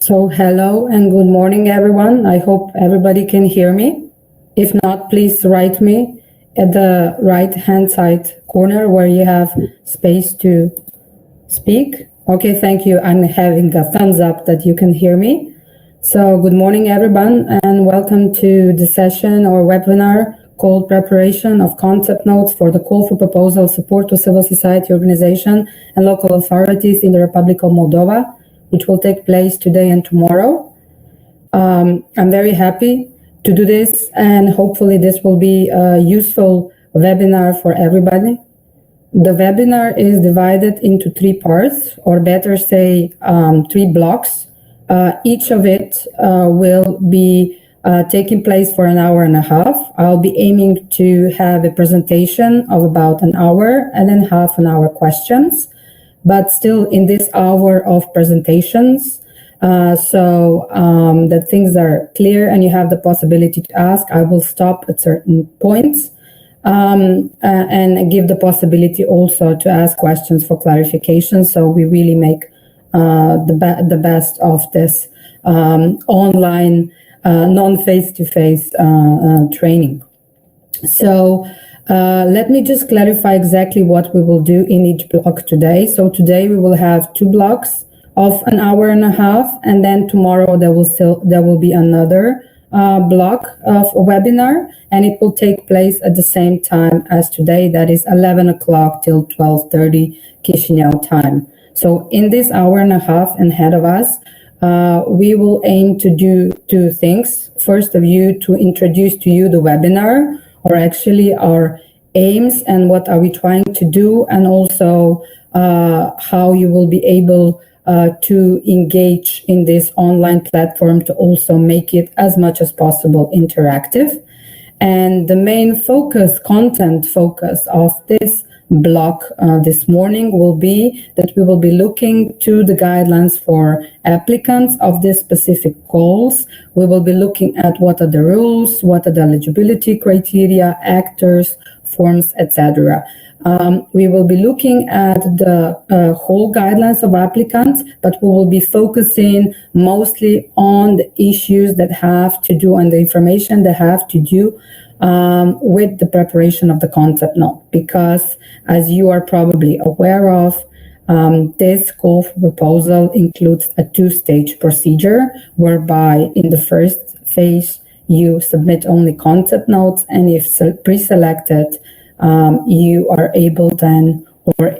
So hello and good morning, everyone. I hope everybody can hear me. If not, please write me at the right-hand side corner where you have space to speak. Okay, thank you. I'm having a thumbs up that you can hear me. So good morning, everyone, and welcome to the session or webinar called Preparation of Concept Notes for the Call for Proposal Support to Civil Society Organization and Local Authorities in the Republic of Moldova, which will take place today and tomorrow. I'm very happy to do this, and hopefully this will be a useful webinar for everybody. The webinar is divided into 3 parts, or better say 3 blocks. Each of it will be taking place for an hour and a half. I'll be aiming to have a presentation of about an hour and then half an hour questions. But still in this hour of presentations, so that things are clear and you have the possibility to ask, I will stop at certain points and give the possibility also to ask questions for clarification. So we really make the best of this online, non-face-to-face training. So let me just clarify exactly what we will do in each block today. So today we will have 2 blocks of an hour and a half, and then tomorrow there will be another block of a webinar, and it will take place at the same time as today. That is 11 o'clock till 12:30 Chisinau time. So in this hour and a half ahead of us, we will aim to do 2 things. First of you, to introduce to you the webinar, or actually our aims and what are we trying to do, and also how you will be able to engage in this online platform to also make it as much as possible interactive. And the main content focus of this block this morning will be that we will be looking to the guidelines for applicants of these specific calls. We will be looking at what are the rules, what are the eligibility criteria, actors, forms, etc. We will be looking at the whole guidelines of applicants, but we will be focusing mostly on the issues that have to do and the information that have to do with the preparation of the concept note, because as you are probably aware of, this call for proposal includes a 2-stage procedure, whereby in the first phase you submit only concept notes, and if pre-selected, you are able then or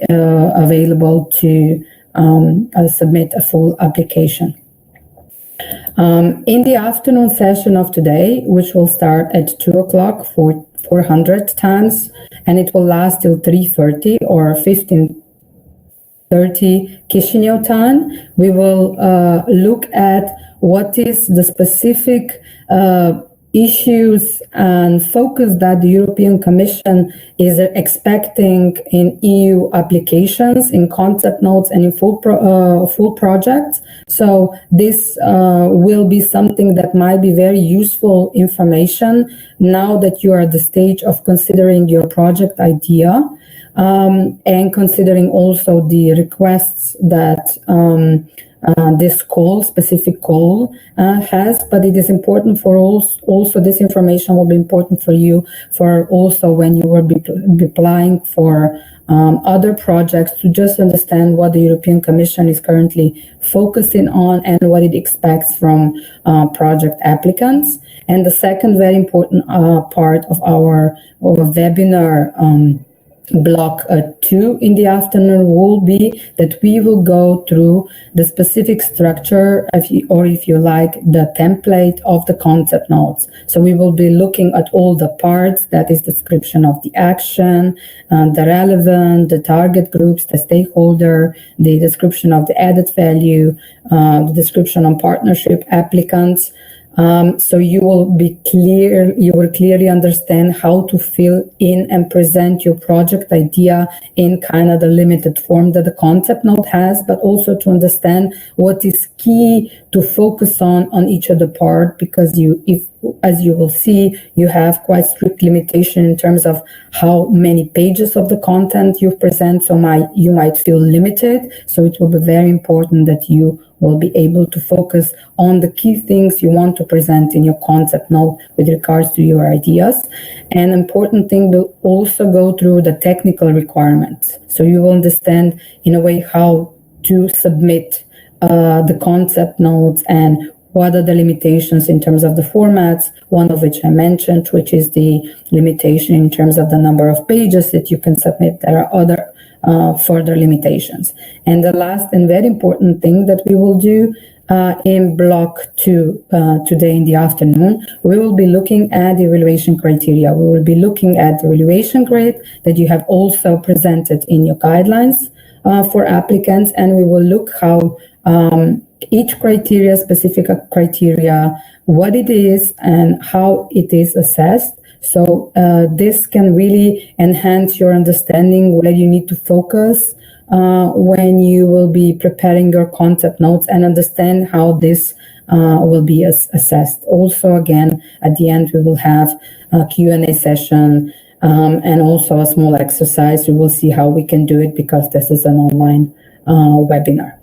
available to submit a full application. In the afternoon session of today, which will start at 2 o'clock for 400 times, and it will last till 3:30 or 15:30 Chisinau time, we will look at what is the specific issues and focus that the European Commission is expecting in EU applications, in concept notes, and in full projects. So this will be something that might be very useful information now that you are at the stage of considering your project idea, and considering also the requests that this specific call has. But it is important for also this information will be important for you for also when you will be applying for other projects, to just understand what the European Commission is currently focusing on and what it expects from project applicants. And the second very important part of our webinar block 2 in the afternoon will be that we will go through the specific structure, if you like, the template of the concept notes. So we will be looking at all the parts, that is description of the action, the relevant, the target groups, the stakeholder, the description of the added value, the description on partnership applicants. So you will clearly understand how to fill in and present your project idea in kind of the limited form that the concept note has, but also to understand what is key to focus on each of the part, because as you will see, you have quite strict limitation in terms of how many pages of the content you present, so you might feel limited. So it will be very important that you will be able to focus on the key things you want to present in your concept note with regards to your ideas. An important thing will also go through the technical requirements. So you will understand in a way how to submit the concept notes and what are the limitations in terms of the formats, one of which I mentioned, which is the limitation in terms of the number of pages that you can submit. There are other further limitations. And the last and very important thing that we will do in block 2 today in the afternoon, we will be looking at the evaluation criteria. We will be looking at the evaluation grade that you have also presented in your guidelines for applicants, and we will look how each criteria, specific criteria, what it is and how it is assessed. So this can really enhance your understanding where you need to focus when you will be preparing your concept notes, and understand how this will be assessed. Also, again, at the end, we will have a Q&A session and also a small exercise. We will see how we can do it because this is an online webinar.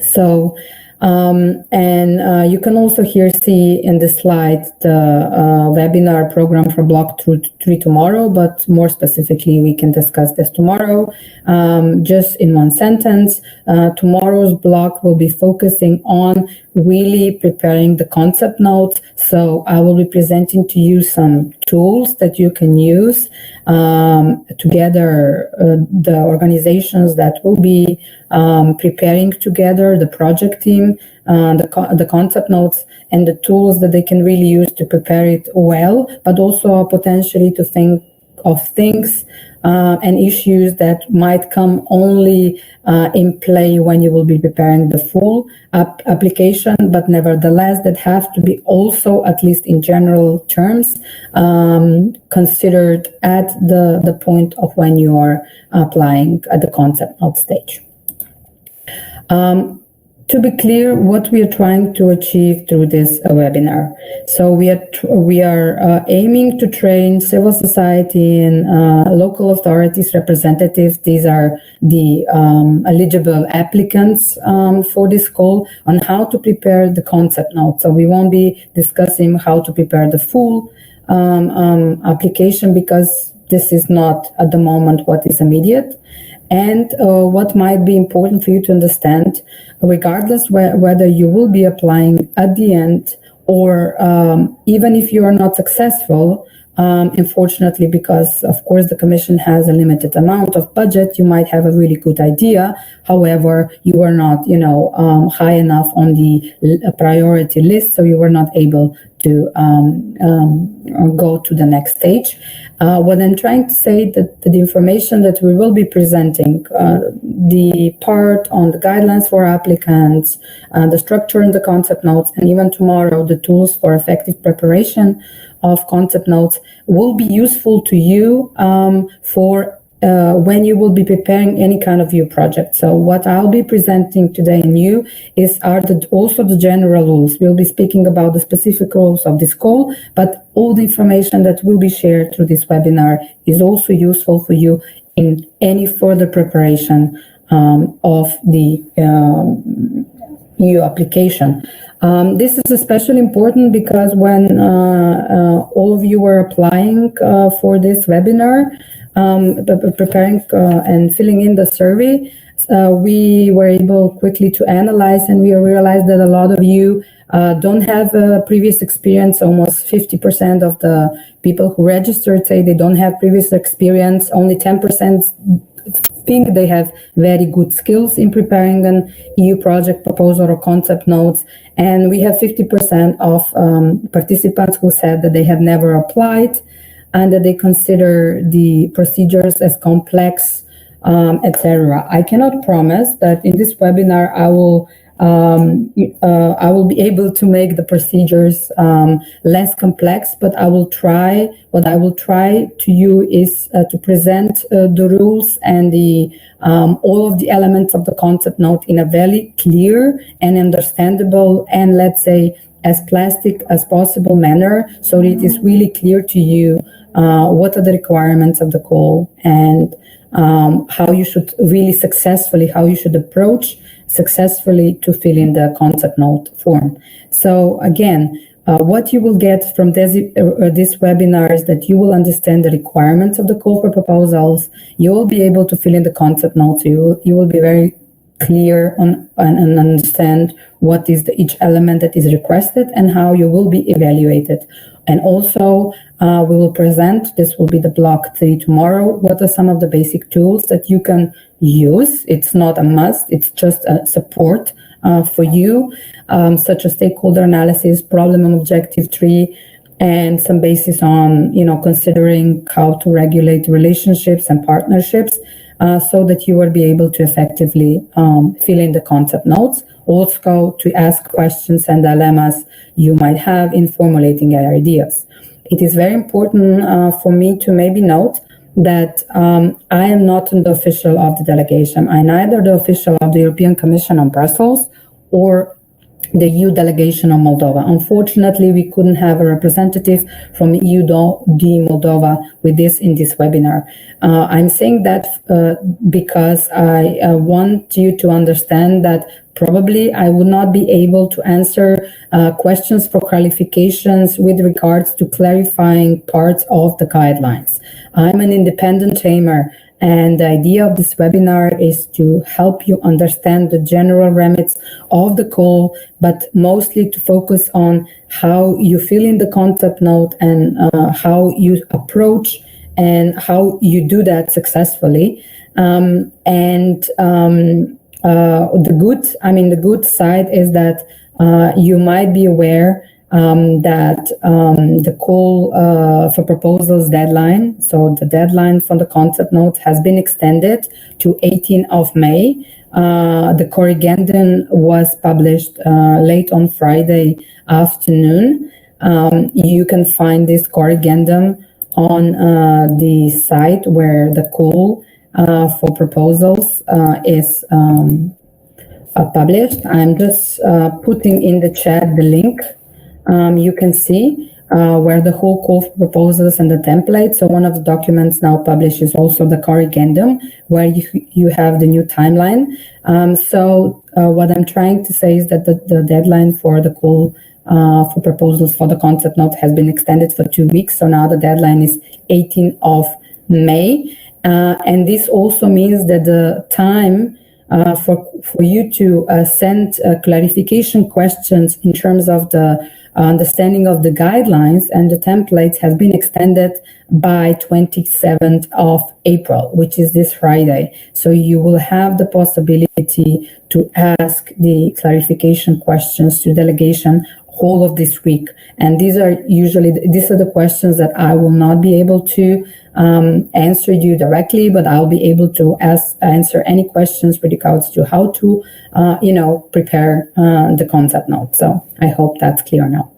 So, you can also here see in the slide the webinar program for block 3 tomorrow, but more specifically, we can discuss this tomorrow. Just in one sentence, tomorrow's block will be focusing on really preparing the concept notes. So I will be presenting to you some tools that you can use together, the organizations that will be preparing together, the project team, the concept notes, and the tools that they can really use to prepare it well, but also potentially to think of things and issues that might come only in play when you will be preparing the full application, but nevertheless that have to be also, at least in general terms, considered at the point of when you are applying at the concept note stage. To be clear, what we are trying to achieve through this webinar. So we are aiming to train civil society and local authorities representatives. These are the eligible applicants for this call, on how to prepare the concept note. So we won't be discussing how to prepare the full application, because this is not at the moment what is immediate. And what might be important for you to understand, regardless whether you will be applying at the end or even if you are not successful, unfortunately, because of course the Commission has a limited amount of budget, you might have a really good idea. However, you are not, high enough on the priority list, so you were not able to go to the next stage. What I'm trying to say that the information that we will be presenting, the part on the guidelines for applicants, the structure and the concept notes, and even tomorrow, the tools for effective preparation of concept notes will be useful to you for when you will be preparing any kind of your project. So what I'll be presenting today in you are also the general rules. We'll be speaking about the specific rules of this call, but all the information that will be shared through this webinar is also useful for you in any further preparation of the EU application. This is especially important because when all of you were applying for this webinar, preparing and filling in the survey, we were able quickly to analyze, and we realized that a lot of you don't have a previous experience. Almost 50% of the people who registered say they don't have previous experience. Only 10% think they have very good skills in preparing an EU project proposal or concept notes. And we have 50% of participants who said that they have never applied and that they consider the procedures as complex, etc. I cannot promise that in this webinar I will be able to make the procedures less complex, but I will try. What I will try to you is to present the rules and the all of the elements of the concept note in a very clear and understandable and, let's say, as plastic as possible manner, so that it is really clear to you what are the requirements of the call, and how you should approach successfully to fill in the concept note form. So again, what you will get from this webinar is that you will understand the requirements of the call for proposals. You will be able to fill in the concept notes. You will be very clear on and understand what is each element that is requested and how you will be evaluated. And also, we will present, this will be the block 3 tomorrow, what are some of the basic tools that you can use. It's not a must, it's just a support for you, such as stakeholder analysis, problem and objective tree, and some basis on, considering how to regulate relationships and partnerships, so that you will be able to effectively fill in the concept notes, also to ask questions and dilemmas you might have in formulating your ideas. It is very important for me to maybe note that I am not the official of the delegation. I'm neither the official of the European Commission on Brussels or the EU delegation on Moldova. Unfortunately, we couldn't have a representative from EU-D Moldova with this in this webinar. I'm saying that because I want you to understand that probably I would not be able to answer questions for qualifications with regards to clarifying parts of the guidelines. I'm an independent tamer, and the idea of this webinar is to help you understand the general remits of the call, but mostly to focus on how you fill in the concept note and how you approach and how you do that successfully. The good side is that you might be aware that the call for proposals deadline, so the deadline for the concept note has been extended to 18th of May. The corrigendum was published late on Friday afternoon. You can find this corrigendum on the site where the call for proposals is published. I'm just putting in the chat the link. You can see where the whole call for proposals and the template. So one of the documents now published is also the corrigendum, where you have the new timeline. What I'm trying to say is that the deadline for the call for proposals for the concept note has been extended for 2 weeks. So now the deadline is 18th of May. And this also means that the time for you to send clarification questions in terms of the understanding of the guidelines and the templates has been extended by 27th of April, which is this Friday. So you will have the possibility to ask the clarification questions to delegation whole of this week. And these are the questions that I will not be able to answer you directly, but I'll be able to answer any questions with regards to how to, prepare the concept note. So I hope that's clear now.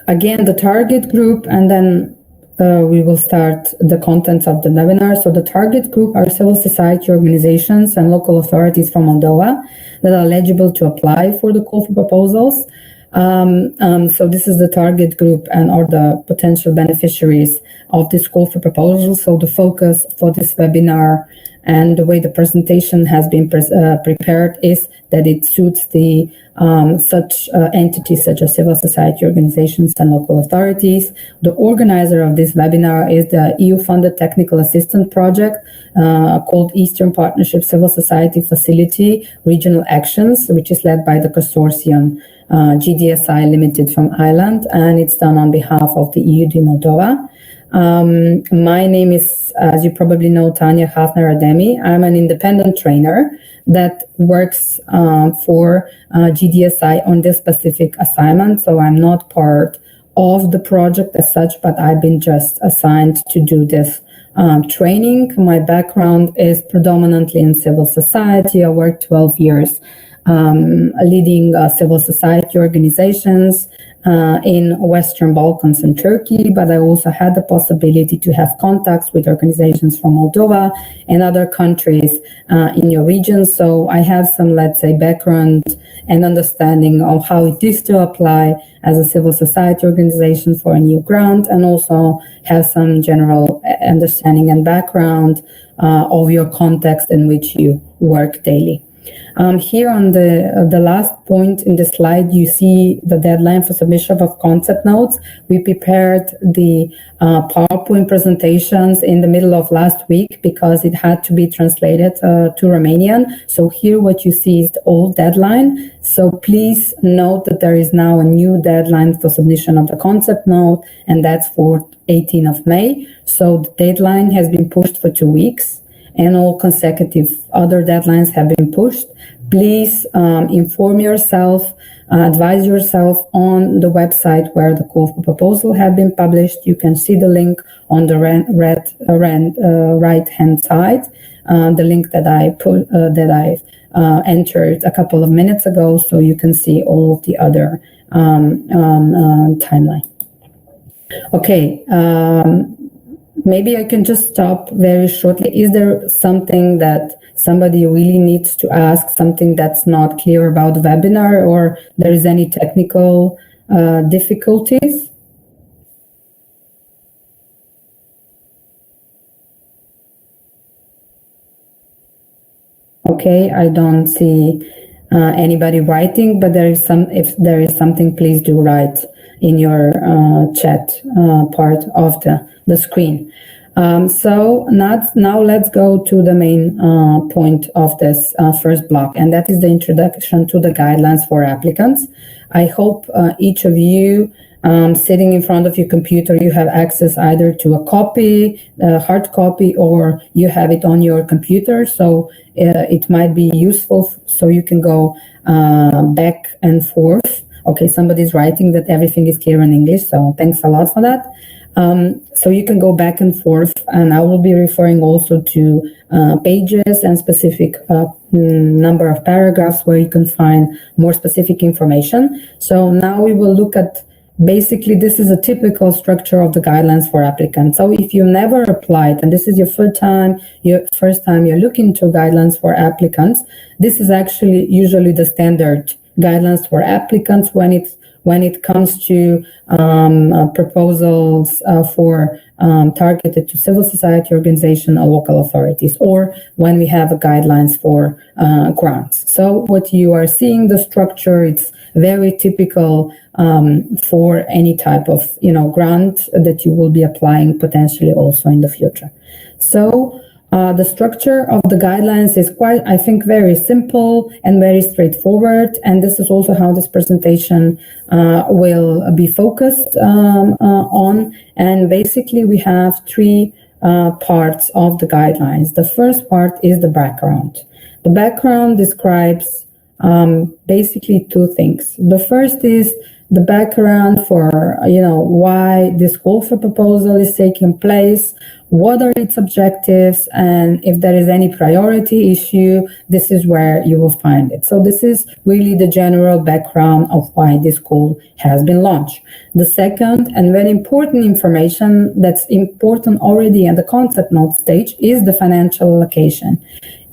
Again, the target group, and then we will start the contents of the webinar. So the target group are civil society organizations and local authorities from Moldova that are eligible to apply for the call for proposals. So this is the target group or the potential beneficiaries of this call for proposals. So the focus for this webinar and the way the presentation has been prepared is that it suits the such entities such as civil society organizations and local authorities. The organizer of this webinar is the EU-funded technical assistance project called Eastern Partnership Civil Society Facility Regional Actions, which is led by the consortium GDSI Limited from Ireland, and it's done on behalf of the EU-D Moldova. My name is, as you probably know, Tanya Hafner-Ademi. I'm an independent trainer that works for GDSI on this specific assignment. So I'm not part of the project as such, but I've been just assigned to do this training. My background is predominantly in civil society. I worked 12 years leading civil society organizations in Western Balkans and Turkey, but I also had the possibility to have contacts with organizations from Moldova and other countries in your region. So I have some, let's say, background and understanding of how it is to apply as a civil society organization for a new grant, and also have some general understanding and background of your context in which you work daily. Here on the last point in the slide, you see the deadline for submission of concept notes. We prepared the PowerPoint presentations in the middle of last week because it had to be translated to Romanian. So here what you see is the old deadline. So please note that there is now a new deadline for submission of the concept note, and that's for 18th of May. So the deadline has been pushed for 2 weeks, and all consecutive other deadlines have been pushed. Please inform yourself, advise yourself on the website where the call for proposal have been published. You can see the link on the right-hand side, the link that I entered a couple of minutes ago, so you can see all of the other timeline. Okay. Maybe I can just stop very shortly. Is there something that somebody really needs to ask, something that's not clear about the webinar, or there is any technical difficulties? Okay, I don't see anybody writing, but if there is something, please do write in your chat part of the screen. So now let's go to the main point of this first block, and that is the introduction to the guidelines for applicants. I hope each of you sitting in front of your computer, you have access either to a copy, a hard copy, or you have it on your computer. So it might be useful, so you can go back and forth. Okay, somebody's writing that everything is clear in English, so thanks a lot for that. So you can go back and forth, and I will be referring also to pages and specific number of paragraphs where you can find more specific information. So now we will look at, basically, this is a typical structure of the guidelines for applicants. So if you never applied, and this is your first time you're looking to guidelines for applicants, this is actually usually the standard guidelines for applicants when it comes to proposals for targeted to civil society organization or local authorities, or when we have guidelines for grants. So what you are seeing, the structure, it's very typical for any type of grant that you will be applying potentially also in the future. So the structure of the guidelines is quite, I think, very simple and very straightforward. And this is also how this presentation will be focused on. And basically, we have three parts of the guidelines. The first part is the background. The background describes basically two things. The first is the background for, why this call for proposal is taking place, what are its objectives, and if there is any priority issue, this is where you will find it. So this is really the general background of why this call has been launched. The second and very important information that's important already at the concept note stage is the financial allocation.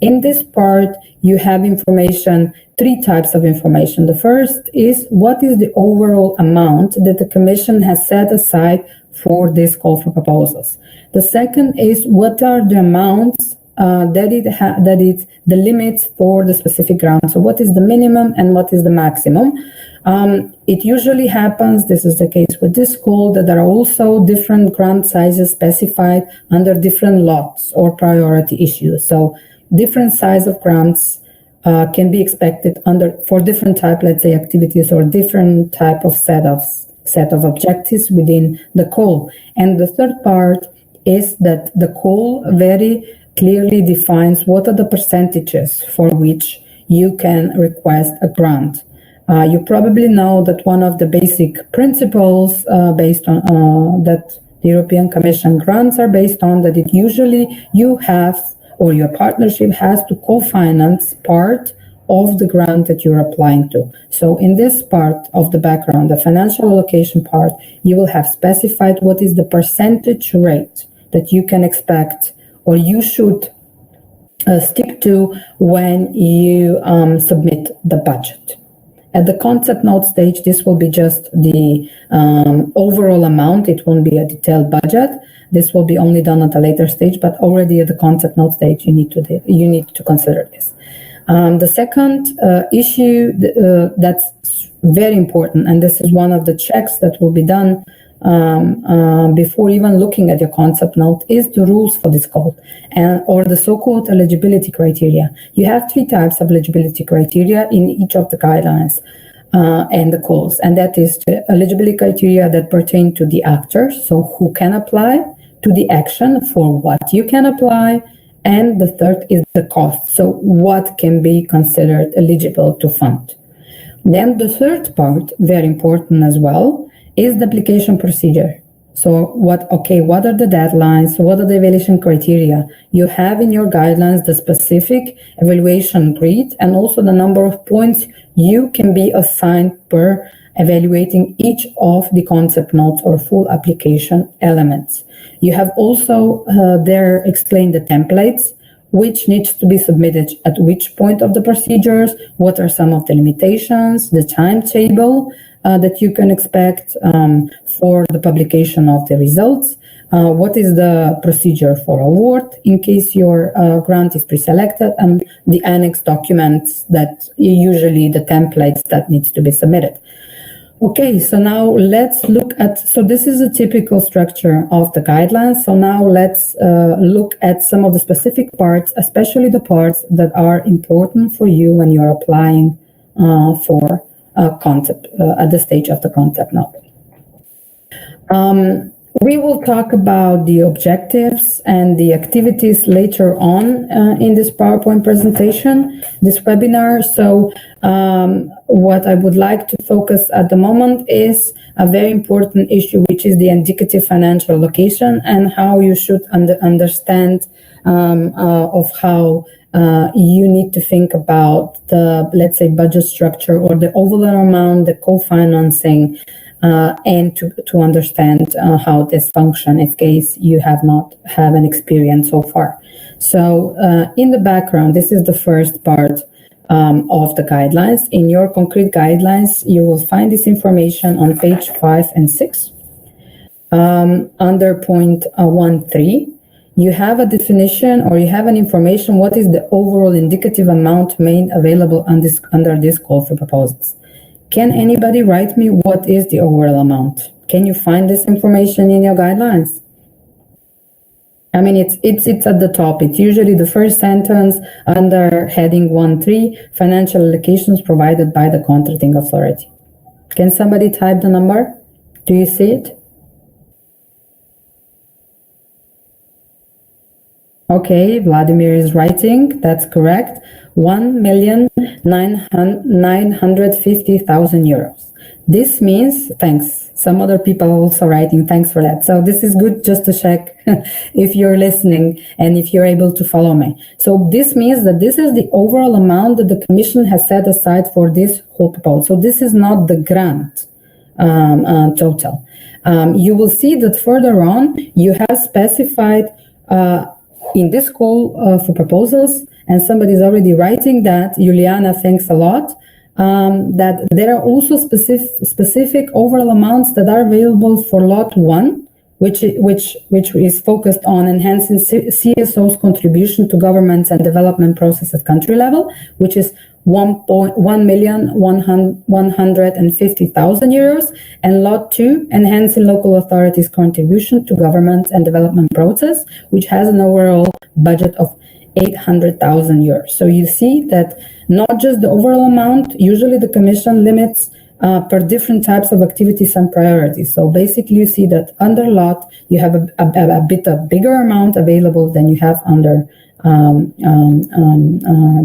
In this part, you have information, three types of information. The first is what is the overall amount that the Commission has set aside for this call for proposals. The second is what are the amounts that it's the limits for the specific grant. So what is the minimum and what is the maximum? It usually happens, this is the case with this call, that there are also different grant sizes specified under different lots or priority issues. So different size of grants can be expected for different type, let's say, activities or different type of set of objectives within the call. And the third part is that the call very clearly defines what are the percentages for which you can request a grant. You probably know that one of the basic principles based on that the European Commission grants are based on that it usually you have or your partnership has to co-finance part of the grant that you're applying to. So in this part of the background, the financial allocation part, you will have specified what is the percentage rate that you can expect or you should stick to when you submit the budget. At the concept note stage, this will be just the overall amount. It won't be a detailed budget. This will be only done at a later stage, but already at the concept note stage, you need to consider this. The second issue that's very important, and this is one of the checks that will be done before even looking at your concept note, is the rules for this call or the so-called eligibility criteria. You have 3 types of eligibility criteria in each of the guidelines and the calls, and that is the eligibility criteria that pertain to the actors, so who can apply, to the action, for what you can apply, and the third is the cost, so what can be considered eligible to fund. Then the third part, very important as well, is the application procedure. So what are the deadlines? What are the evaluation criteria? You have in your guidelines the specific evaluation grid and also the number of points you can be assigned per evaluating each of the concept notes or full application elements. You have also there explained the templates, which needs to be submitted at which point of the procedures, what are some of the limitations, the timetable that you can expect for the publication of the results, what is the procedure for award in case your grant is pre-selected, and the annex documents that usually the templates that needs to be submitted. Okay, so now let's look at, so this is a typical structure of the guidelines. So now let's look at some of the specific parts, especially the parts that are important for you when you're applying for a concept at the stage of the concept note. We will talk about the objectives and the activities later on in this PowerPoint presentation, this webinar. So what I would like to focus at the moment is a very important issue, which is the indicative financial allocation and how you should understand of how you need to think about the, let's say, budget structure or the overall amount, the co-financing, and to understand how this function in case you have not had an experience so far. So in the background, this is the first part of the guidelines. In your concrete guidelines, you will find this information on page 5 and 6. Under point 1.3, you have a definition or you have an information what is the overall indicative amount made available on this, under this call for proposals. Can anybody write me what is the overall amount? Can you find this information in your guidelines? I mean, it's at the top. It's usually the first sentence under heading 1.3, financial allocations provided by the contracting authority. Can somebody type the number? Do you see it? Okay, Vladimir is writing. That's correct. 1,950,000 euros. This means, thanks. Some other people are also writing, thanks for that. So this is good just to check if you're listening and if you're able to follow me. So this means that this is the overall amount that the Commission has set aside for this whole proposal. So this is not the grant total. You will see that further on, you have specified in this call for proposals, and somebody's already writing that, Juliana, thanks a lot, that there are also specific overall amounts that are available for lot 1, which is focused on enhancing CSO's contribution to governments and development process at country level, which is 1,150,000 euros, and lot 2, enhancing local authorities' contribution to government and development process, which has an overall budget of 800,000 euros. So you see that not just the overall amount, usually the Commission limits per different types of activities and priorities. So basically you see that under lot, you have a bit of bigger amount available than you have under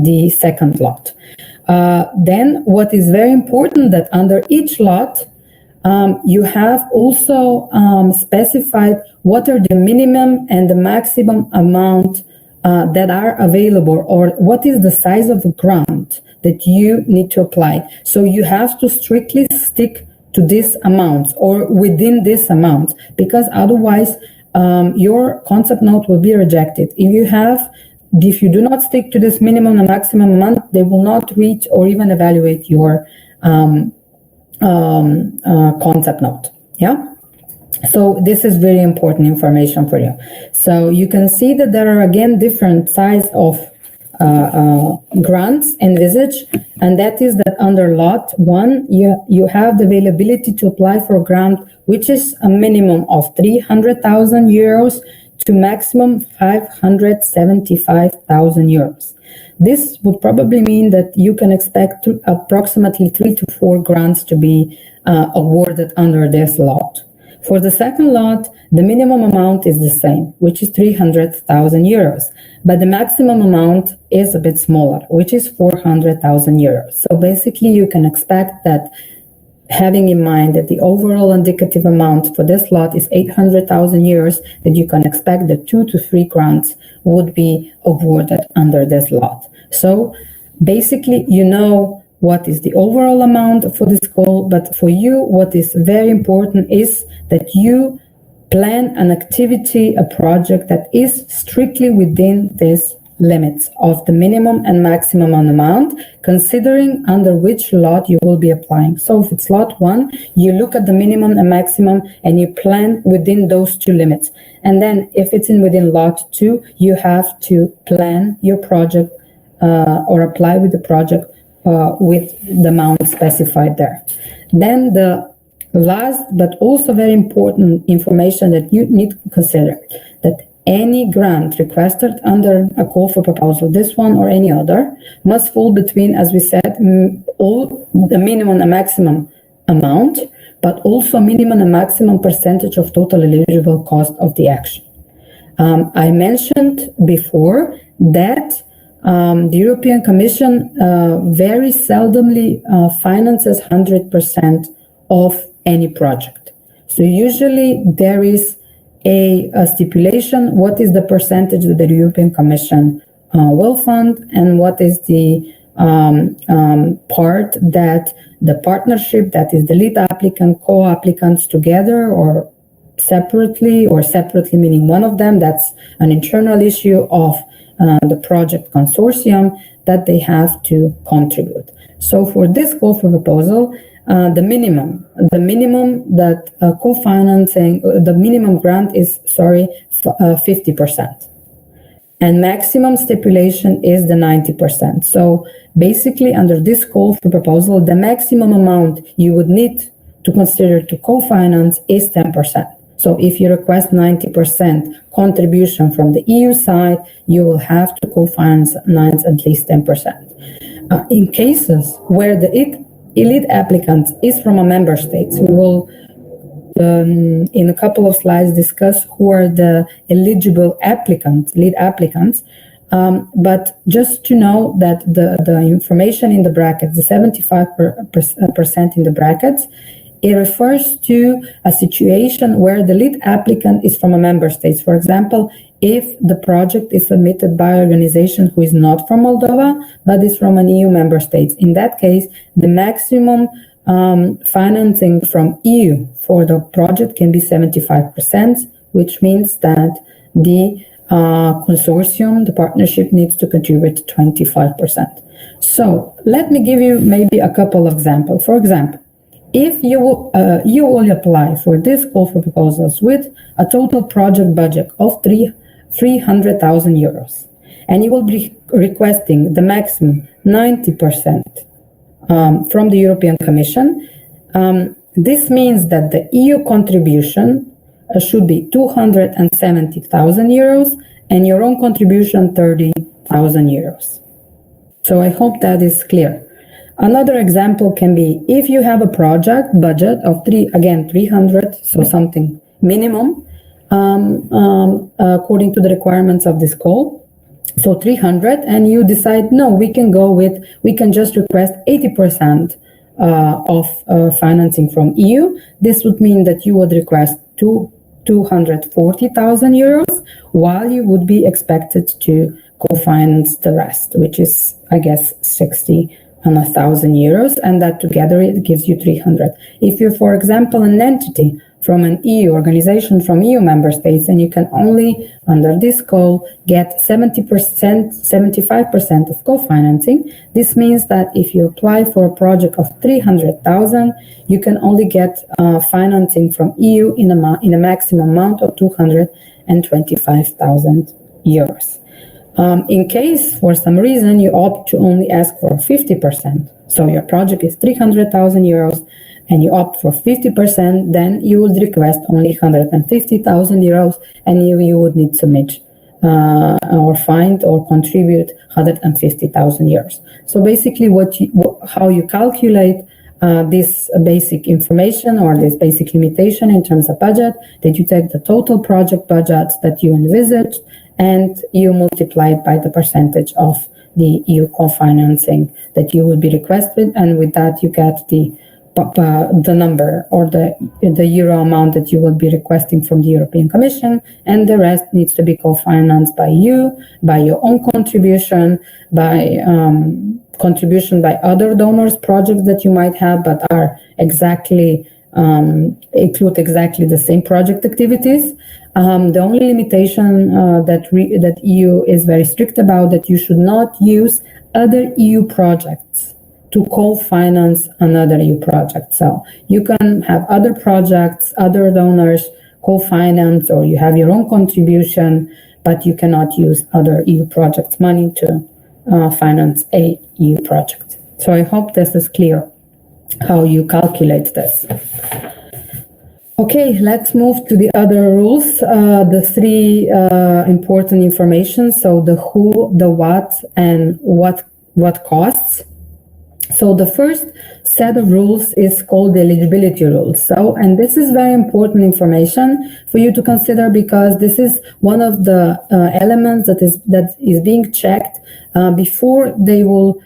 the second lot. Then what is very important that under each lot, you have also specified what are the minimum and the maximum amount that are available, or what is the size of a grant that you need to apply. So you have to strictly stick to this amount or within this amount, because otherwise your concept note will be rejected. If you do not stick to this minimum and maximum amount, they will not reach or even evaluate your concept note. Yeah. So this is very important information for you. So you can see that there are again different size of grants envisaged, and that is that under lot 1 you have the availability to apply for a grant which is a minimum of 300,000 euros to maximum 575,000 euros. This would probably mean that you can expect approximately 3 to 4 grants to be awarded under this lot. For the second lot, the minimum amount is the same, which is 300,000 euros, but the maximum amount is a bit smaller, which is 400,000 euros. So basically, you can expect that, having in mind that the overall indicative amount for this lot is 800,000 euros, that you can expect that 2 to 3 grants would be awarded under this lot. So basically, you know what is the overall amount for this goal, but for you, what is very important is that you plan an activity, a project that is strictly within these limits of the minimum and maximum amount, considering under which lot you will be applying. So if it's lot 1, you look at the minimum and maximum and you plan within those 2 limits. And then if it's within lot 2, you have to plan your project or apply with the project with the amount specified there. Then the last but also very important information that you need to consider, that any grant requested under a call for proposal, this one or any other, must fall between, as we said, all the minimum and maximum amount, but also minimum and maximum percentage of total eligible cost of the action. I mentioned before that the European Commission very seldomly finances 100% of any project. So usually there is a stipulation, what is the percentage that the European Commission will fund, and what is the part that the partnership, that is the lead applicant, co-applicants together or separately meaning one of them, that's an internal issue of the project consortium, that they have to contribute. So for this call for proposal, the minimum that co-financing, the minimum grant is 50%, and maximum stipulation is the 90%. So basically, under this call for proposal, the maximum amount you would need to consider to co-finance is 10%. So if you request 90% contribution from the EU side, you will have to co-finance at least 10%. In cases where the lead applicant is from a member state, we will, in a couple of slides, discuss who are the eligible lead applicants. But just to know that the information in the brackets, the 75% in the brackets, it refers to a situation where the lead applicant is from a member state. For example, if the project is submitted by an organization who is not from Moldova, but is from an EU member state. In that case, the maximum financing from EU for the project can be 75%, which means that the consortium, the partnership, needs to contribute 25%. So let me give you maybe a couple of examples. For example, if you will apply for this call for proposals with a total project budget of 300,000 euros, and you will be requesting the maximum 90% from the European Commission, this means that the EU contribution should be 270,000 euros and your own contribution 30,000 euros. So I hope that is clear. Another example can be if you have a project budget of 300, so something minimum, according to the requirements of this call. So 300, and you decide, no, we can just request 80% of financing from EU. This would mean that you would request 240,000 euros, while you would be expected to co-finance the rest, which is, I guess, 60,000 on 1,000 euros, and that together it gives you 300. If you're, for example, an entity from an EU organization from EU member states, and you can only, under this call, get 70%, 75% of co-financing, this means that if you apply for a project of 300,000, you can only get financing from EU in a maximum amount of 225,000 euros. In case, for some reason, you opt to only ask for 50%, so your project is 300,000 euros, and you opt for 50%, then you would request only 150,000 euros, and you would need to submit or find or contribute 150,000 euros. So basically, how you calculate this basic information or this basic limitation in terms of budget, that you take the total project budget that you envisaged and you multiply it by the percentage of the EU co-financing that you will be requested, and with that you get the number or the euro amount that you will be requesting from the European Commission, and the rest needs to be co-financed by you, by your own contribution, by contribution by other donors, projects that you might have but are exactly include exactly the same project activities. The only limitation that EU is very strict about, that you should not use other EU projects to co-finance another EU project. So you can have other projects, other donors co-finance, or you have your own contribution, but you cannot use other EU projects' money to finance a EU project. So I hope this is clear how you calculate this. Okay, let's move to the other rules, the three important information. So the who, the what, and what costs. So the first set of rules is called the eligibility rules. And this is very important information for you to consider, because this is one of the elements that is being checked before they will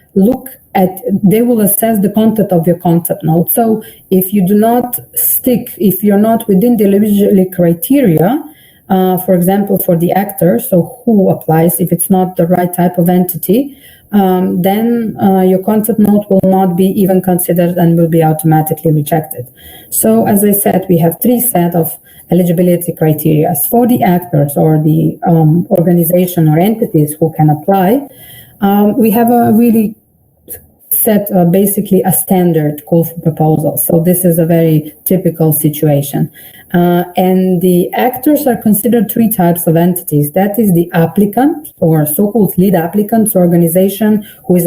assess the content of your concept note. So if you do not if you're not within the eligibility criteria, for example, for the actor, so who applies, if it's not the right type of entity, then your concept note will not be even considered and will be automatically rejected. So as I said, we have three sets of eligibility criteria. For the actors or the organization or entities who can apply, we have a really set basically a standard call for proposals. So this is a very typical situation. And the actors are considered three types of entities. That is the applicant, or so-called lead applicants organization, who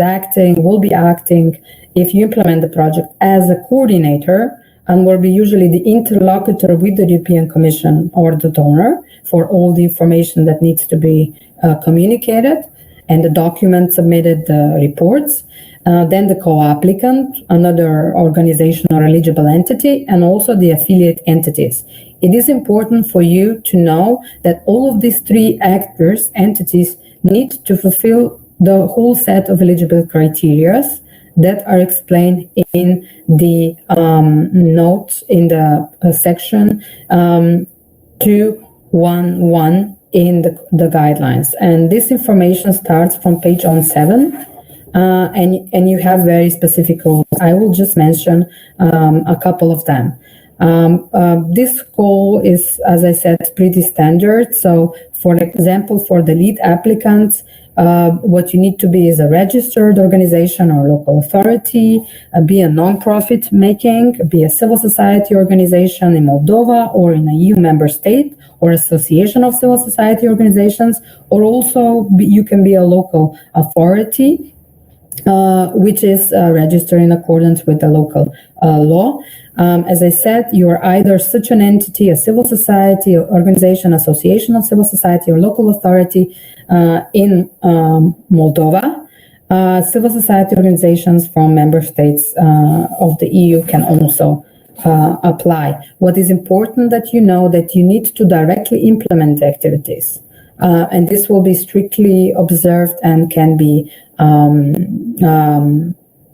will be acting, if you implement the project, as a coordinator, and will be usually the interlocutor with the European Commission or the donor for all the information that needs to be communicated, and the documents submitted, the reports. Then the co-applicant, another organization or eligible entity, and also the affiliate entities. It is important for you to know that all of these three entities need to fulfill the whole set of eligible criteria that are explained in the notes in the section 211 in the guidelines. And this information starts from page 7. And you have very specific rules. I will just mention a couple of them. This call is, as I said, pretty standard. So, for example, for the lead applicants, what you need to be is a registered organization or local authority, be a non-profit making, be a civil society organization in Moldova or in a EU member state, or association of civil society organizations, or also you can be a local authority, which is registered in accordance with the local law. As I said, you are either such an entity, a civil society, organization, association of civil society, or local authority in Moldova. Civil society organizations from member states of the EU can also apply. What is important that you know that you need to directly implement the activities. And this will be strictly observed and can be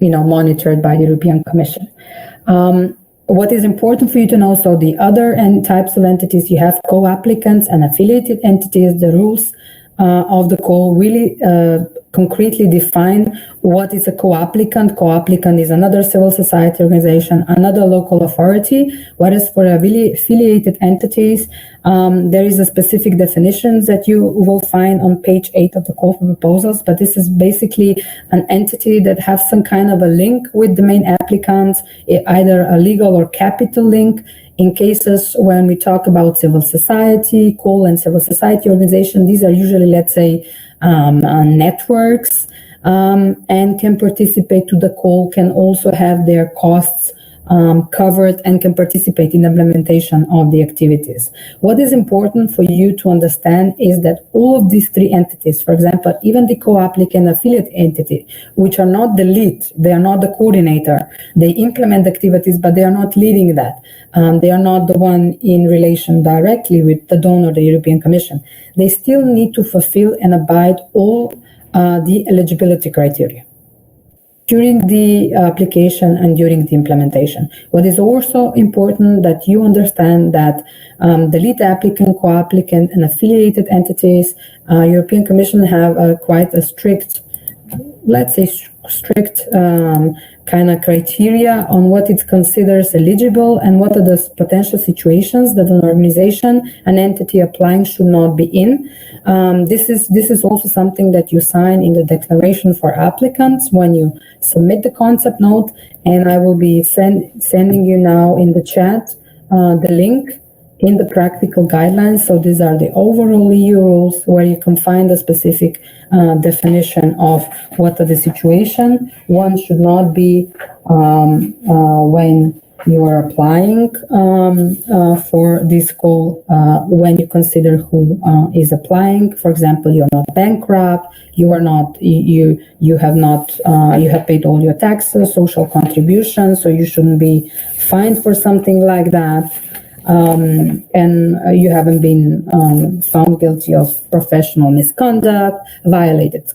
monitored by the European Commission. What is important for you to know, so the other types of entities, you have co-applicants and affiliated entities. The rules of the call really concretely define what is a co-applicant. Co-applicant is another civil society organization, another local authority, whereas for affiliated entities, there is a specific definition that you will find on page 8 of the call for proposals, but this is basically an entity that has some kind of a link with the main applicants, either a legal or capital link. In cases when we talk about civil society, call and civil society organization, these are usually, let's say, networks, and can participate to the call, can also have their costs covered, and can participate in the implementation of the activities. What is important for you to understand is that all of these three entities, for example, even the co-applicant affiliate entity, which are not the lead, they are not the coordinator, they implement activities, but they are not leading that. They are not the one in relation directly with the donor, the European Commission. They still need to fulfill and abide all the eligibility criteria during the application and during the implementation. What is also important that you understand that the lead applicant, co-applicant, and affiliated entities, European Commission have quite a strict, let's say, strict kind of criteria on what it considers eligible and what are the potential situations that an organization, an entity applying should not be in. This is also something that you sign in the declaration for applicants when you submit the concept note, and I will be sending you now in the chat the link in the practical guidelines. So these are the overall EU rules where you can find a specific definition of what are the situation. One should not be when you are applying for this call, when you consider who is applying. For example, you're not bankrupt, you are not, you have not, you have paid all your taxes, social contributions, so you shouldn't be fined for something like that. And you haven't been found guilty of professional misconduct, violated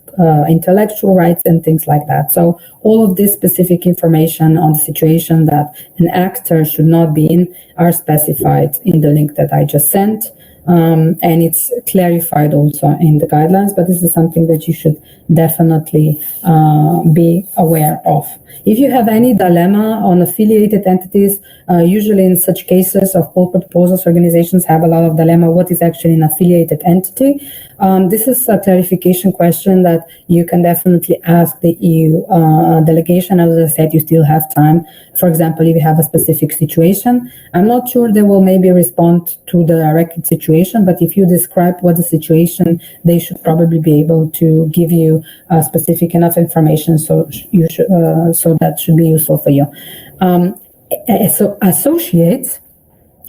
intellectual rights, and things like that. So all of this specific information on the situation that an actor should not be in are specified in the link that I just sent. And it's clarified also in the guidelines, but this is something that you should definitely be aware of. If you have any dilemma on affiliated entities, usually in such cases of call for proposals, organizations have a lot of dilemma. What is actually an affiliated entity? This is a clarification question that you can definitely ask the EU delegation. As I said, you still have time. For example, if you have a specific situation, I'm not sure they will maybe respond to the direct situation, but if you describe what the situation, they should probably be able to give you specific enough information. So you should, so that should be useful for you. So associates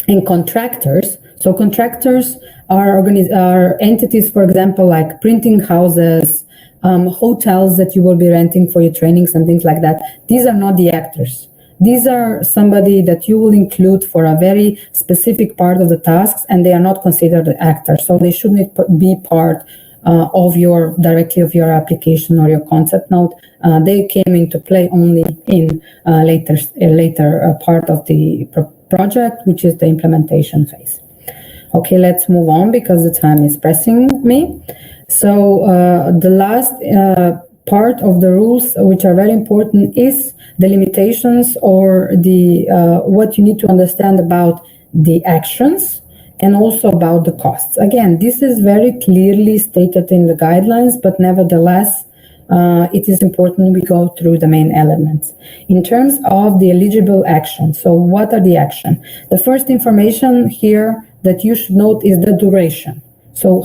and contractors. So contractors are entities, for example, like printing houses, hotels that you will be renting for your trainings and things like that. These are not the actors. These are somebody that you will include for a very specific part of the tasks, and they are not considered actors. So they shouldn't be part directly of your application or your concept note. They came into play only in later part of the project, which is the implementation phase. Okay, let's move on because the time is pressing me. So the last part of the rules, which are very important, is the limitations or the what you need to understand about the actions and also about the costs. Again, this is very clearly stated in the guidelines, but nevertheless, it is important we go through the main elements. In terms of the eligible actions, so what are the actions? The first information here that you should note is the duration. So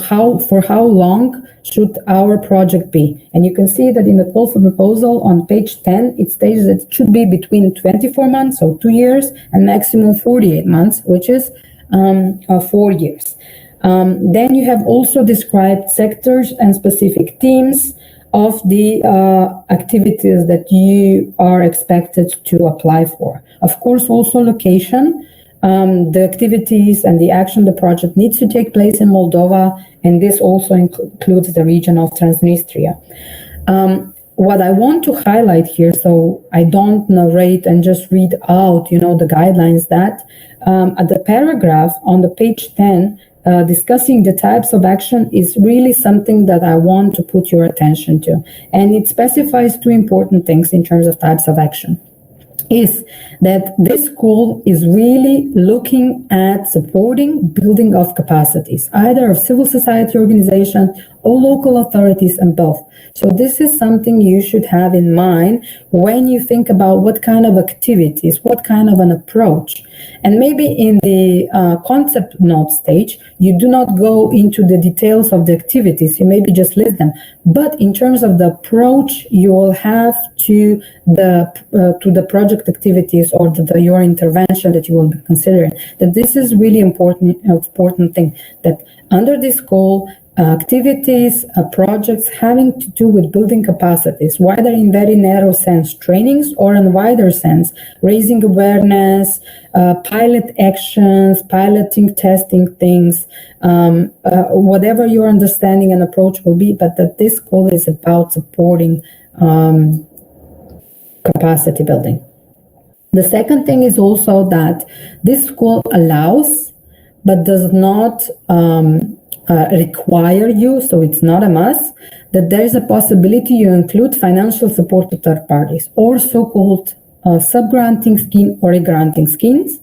for how long should our project be? And you can see that in the call for proposal on page 10, it states that it should be between 24 months, so 2 years, and maximum 48 months, which is 4 years. Then you have also described sectors and specific themes of the activities that you are expected to apply for. Of course, also location. The activities and the action, the project needs to take place in Moldova, and this also includes the region of Transnistria. What I want to highlight here, so I don't narrate and just read out, the guidelines, that at the paragraph on the page 10, discussing the types of action is really something that I want to put your attention to. And it specifies two important things in terms of types of action. Is that this call is really looking at supporting building of capacities, either of civil society organizations or local authorities, and both. So this is something you should have in mind when you think about what kind of activities, what kind of an approach. And maybe in the concept note stage, you do not go into the details of the activities, you maybe just list them. But in terms of the approach you will have to the project activities or your intervention that you will be considering, that this is really important thing, that under this call, activities, projects having to do with building capacities, whether in very narrow sense trainings or in wider sense, raising awareness, pilot actions, piloting, testing things, whatever your understanding and approach will be, but that this call is about supporting capacity building. The second thing is also that this call allows, but does not require you, so it's not a must, that there is a possibility you include financial support to third parties or so-called sub-granting scheme or granting schemes.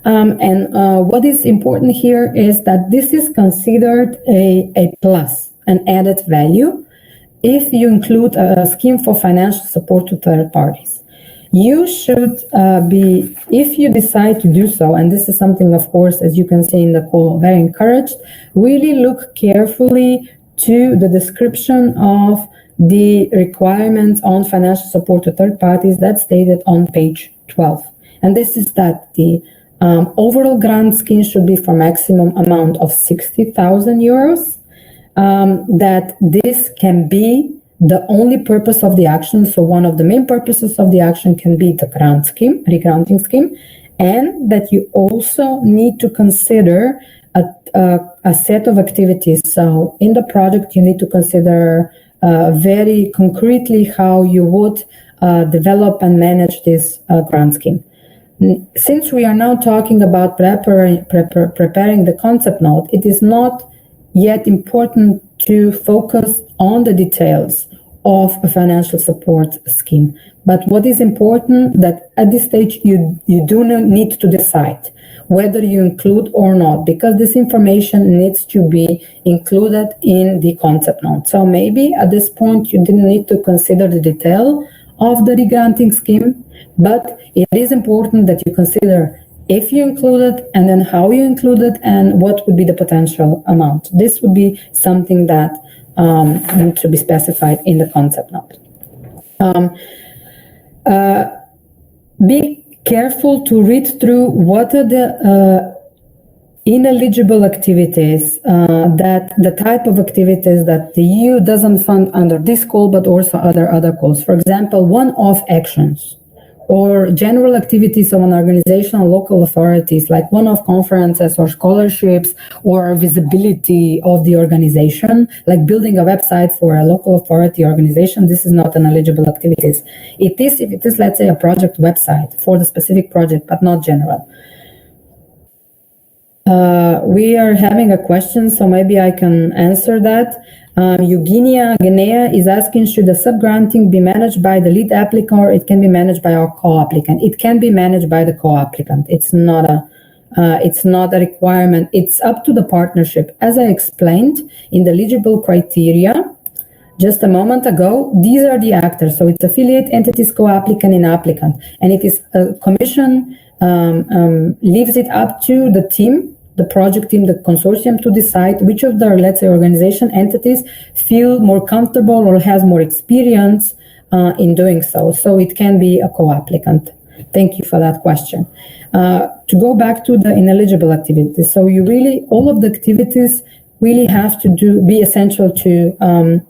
And what is important here is that this is considered a plus, an added value, if you include a scheme for financial support to third parties. You should be, if you decide to do so, and this is something, of course, as you can see in the call, very encouraged, really look carefully to the description of the requirements on financial support to third parties that's stated on page 12. And this is that the overall grant scheme should be for maximum amount of 60,000 euros, that this can be the only purpose of the action. So one of the main purposes of the action can be the grant scheme, regranting scheme, and that you also need to consider a set of activities. So in the project, you need to consider very concretely how you would develop and manage this grant scheme. Since we are now talking about preparing the concept note, it is not yet important to focus on the details of a financial support scheme. But what is important that at this stage you do not need to decide whether you include or not, because this information needs to be included in the concept note. So maybe at this point you didn't need to consider the detail of the regranting scheme, but it is important that you consider if you include it, and then how you include it, and what would be the potential amount. This would be something that needs to be specified in the concept note. Be careful to read through what are the ineligible activities, that the type of activities that the EU doesn't fund under this call, but also other calls. For example, one-off actions, or general activities of an organization or local authorities, like one-off conferences or scholarships, or visibility of the organization, like building a website for a local authority organization. This is not an eligible activities. It is if it is, let's say, a project website for the specific project, but not general. We are having a question, so maybe I can answer that. Eugenia Guinea is asking, should the sub-granting be managed by the lead applicant, or it can be managed by our co-applicant? It can be managed by the co-applicant. It's not a requirement. It's up to the partnership. As I explained in the eligible criteria just a moment ago, these are the actors. So it's affiliate entities, co-applicant, and applicant. And it is a commission leaves it up to the team, the project team, the consortium, to decide which of their, let's say, organization entities feel more comfortable or has more experience in doing so. So it can be a co-applicant. Thank you for that question. To go back to the ineligible activities, so you really, all of the activities really have to be essential to,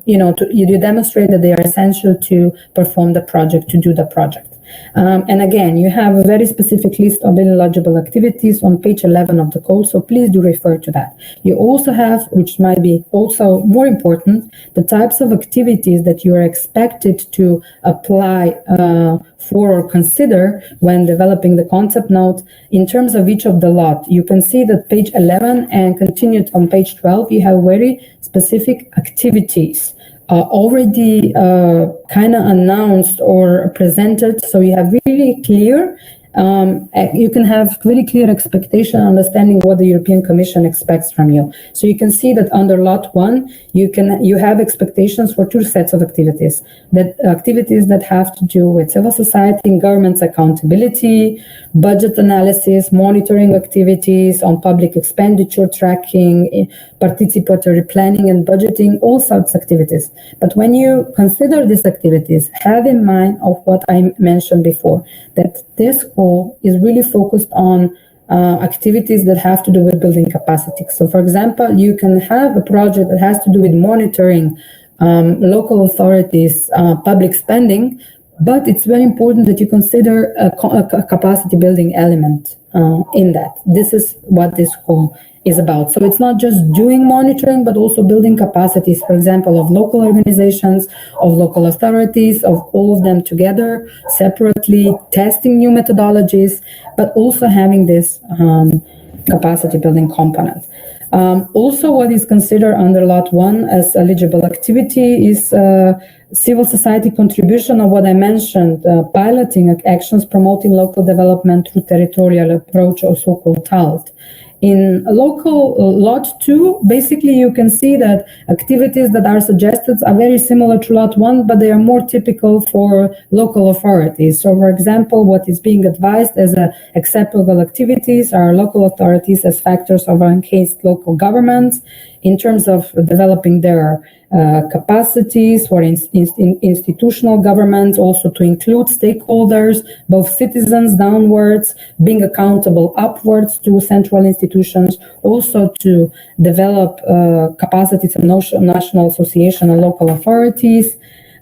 you demonstrate that they are essential to perform the project, to do the project. And again, you have a very specific list of eligible activities on page 11 of the code, so please do refer to that. You also have, which might be also more important, the types of activities that you are expected to apply for or consider when developing the concept note in terms of each of the lot. You can see that page 11 and continued on page 12, you have very specific activities already kind of announced or presented, so you have really clear, you can have very clear expectation, understanding what the European Commission expects from you. So you can see that under lot 1, you have expectations for 2 sets of activities. That activities that have to do with civil society and government's accountability, budget analysis, monitoring activities on public expenditure tracking, participatory planning and budgeting, all sorts of activities. But when you consider these activities, have in mind of what I mentioned before, that this goal is really focused on activities that have to do with building capacity. So for example, you can have a project that has to do with monitoring local authorities' public spending, but it's very important that you consider a capacity building element in that. This is what this goal is about. So it's not just doing monitoring, but also building capacities, for example, of local organizations, of local authorities, of all of them together, separately, testing new methodologies, but also having this capacity building component. Also, what is considered under Lot 1 as eligible activity is civil society contribution of what I mentioned, piloting actions promoting local development through territorial approach, or so-called TALT. In local lot 2, basically you can see that activities that are suggested are very similar to lot 1, but they are more typical for local authorities. So for example, what is being advised as acceptable activities are local authorities as factors of enhanced local governments in terms of developing their capacities for institutional government, also to include stakeholders, both citizens downwards, being accountable upwards to central institutions, also to develop capacities of national association and local authorities.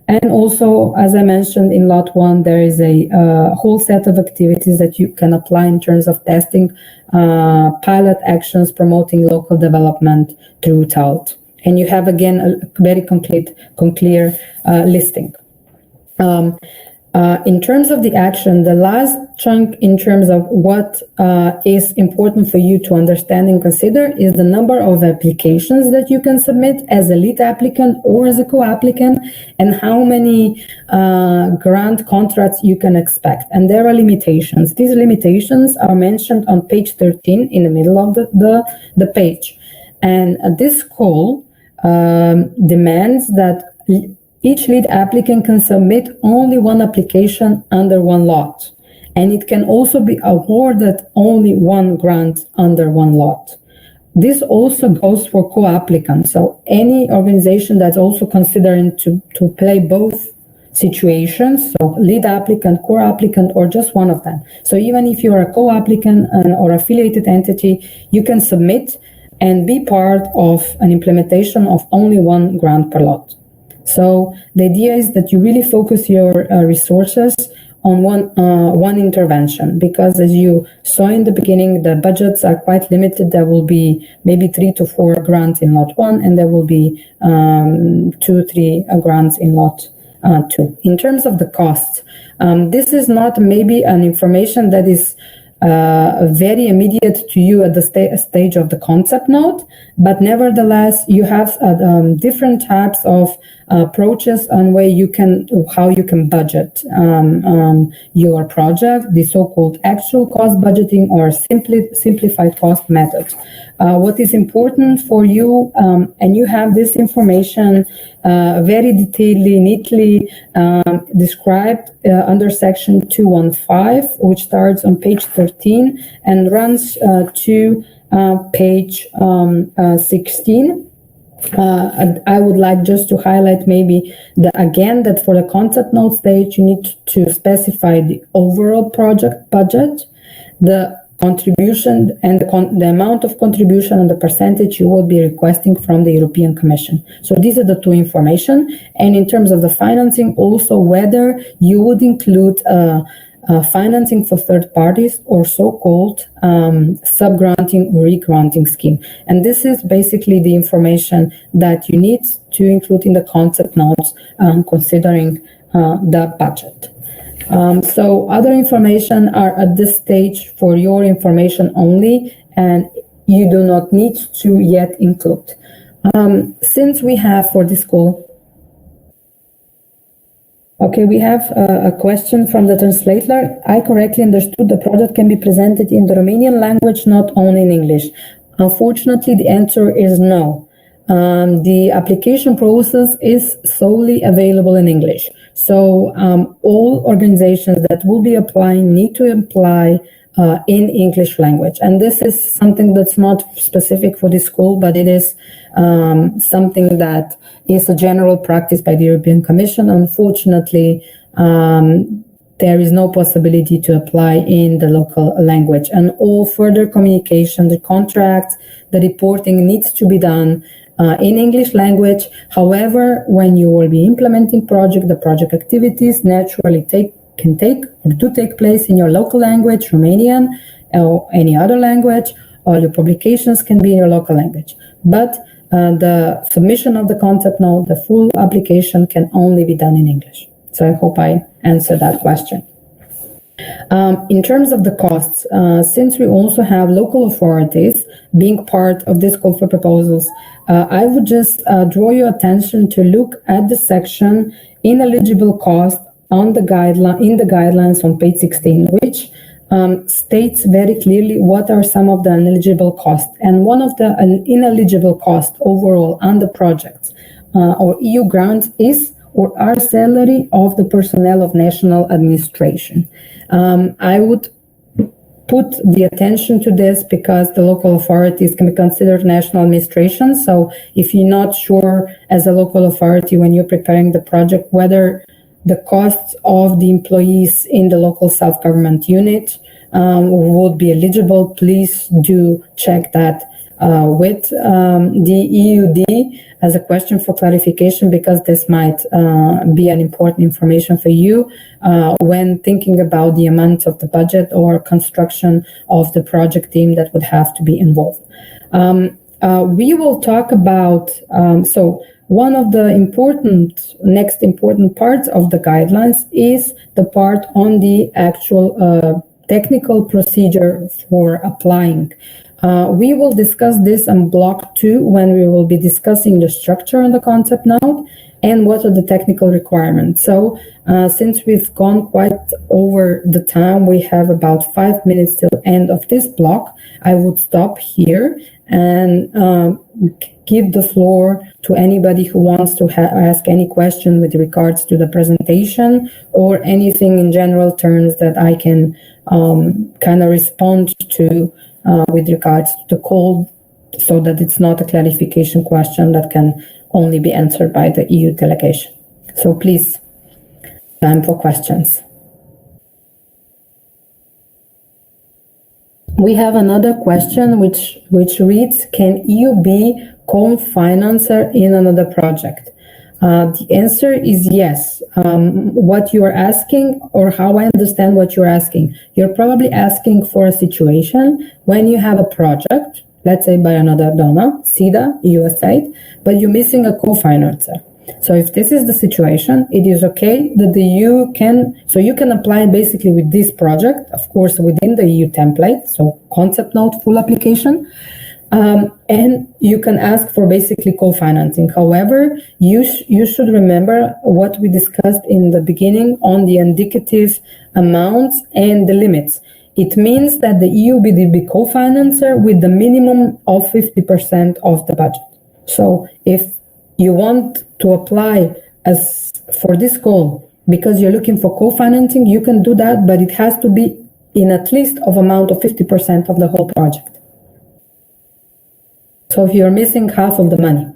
And also, as I mentioned in Lot 1, there is a whole set of activities that you can apply in terms of testing pilot actions promoting local development through TALT. And you have, again, a very clear listing. In terms of the action, the last chunk in terms of what is important for you to understand and consider is the number of applications that you can submit as a lead applicant or as a co-applicant, and how many grant contracts you can expect. And there are limitations. These limitations are mentioned on page 13 in the middle of the page. And this call demands that each lead applicant can submit only one application under one lot, and it can also be awarded only one grant under one lot. This also goes for co-applicants, so any organization that's also considering to play both situations, so lead applicant, core applicant, or just one of them. So even if you are a co-applicant or affiliated entity, you can submit and be part of an implementation of only one grant per lot. So the idea is that you really focus your resources on one intervention, because as you saw in the beginning, the budgets are quite limited. There will be maybe 3 to 4 grants in lot 1, and there will be 2-3 grants in lot 2. In terms of the costs, this is not maybe an information that is very immediate to you at the stage of the concept note, but nevertheless you have different types of approaches on how you can budget your project, the so-called actual cost budgeting or simplified cost method. What is important for you, and you have this information very detailedly, neatly described under section 215, which starts on page 13 and runs to page 16. I would like just to highlight maybe that for the concept note stage, you need to specify the overall project budget, the contribution and the amount of contribution and the percentage you will be requesting from the European Commission. So these are the two information. And in terms of the financing, also whether you would include financing for third parties or so-called sub-granting or re-granting scheme. And this is basically the information that you need to include in the concept notes considering the budget. So other information are at this stage for your information only, and you do not need to yet include. Since we have for this call, okay, we have a question from the translator. I correctly understood the project can be presented in the Romanian language, not only in English. Unfortunately, the answer is no. The application process is solely available in English. So all organizations that will be applying need to apply in English language. And this is something that's not specific for this school, but it is something that is a general practice by the European Commission. Unfortunately, there is no possibility to apply in the local language. And all further communication, the contracts, the reporting needs to be done in English language. However, when you will be implementing the project activities naturally can take place in your local language, Romanian or any other language, or your publications can be in your local language. But the submission of the concept note, the full application can only be done in English. So I hope I answered that question. In terms of the costs, since we also have local authorities being part of this call for proposals, I would just draw your attention to look at the section ineligible cost in the guidelines on page 16, which states very clearly what are some of the ineligible costs. And one of the ineligible costs overall on the projects or EU grants is or are salary of the personnel of national administration. I would put the attention to this because the local authorities can be considered national administration. So if you're not sure as a local authority when you're preparing the project whether the costs of the employees in the local self-government unit would be eligible, please do check that with the EUD as a question for clarification, because this might be an important information for you when thinking about the amount of the budget or construction of the project team that would have to be involved. We will talk about, so one of the next important parts of the guidelines is the part on the actual technical procedure for applying. We will discuss this in block 2 when we will be discussing the structure on the concept note and what are the technical requirements. So since we've gone quite over the time, we have about 5 minutes till the end of this block. I would stop here and give the floor to anybody who wants to ask any question with regards to the presentation or anything in general terms that I can kind of respond to with regards to the call, so that it's not a clarification question that can only be answered by the EU delegation. So please, time for questions. We have another question which reads, can EU be co-financer in another project? The answer is yes. What you are asking, or how I understand what you're asking, you're probably asking for a situation when you have a project, let's say by another donor, SIDA, USAID, but you're missing a co-financer. So if this is the situation, it is okay that you can apply basically with this project, of course, within the EU template, so concept note, full application. And you can ask for basically co-financing. However, you should remember what we discussed in the beginning on the indicative amounts and the limits. It means that the EU will be co-financer with the minimum of 50% of the budget. So if you want to apply as for this goal because you're looking for co-financing, you can do that, but it has to be in at least of amount of 50% of the whole project. So if you're missing half of the money.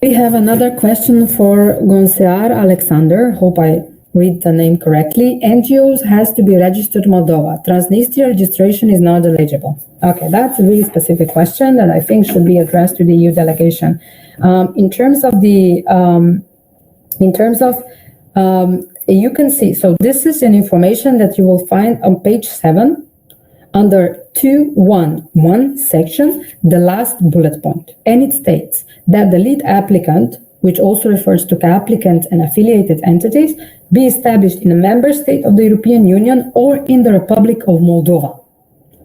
We have another question for Gonsear Alexander. Hope I read the name correctly. NGOs has to be registered in Moldova. Transnistria registration is not eligible. Okay, that's a really specific question that I think should be addressed to the EU delegation. In terms of you can see, so this is an information that you will find on page 7 under 2.1.1 section, the last bullet point. And it states that the lead applicant, which also refers to applicants and affiliated entities, be established in a member state of the European Union or in the Republic of Moldova.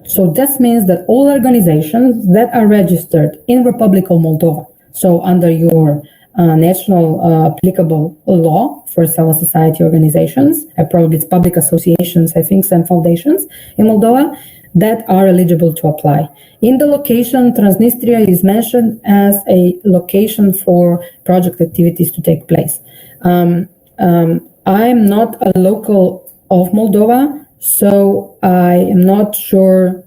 So this means that all organizations that are registered in Republic of Moldova, so under your national applicable law for civil society organizations, probably it's public associations, I think, some foundations in Moldova, that are eligible to apply. In the location, Transnistria is mentioned as a location for project activities to take place. I'm not a local of Moldova, so I am not sure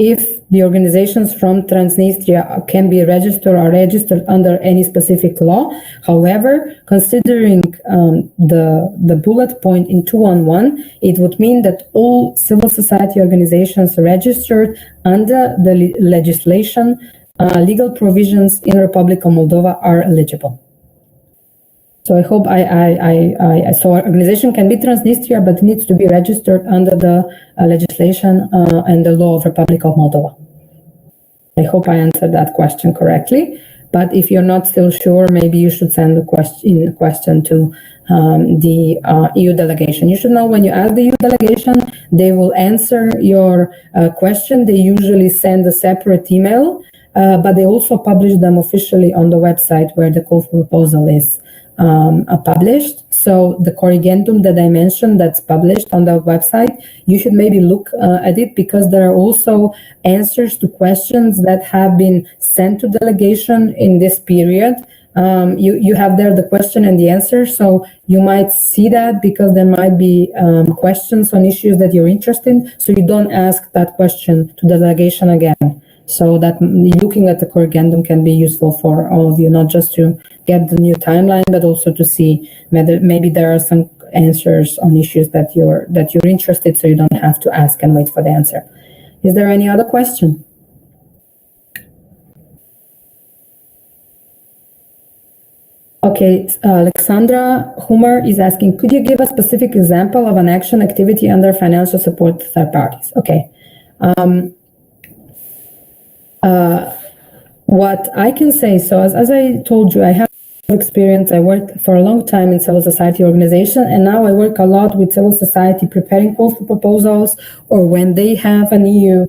if the organizations from Transnistria can be registered or registered under any specific law. However, considering the bullet point in 2.1.1, it would mean that all civil society organizations registered under the legislation, legal provisions in Republic of Moldova are eligible. So I hope so our organization can be Transnistria, but it needs to be registered under the legislation and the law of Republic of Moldova. I hope I answered that question correctly. But if you're not still sure, maybe you should send the question to the EU delegation. You should know when you ask the EU delegation, they will answer your question. They usually send a separate email, but they also publish them officially on the website where the call for proposal is published. So the corrigendum that I mentioned that's published on the website, you should maybe look at it, because there are also answers to questions that have been sent to delegation in this period. You have there the question and the answer, so you might see that because there might be questions on issues that you're interested in, so you don't ask that question to the delegation again. So that looking at the corrigendum can be useful for all of you, not just to get the new timeline, but also to see whether maybe there are some answers on issues that you're interested, so you don't have to ask and wait for the answer. Is there any other question? Okay, Alexandra Humer is asking, could you give a specific example of an action activity under financial support to third parties? Okay. What I can say, so as I told you, I have experience. I worked for a long time in civil society organization, and now I work a lot with civil society preparing calls for proposals, or when they have an EU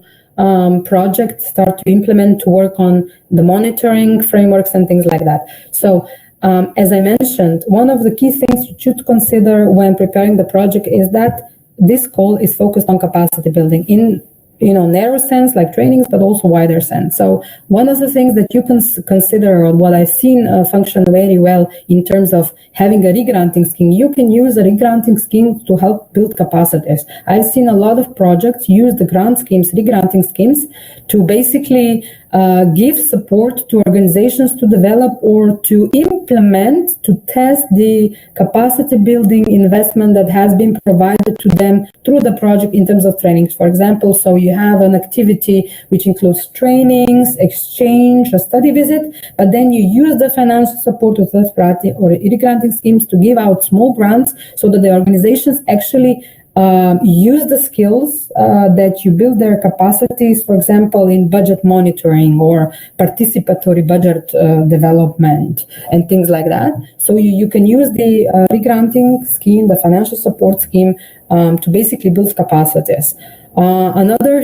project, start to implement, to work on the monitoring frameworks and things like that. So as I mentioned, one of the key things you should consider when preparing the project is that this call is focused on capacity building in narrow sense, like trainings, but also wider sense. So one of the things that you can consider, or what I've seen function very well in terms of having a re-granting scheme, you can use a re-granting scheme to help build capacities. I've seen a lot of projects use the grant schemes, re-granting schemes, to basically give support to organizations to develop or to implement, to test the capacity building investment that has been provided to them through the project in terms of trainings. For example, so you have an activity which includes trainings, exchange, a study visit, but then you use the financial support of third party or re-granting schemes to give out small grants so that the organizations actually use the skills that you build their capacities, for example, in budget monitoring or participatory budget development and things like that. So you can use the re-granting scheme, the financial support scheme, to basically build capacities. Another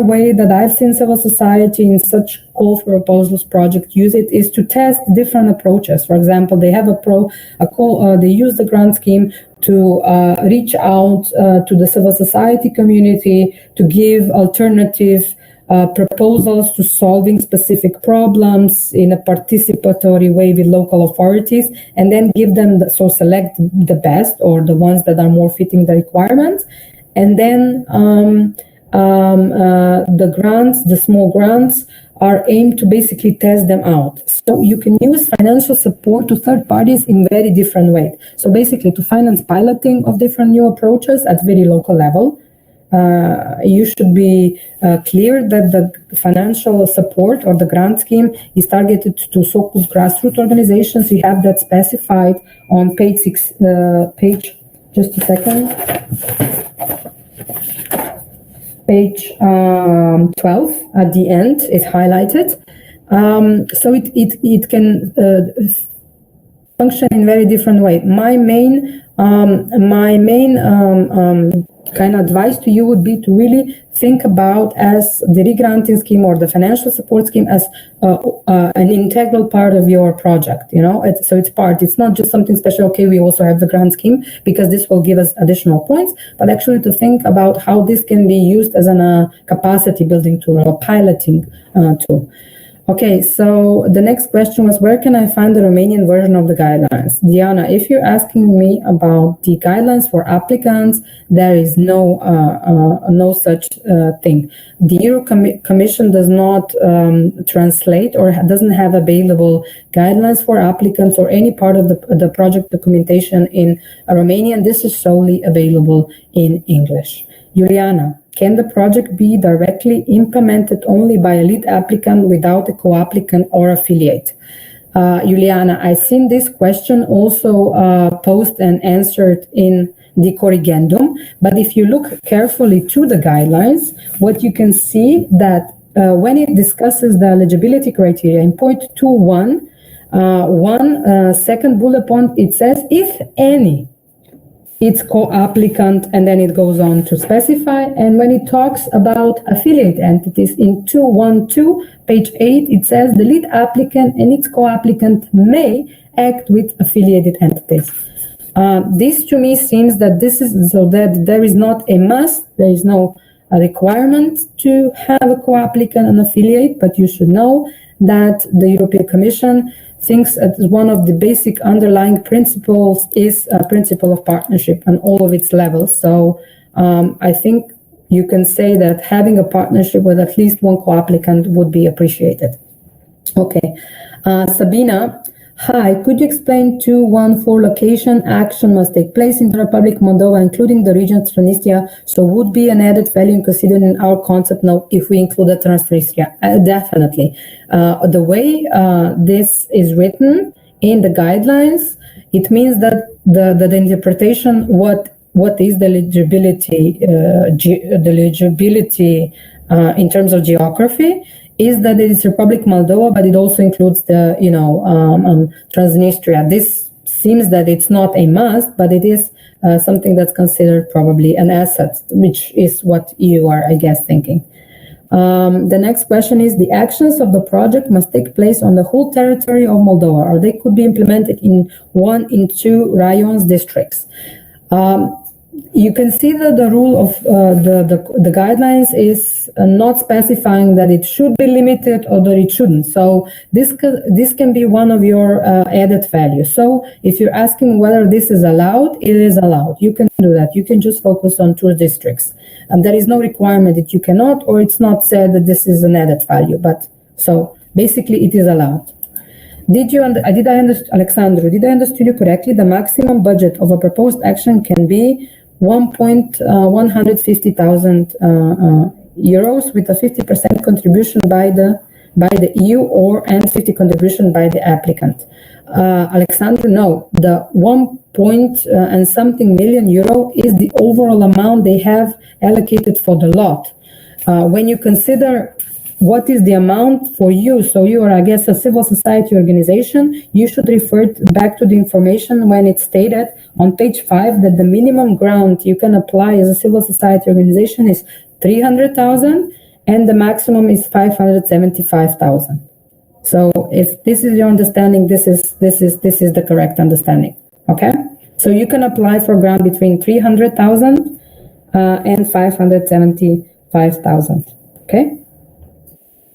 way that I've seen civil society in such call for proposals project use it is to test different approaches. For example, they have they use the grant scheme to reach out to the civil society community, to give alternative proposals to solving specific problems in a participatory way with local authorities, and then give them select the best or the ones that are more fitting the requirements. And then the grants, the small grants, are aimed to basically test them out. So you can use financial support to third parties in very different ways. So basically to finance piloting of different new approaches at very local level. You should be clear that the financial support or the grant scheme is targeted to so-called grassroots organizations. You have that specified on page 6, just a second. Page 12 at the end, it's highlighted. So it can function in very different way. My main kind of advice to you would be to really think about as the re-granting scheme or the financial support scheme as an integral part of your project. It's not just something special. Okay, we also have the grant scheme because this will give us additional points, but actually to think about how this can be used as a capacity building tool or a piloting tool. Okay, so the next question was, where can I find the Romanian version of the guidelines? Diana, if you're asking me about the guidelines for applicants, there is no such thing. The Euro Commission does not translate or doesn't have available guidelines for applicants or any part of the project documentation in Romanian. This is solely available in English. Juliana, can the project be directly implemented only by a lead applicant without a co-applicant or affiliate? Juliana, I've seen this question also posed and answered in the corrigendum, but if you look carefully to the guidelines, what you can see that when it discusses the eligibility criteria in point 2.1, second bullet point, it says, if any, it's co-applicant, and then it goes on to specify. And when it talks about affiliate entities in 2.1.2, page 8, it says the lead applicant and its co-applicant may act with affiliated entities. This to me seems that this is so that there is not a must, there is no requirement to have a co-applicant and affiliate, but you should know that the European Commission thinks that one of the basic underlying principles is a principle of partnership on all of its levels. So I think you can say that having a partnership with at least one co-applicant would be appreciated. Okay, Sabina, hi, could you explain 2.1.4 location action must take place in the Republic of Moldova, including the region of Transnistria, so would be an added value considered in our concept now if we include the Transnistria? Definitely. The way this is written in the guidelines, it means that the interpretation, what is the eligibility in terms of geography, is that it is Republic of Moldova, but it also includes the, Transnistria. This seems that it's not a must, but it is something that's considered probably an asset, which is what you are, I guess, thinking. The next question is, the actions of the project must take place on the whole territory of Moldova, or they could be implemented in 1 in 2 raions districts. You can see that the rule of the guidelines is not specifying that it should be limited or that it shouldn't. So this can be one of your added values. So if you're asking whether this is allowed, it is allowed. You can do that. You can just focus on 2 districts. And there is no requirement that you cannot, or it's not said that this is an added value. But so basically it is allowed. Alexandru, did I understand you correctly? The maximum budget of a proposed action can be 150,000 euros with a 50% contribution by the EU and 50 contribution by the applicant. Alexandru, no, the 1 and something million euro is the overall amount they have allocated for the lot. When you consider what is the amount for you, so you are, I guess, a civil society organization, you should refer back to the information when it's stated on page 5 that the minimum grant you can apply as a civil society organization is 300,000 and the maximum is 575,000. So if this is your understanding, this is the correct understanding. Okay, so you can apply for grant between 300,000 and 575,000. Okay.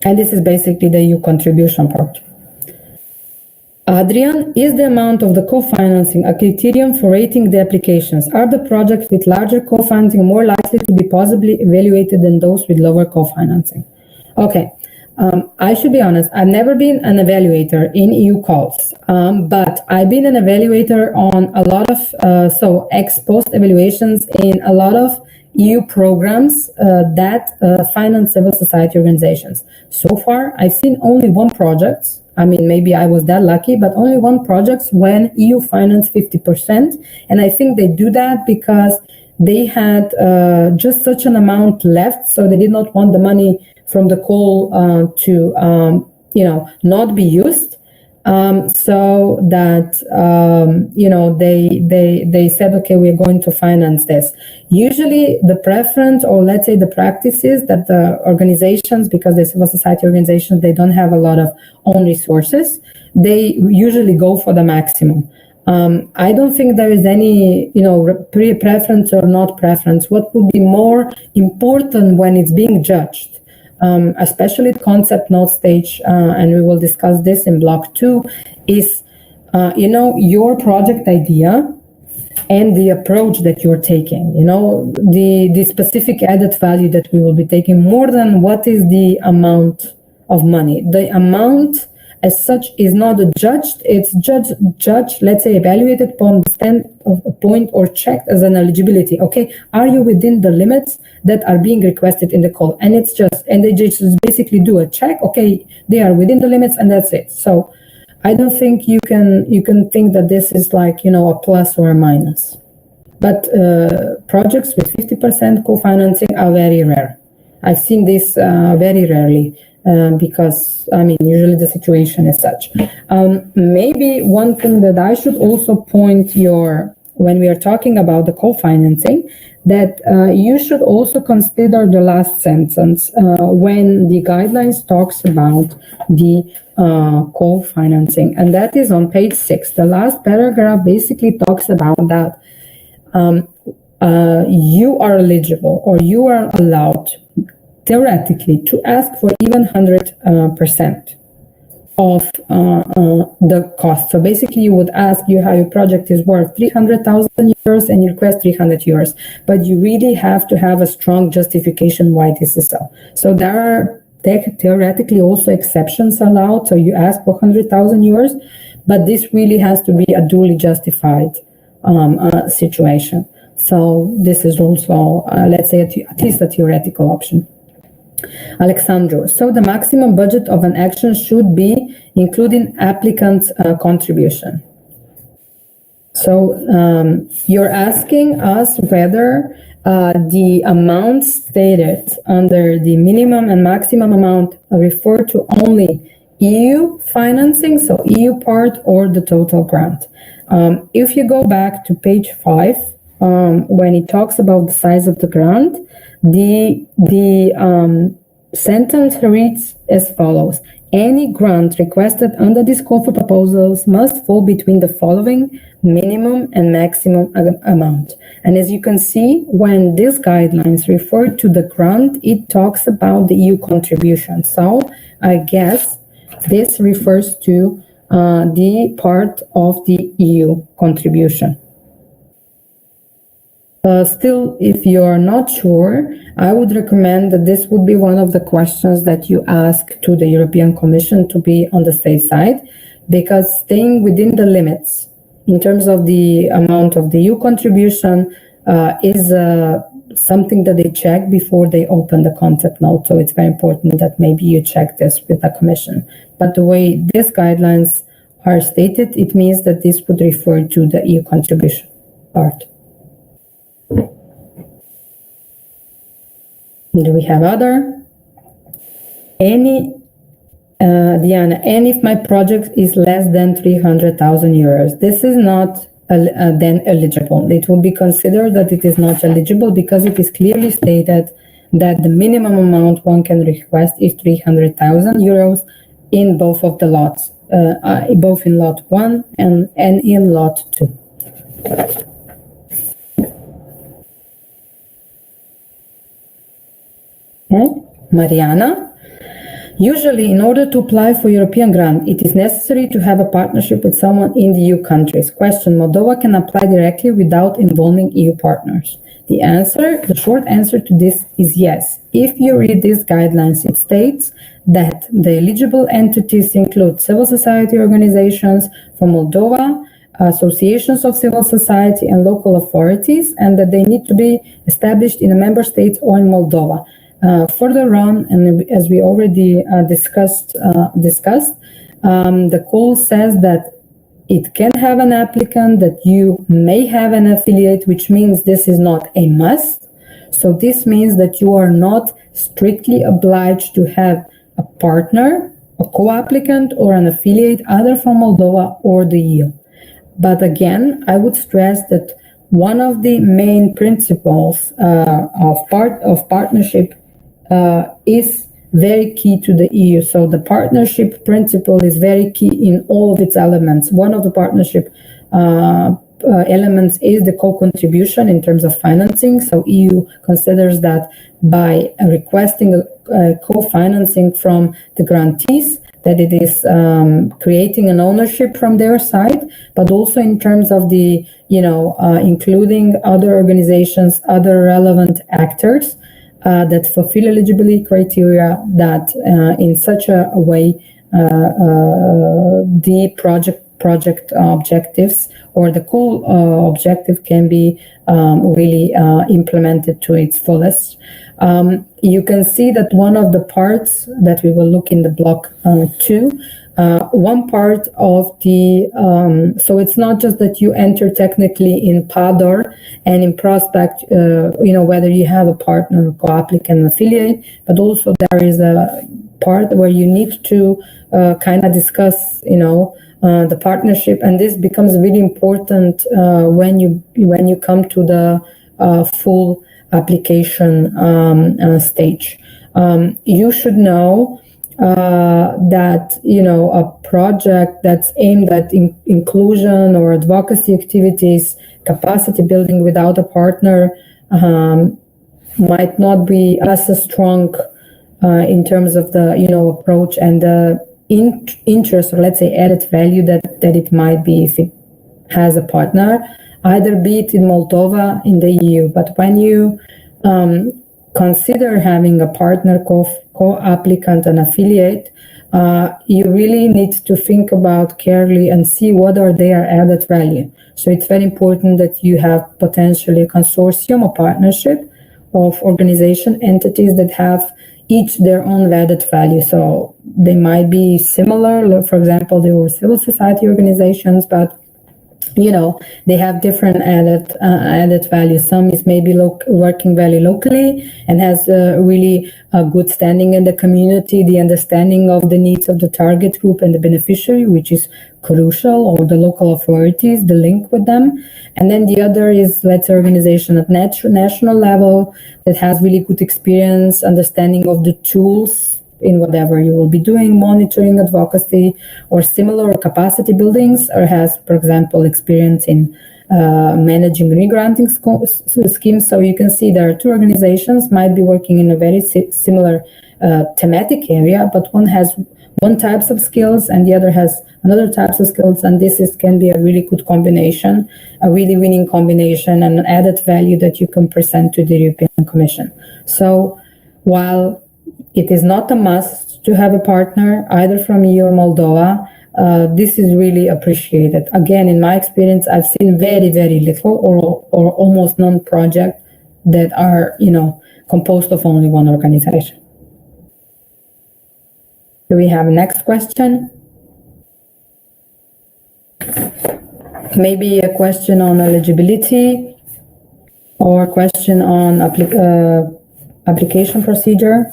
And this is basically the EU contribution part. Adrian, is the amount of the co-financing a criterion for rating the applications? Are the projects with larger co-financing more likely to be positively evaluated than those with lower co-financing? Okay, I should be honest, I've never been an evaluator in EU calls, but I've been an evaluator on a lot of, ex-post evaluations in a lot of EU programs that finance civil society organizations. So far, I've seen only one project. I mean, maybe I was that lucky, but only one project when EU financed 50%. And I think they do that because they had just such an amount left, so they did not want the money from the call to not be used. So that they said, okay, we're going to finance this. Usually the preference, or let's say the practice, is that the organizations, because they're civil society organizations, they don't have a lot of own resources, they usually go for the maximum. I don't think there is any preference or not preference. What would be more important when it's being judged, especially at concept note stage, and we will discuss this in block 2, is your project idea and the approach that you're taking, the specific added value that we will be taking, more than what is the amount of money. The amount as such is not judged, it's judged, let's say, evaluated upon the standpoint or checked as an eligibility. Okay, are you within the limits that are being requested in the call? And they just basically do a check. Okay, they are within the limits, and that's it. So I don't think you can think that this is like, a plus or a minus. But projects with 50% co-financing are very rare. I've seen this very rarely. Because usually the situation is such. Maybe one thing that I should also point when we are talking about the co-financing, that you should also consider the last sentence when the guidelines talks about the co-financing, and that is on page 6. The last paragraph basically talks about that you are eligible, or you are allowed theoretically to ask for even 100% of the cost. So basically you would ask how your project is worth 300,000 euros and you request 300 euros, but you really have to have a strong justification why this is so. So there are theoretically also exceptions allowed. So you ask for 100,000 euros, but this really has to be a duly justified situation. So this is also, let's say, at least a theoretical option. Alexandro, so the maximum budget of an action should be including applicant's contribution. So you're asking us whether the amount stated under the minimum and maximum amount refer to only EU financing, so EU part, or the total grant. If you go back to page 5, when it talks about the size of the grant, the sentence reads as follows: any grant requested under this call for proposals must fall between the following minimum and maximum amount. And as you can see, when these guidelines refer to the grant, it talks about the EU contribution. So I guess this refers to the part of the EU contribution. Still, if you are not sure, I would recommend that this would be one of the questions that you ask to the European Commission to be on the safe side, because staying within the limits in terms of the amount of the EU contribution is something that they check before they open the concept note. So it's very important that maybe you check this with the Commission. But the way these guidelines are stated, it means that this would refer to the EU contribution part. Do we have other? Diana, and if my project is less than 300,000 euros, this is not then eligible. It will be considered that it is not eligible because it is clearly stated that the minimum amount one can request is 300,000 euros in both of the lots, both in lot 1 and in lot 2. Okay. Mariana, Usually, in order to apply for European grant, it is necessary to have a partnership with someone in the EU countries. Question: Moldova can apply directly without involving EU partners. The short answer to this is yes. If you read these guidelines, it states that the eligible entities include civil society organizations from Moldova, associations of civil society, and local authorities, and that they need to be established in a member state or in Moldova. Further on, and as we already discussed, the call says that it can have an applicant, that you may have an affiliate, which means this is not a must. So this means that you are not strictly obliged to have a partner, a co-applicant, or an affiliate either from Moldova or the EU. But again, I would stress that one of the main principles of partnership is very key to the EU. So the partnership principle is very key in all of its elements. One of the partnership elements is the co-contribution in terms of financing. So EU considers that by requesting a co-financing from the grantees, that it is creating an ownership from their side, but also in terms of the, including other organizations, other relevant actors that fulfill eligibility criteria, that in such a way the project objectives or the goal objective can be really implemented to its fullest. You can see that one of the parts that we will look in the block 2, one part of the, so it's not just that you enter technically in PADOR and in prospect, whether you have a partner, co-applicant, affiliate, but also there is a part where you need to kind of discuss, the partnership, and this becomes really important when you come to the full application stage. You should know that a project that's aimed at inclusion or advocacy activities, capacity building without a partner might not be as strong in terms of the approach and the interest, or let's say added value that it might be if it has a partner, either be it in Moldova, in the EU. But when you consider having a partner, co-applicant, and affiliate, you really need to think about carefully and see what are their added value. So it's very important that you have potentially a consortium, a partnership of organization entities that have each their own added value. So they might be similar. For example, there were civil society organizations, but they have different added value. Some is maybe working very locally and has really a good standing in the community, the understanding of the needs of the target group and the beneficiary, which is crucial, or the local authorities, the link with them. And then the other is, let's say, organization at national level that has really good experience, understanding of the tools in whatever you will be doing, monitoring, advocacy, or similar capacity buildings, or has, for example, experience in managing re-granting schemes. So you can see there are two organizations might be working in a very similar thematic area, but one has one types of skills and the other has another types of skills, and can be a really good combination, a really winning combination, and an added value that you can present to the European Commission. So while it is not a must to have a partner either from EU or Moldova, this is really appreciated. Again, in my experience, I've seen very, very little or almost none projects that are, composed of only one organization. Do we have a next question? Maybe a question on eligibility or a question on application procedure.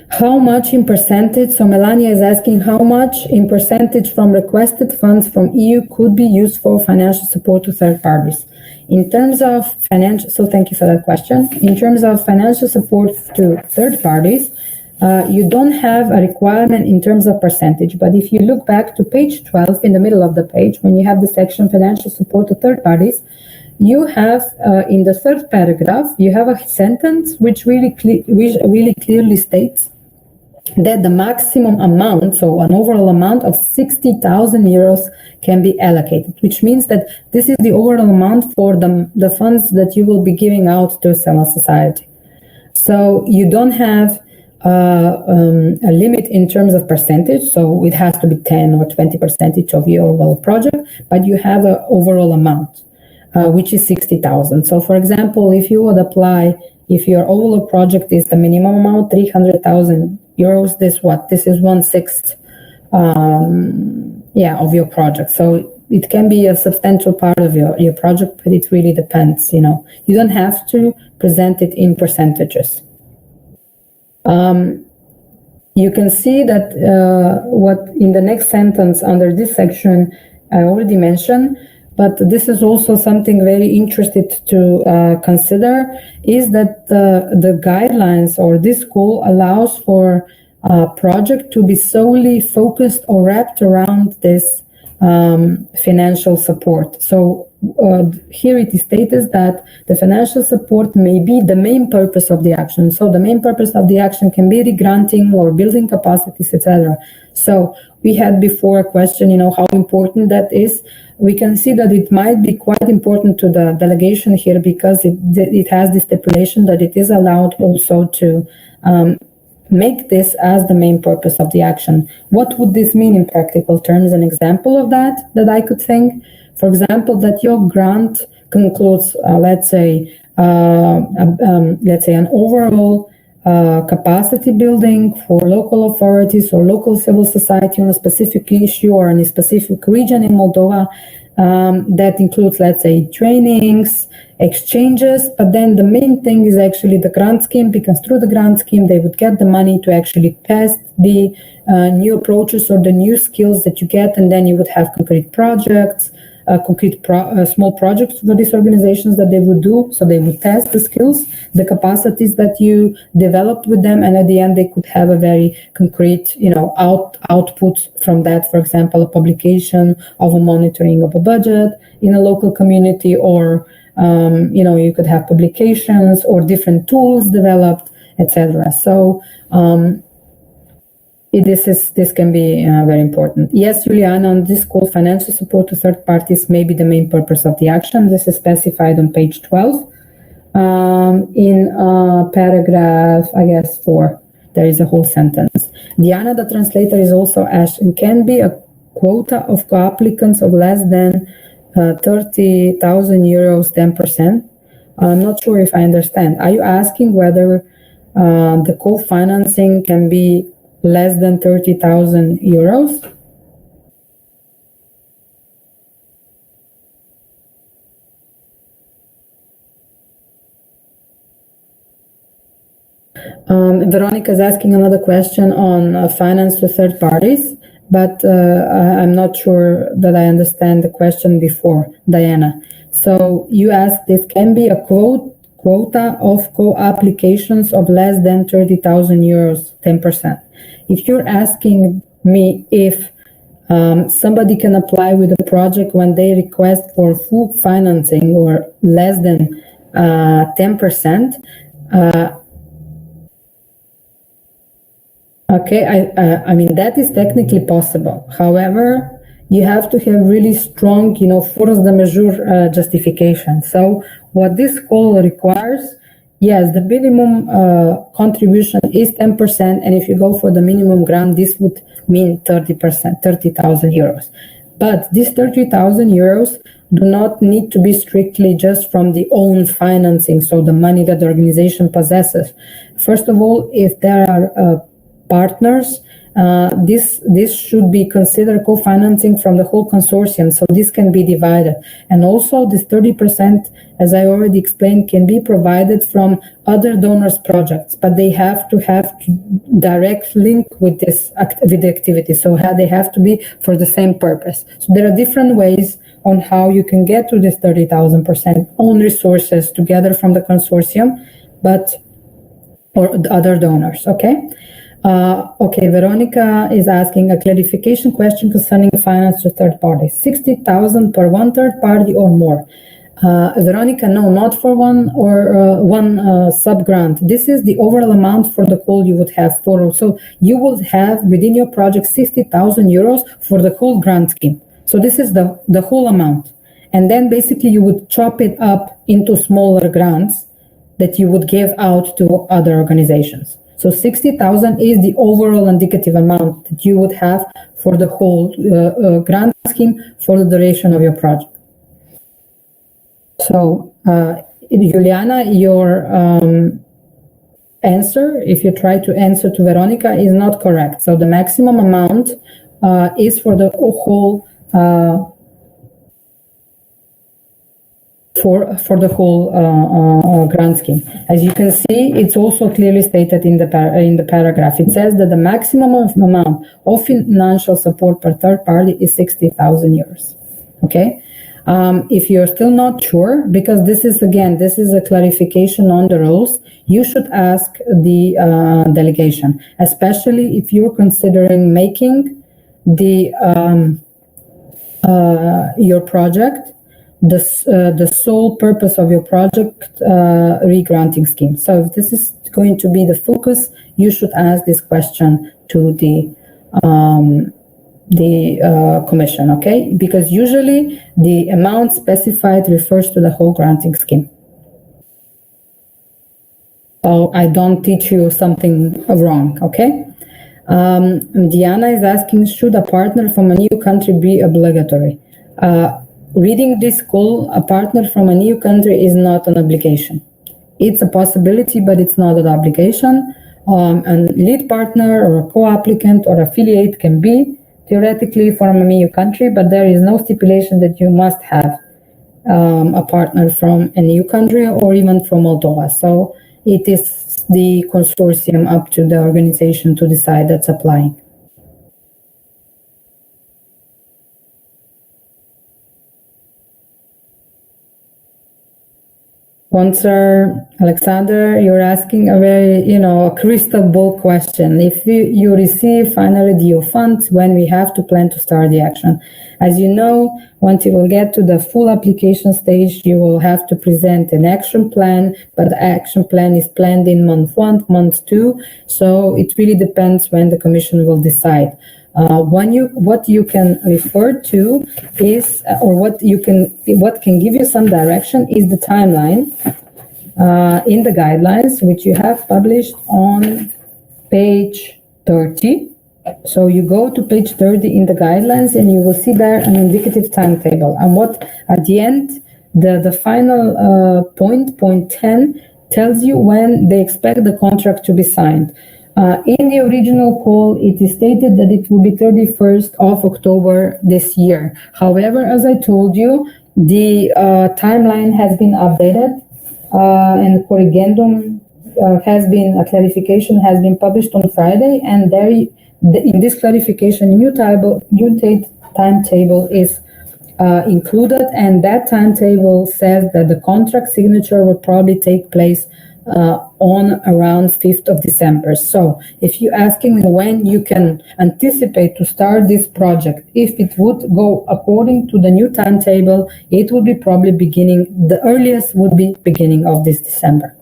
How much in percentage? So Melania is asking how much in percentage from requested funds from EU could be used for financial support to third parties. In terms of financial, so thank you for that question. In terms of financial support to third parties, you don't have a requirement in terms of percentage, but if you look back to page 12 in the middle of the page, when you have the section financial support to third parties, you have in the third paragraph, you have a sentence which really clearly states that the maximum amount, so an overall amount of 60,000 euros can be allocated, which means that this is the overall amount for the funds that you will be giving out to a civil society. So you don't have a limit in terms of percentage, so it has to be 10 or 20% of your overall project, but you have an overall amount, which is 60,000. So for example, if you would apply, if your overall project is the minimum amount, 300,000 euros, this is 1/6 of your project. So it can be a substantial part of your project, but it really depends. You don't have to present it in percentages. You can see that what in the next sentence under this section I already mentioned, but this is also something very interesting to consider, is that the guidelines or this goal allows for a project to be solely focused or wrapped around this financial support. So here it is stated that the financial support may be the main purpose of the action. So the main purpose of the action can be regranting or building capacities, etc. So we had before a question, how important that is. We can see that it might be quite important to the delegation here because it has the stipulation that it is allowed also to make this as the main purpose of the action. What would this mean in practical terms? An example of that I could think, for example, that your grant concludes, let's say an overall capacity building for local authorities or local civil society on a specific issue or in a specific region in Moldova. That includes, let's say, trainings, exchanges, but then the main thing is actually the grant scheme, because through the grant scheme, they would get the money to actually test the new approaches or the new skills that you get, and then you would have concrete projects, small projects for these organizations that they would do. So they would test the skills, the capacities that you developed with them, and at the end they could have a very concrete, output from that. For example, a publication of a monitoring of a budget in a local community, or you could have publications or different tools developed, etc. So this can be very important. Yes, Juliana, on this call, financial support to third parties may be the main purpose of the action. This is specified on page 12. In paragraph, 4, there is a whole sentence. Diana, the translator, is also asking, can be a quota of co-applicants of less than 30,000 euros, 10%? I'm not sure if I understand. Are you asking whether the co-financing can be less than 30,000 euros? Veronica is asking another question on finance to third parties, but I'm not sure that I understand the question before, Diana. So you asked, this can be a quota of co-applications of less than 30,000 euros, 10%. If you're asking me if somebody can apply with a project when they request for full financing or less than 10%, okay, I mean, that is technically possible. However, you have to have really strong, force de majeure justification. So what this call requires, yes, the minimum contribution is 10%, and if you go for the minimum grant, this would mean 30%, 30,000 euros. But these 30,000 euros do not need to be strictly just from the own financing, so the money that the organization possesses. First of all, if there are partners, this should be considered co-financing from the whole consortium, so this can be divided. And also this 30%, as I already explained, can be provided from other donors' projects, but they have to have direct link with this with the activity, so they have to be for the same purpose. So there are different ways on how you can get to this 30,000% own resources together from the consortium, or the other donors, okay? Okay, Veronica is asking a clarification question concerning finance to third parties. 60,000 per one third party or more. Veronica, no, not for one sub-grant. This is the overall amount for the call you would have for. So you would have within your project 60,000 euros for the whole grant scheme. So this is the whole amount. And then basically you would chop it up into smaller grants that you would give out to other organizations. So 60,000 is the overall indicative amount that you would have for the whole grant scheme for the duration of your project. So, Juliana, your answer, if you try to answer to Veronica, is not correct. So the maximum amount is for the whole for the whole grant scheme. As you can see, it's also clearly stated in the paragraph. It says that the maximum amount of financial support per third party is 60,000 euros. Okay. If you're still not sure, because this is a clarification on the rules, you should ask the delegation, especially if you're considering making the your project the sole purpose of your project re-granting scheme. So if this is going to be the focus, you should ask this question to the commission, okay? Because usually the amount specified refers to the whole granting scheme. So I don't teach you something wrong, okay? Diana is asking, should a partner from a new country be obligatory? Reading this call, a partner from a new country is not an obligation. It's a possibility, but it's not an obligation. A lead partner or a co-applicant or affiliate can be theoretically from a new country, but there is no stipulation that you must have a partner from a new country or even from Moldova. So it is the consortium up to the organization to decide that's applying. Sponsor Alexander, you're asking a very, a crystal ball question. If you receive finally the EU funds, when we have to plan to start the action. As you know, once you will get to the full application stage, you will have to present an action plan, but the action plan is planned in month 1, month 2. So it really depends when the Commission will decide. What you can refer to is, or what can give you some direction is the timeline in the guidelines, which you have published on page 30. So you go to page 30 in the guidelines and you will see there an indicative timetable. And what at the end, the final point 10, tells you when they expect the contract to be signed. In the original call, it is stated that it will be 31st of October this year. However, as I told you, the timeline has been updated and corrigendum a clarification has been published on Friday, and in this clarification, new timetable is included, and that timetable says that the contract signature will probably take place on around 5th of December. So if you're asking me when you can anticipate to start this project, if it would go according to the new timetable, it would be probably the earliest would be beginning of this December.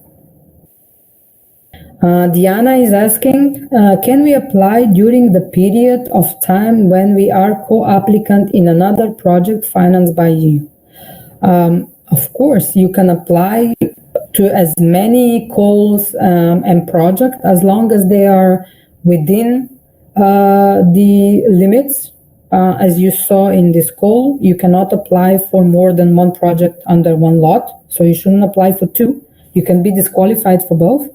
Diana is asking, can we apply during the period of time when we are co-applicant in another project financed by you? Of course, you can apply to as many calls and projects as long as they are within the limits. As you saw in this call, you cannot apply for more than one project under one lot, so you shouldn't apply for two. You can be disqualified for both.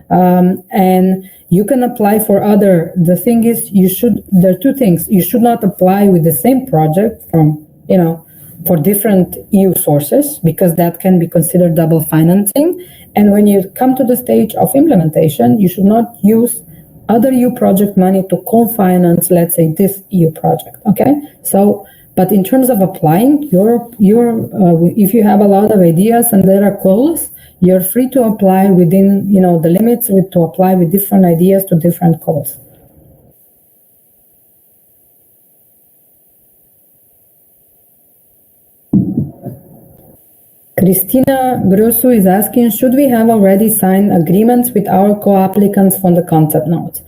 And you can apply for other. The thing is, there are two things. You should not apply with the same project for different EU sources, because that can be considered double financing. And when you come to the stage of implementation, you should not use other EU project money to co-finance, let's say, this EU project, okay? So, but in terms of applying, if you have a lot of ideas and there are calls, you're free to apply within, the limits, to apply with different ideas to different calls. Christina Grosu is asking, should we have already signed agreements with our co-applicants from the concept note?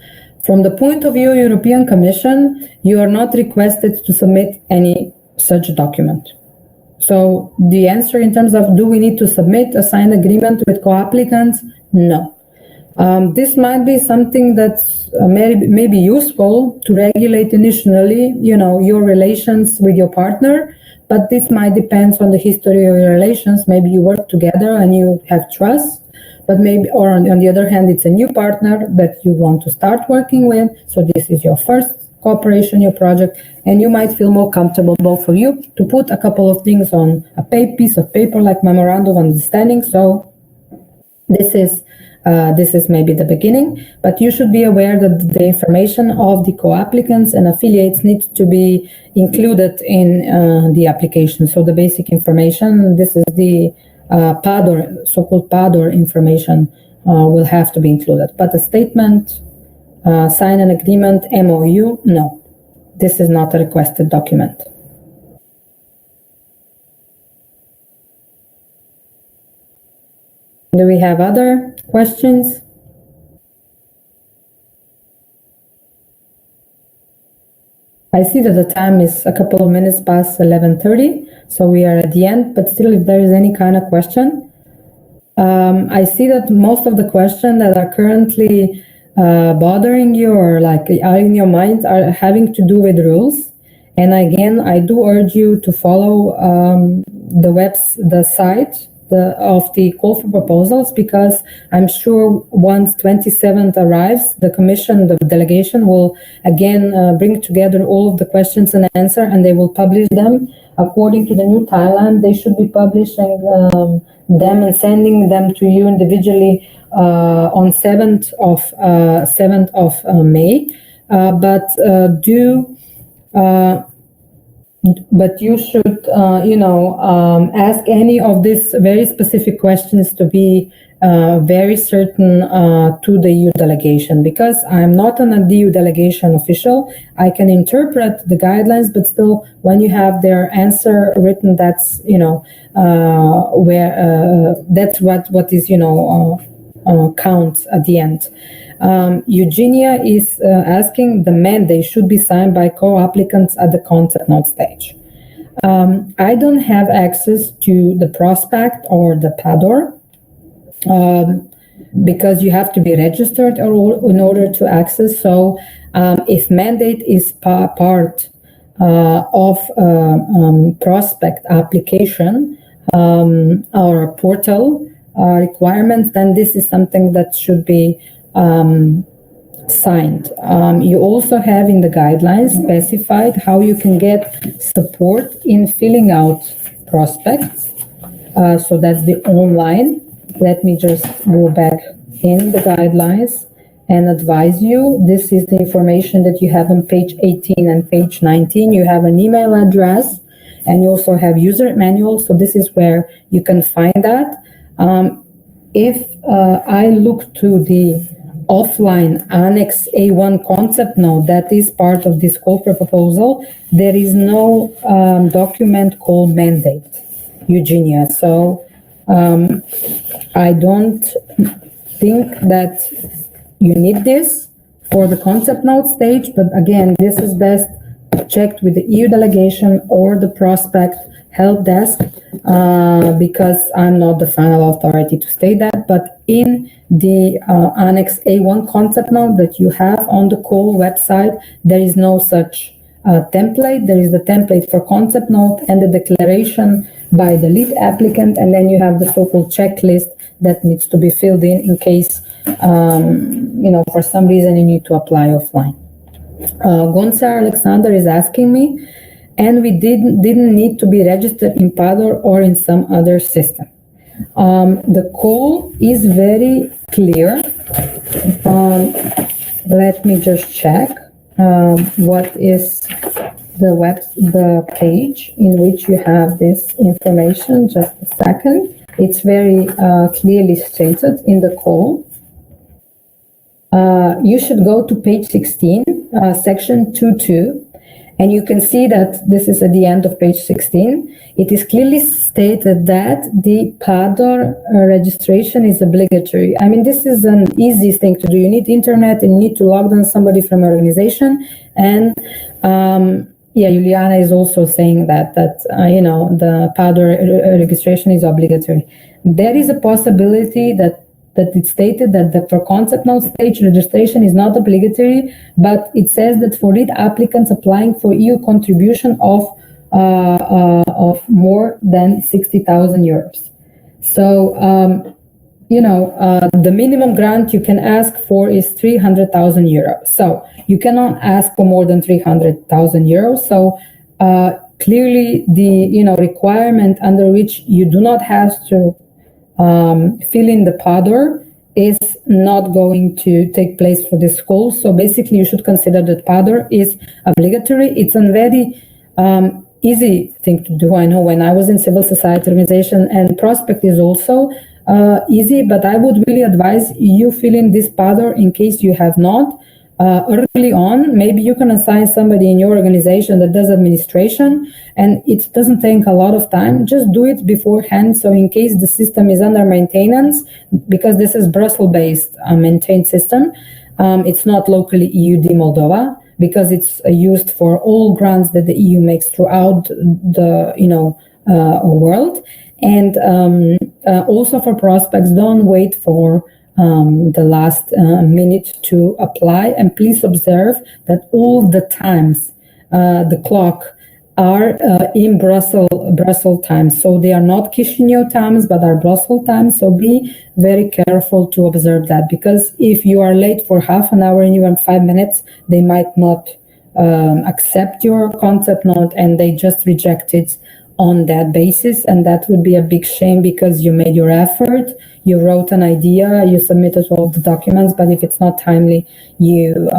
From the point of view European Commission, you are not requested to submit any such document. So the answer in terms of do we need to submit a signed agreement with co-applicants? No. This might be something that's maybe useful to regulate initially, your relations with your partner, but this might depend on the history of your relations. Maybe you work together and you have trust, but maybe, or on the other hand, it's a new partner that you want to start working with. So this is your first cooperation, your project, and you might feel more comfortable, both of you, to put a couple of things on a piece of paper like memorandum of understanding. So this is maybe the beginning, but you should be aware that the information of the co-applicants and affiliates needs to be included in the application. So the basic information, this is the PADOR, so-called PADOR information, will have to be included. But a statement, sign an agreement, MOU, no. This is not a requested document. Do we have other questions? I see that the time is a couple of minutes past 11:30, so we are at the end, but still, if there is any kind of question. I see that most of the questions that are currently bothering you or like are in your mind are having to do with rules. And again, I do urge you to follow the site of the call for proposals, because I'm sure once 27th arrives, the commission, the delegation will again bring together all of the questions and answer, and they will publish them according to the new timeline. They should be publishing them and sending them to you individually on 7th of May. But you should, ask any of these very specific questions to be very certain to the EU delegation, because I'm not an EU delegation official. I can interpret the guidelines, but still, when you have their answer written, that's that's what is counts at the end. Eugenia is asking, the mandate should be signed by co-applicants at the concept note stage. I don't have access to the prospect or the PADOR because you have to be registered in order to access. So if mandate is part of prospect application or portal requirements, then this is something that should be signed. You also have in the guidelines specified how you can get support in filling out prospects. So that's the online. Let me just go back in the guidelines and advise you. This is the information that you have on page 18 and page 19. You have an email address and you also have user manual. So this is where you can find that. If I look to the offline Annex A1 concept note that is part of this call for proposal, there is no document called mandate, Eugenia. So I don't think that you need this for the concept note stage, but again, this is best checked with the EU delegation or the prospect help desk, because I'm not the final authority to state that. But in the Annex A1 concept note that you have on the call website, there is no such template. There is the template for concept note and the declaration by the lead applicant, and then you have the so-called checklist that needs to be filled in case, for some reason you need to apply offline. Gonzar Alexander is asking me, and we didn't need to be registered in PADOR or in some other system. The call is very clear. Let me just check what is the page in which you have this information. Just a second. It's very clearly stated in the call. You should go to page 16, section 2.2, And you can see that this is at the end of page 16. It is clearly stated that the PADOR registration is obligatory. I mean, this is an easy thing to do. You need internet and you need to log on somebody from your organization. And yeah, Juliana is also saying that the PADOR registration is obligatory. There is a possibility that it's stated that for concept note stage registration is not obligatory, but it says that for lead applicants applying for EU contribution of more than 60,000 euros. So, the minimum grant you can ask for is 300,000 euros. So you cannot ask for more than 300,000 euros. So clearly the requirement under which you do not have to fill in the PADOR is not going to take place for this school. So basically you should consider that PADOR is obligatory. It's a very easy thing to do. I know when I was in civil society organization, and Prospect is also easy, but I would really advise you fill in this PADOR in case you have not. Early on, maybe you can assign somebody in your organization that does administration, and it doesn't take a lot of time. Just do it beforehand, so in case the system is under maintenance, because this is Brussels-based maintained system, it's not locally EUD Moldova, because it's used for all grants that the EU makes throughout the world. And also for prospects, don't wait for the last minute to apply, and please observe that all the times the clock are in Brussels times, so they are not Chisinau times but are Brussels times. So be very careful to observe that, because if you are late for half an hour and even 5 minutes, they might not accept your concept note, and they just reject it on that basis. And that would be a big shame, because you made your effort, you wrote an idea, you submitted all the documents, but if it's not timely, you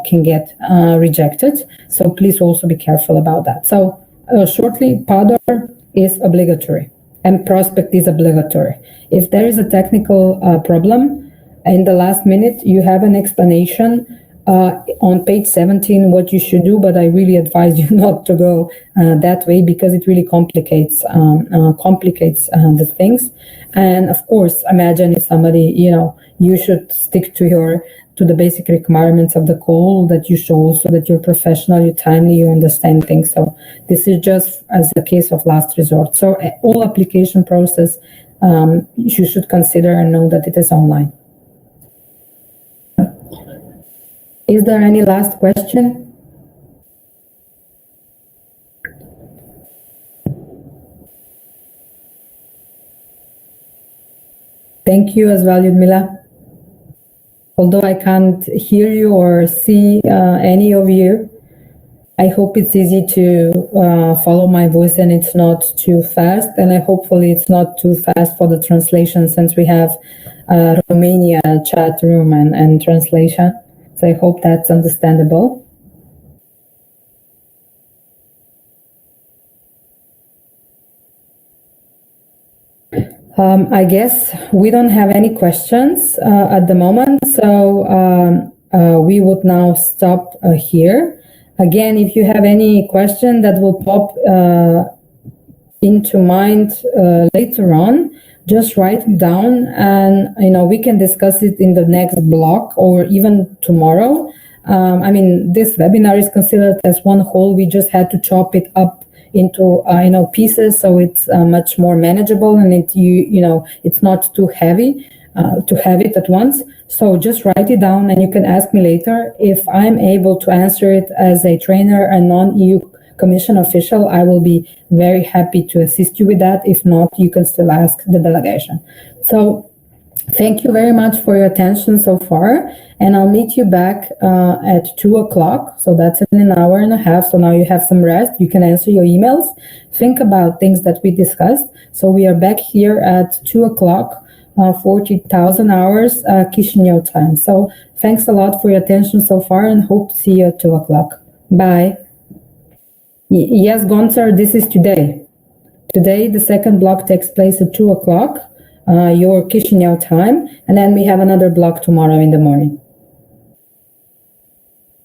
can get rejected. So please also be careful about that. So shortly, PADOR is obligatory and Prospect is obligatory. If there is a technical problem in the last minute, you have an explanation on page 17 what you should do, but I really advise you not to go that way, because it really complicates the things. And of course, imagine if somebody, you should stick to the basic requirements of the call, that you show also that you're professional, you're timely, you understand things. So this is just as a case of last resort. So all application process, you should consider and know that it is online. Is there any last question? Thank you as well, Ludmila. Although I can't hear you or see any of you, I hope it's easy to follow my voice and it's not too fast. And hopefully it's not too fast for the translation, since we have Romania chat room and translation. So I hope that's understandable. I guess we don't have any questions at the moment, so we would now stop here. Again, if you have any question that will pop into mind later on, just write it down, and we can discuss it in the next block or even tomorrow. I mean, this webinar is considered as one whole. We just had to chop it up into pieces, so it's much more manageable, and it's not too heavy to have it at once. So just write it down, and you can ask me later. If I'm able to answer it as a trainer and non-EU Commission official, I will be very happy to assist you with that. If not, you can still ask the delegation. So thank you very much for your attention so far, and I'll meet you back at 2 o'clock. So that's in an hour and a half. So now you have some rest. You can answer your emails, think about things that we discussed. So we are back here at 2 o'clock, 40,000 hours Chisinau time. So thanks a lot for your attention so far, and hope to see you at 2 o'clock. Bye. Yes, Gonzar, this is today. Today, the second block takes place at 2 o'clock, your Chisinau time, and then we have another block tomorrow in the morning.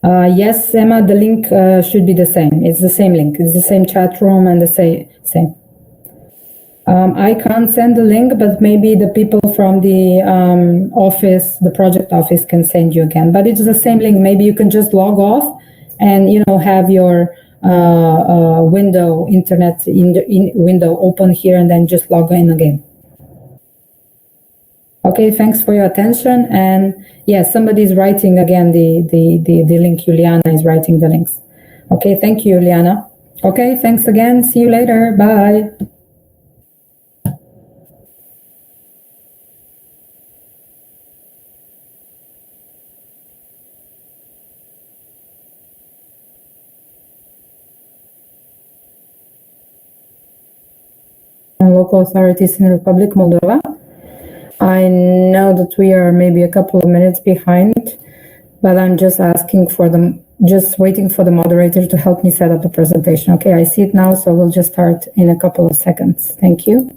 Yes, Emma, the link should be the same. It's the same link. It's the same chat room and the same. I can't send the link, but maybe the people from the office, the project office, can send you again. But it's the same link. Maybe you can just log off and have your window, internet window open here, and then just log in again. Okay, thanks for your attention. And yeah, somebody's writing again the link. Juliana is writing the links. Okay, thank you, Juliana. Okay, thanks again. See you later. Bye. Local authorities in Republic of Moldova. I know that we are maybe a couple of minutes behind, but I'm just waiting for the moderator to help me set up the presentation. Okay, I see it now, so we'll just start in a couple of seconds. Thank you.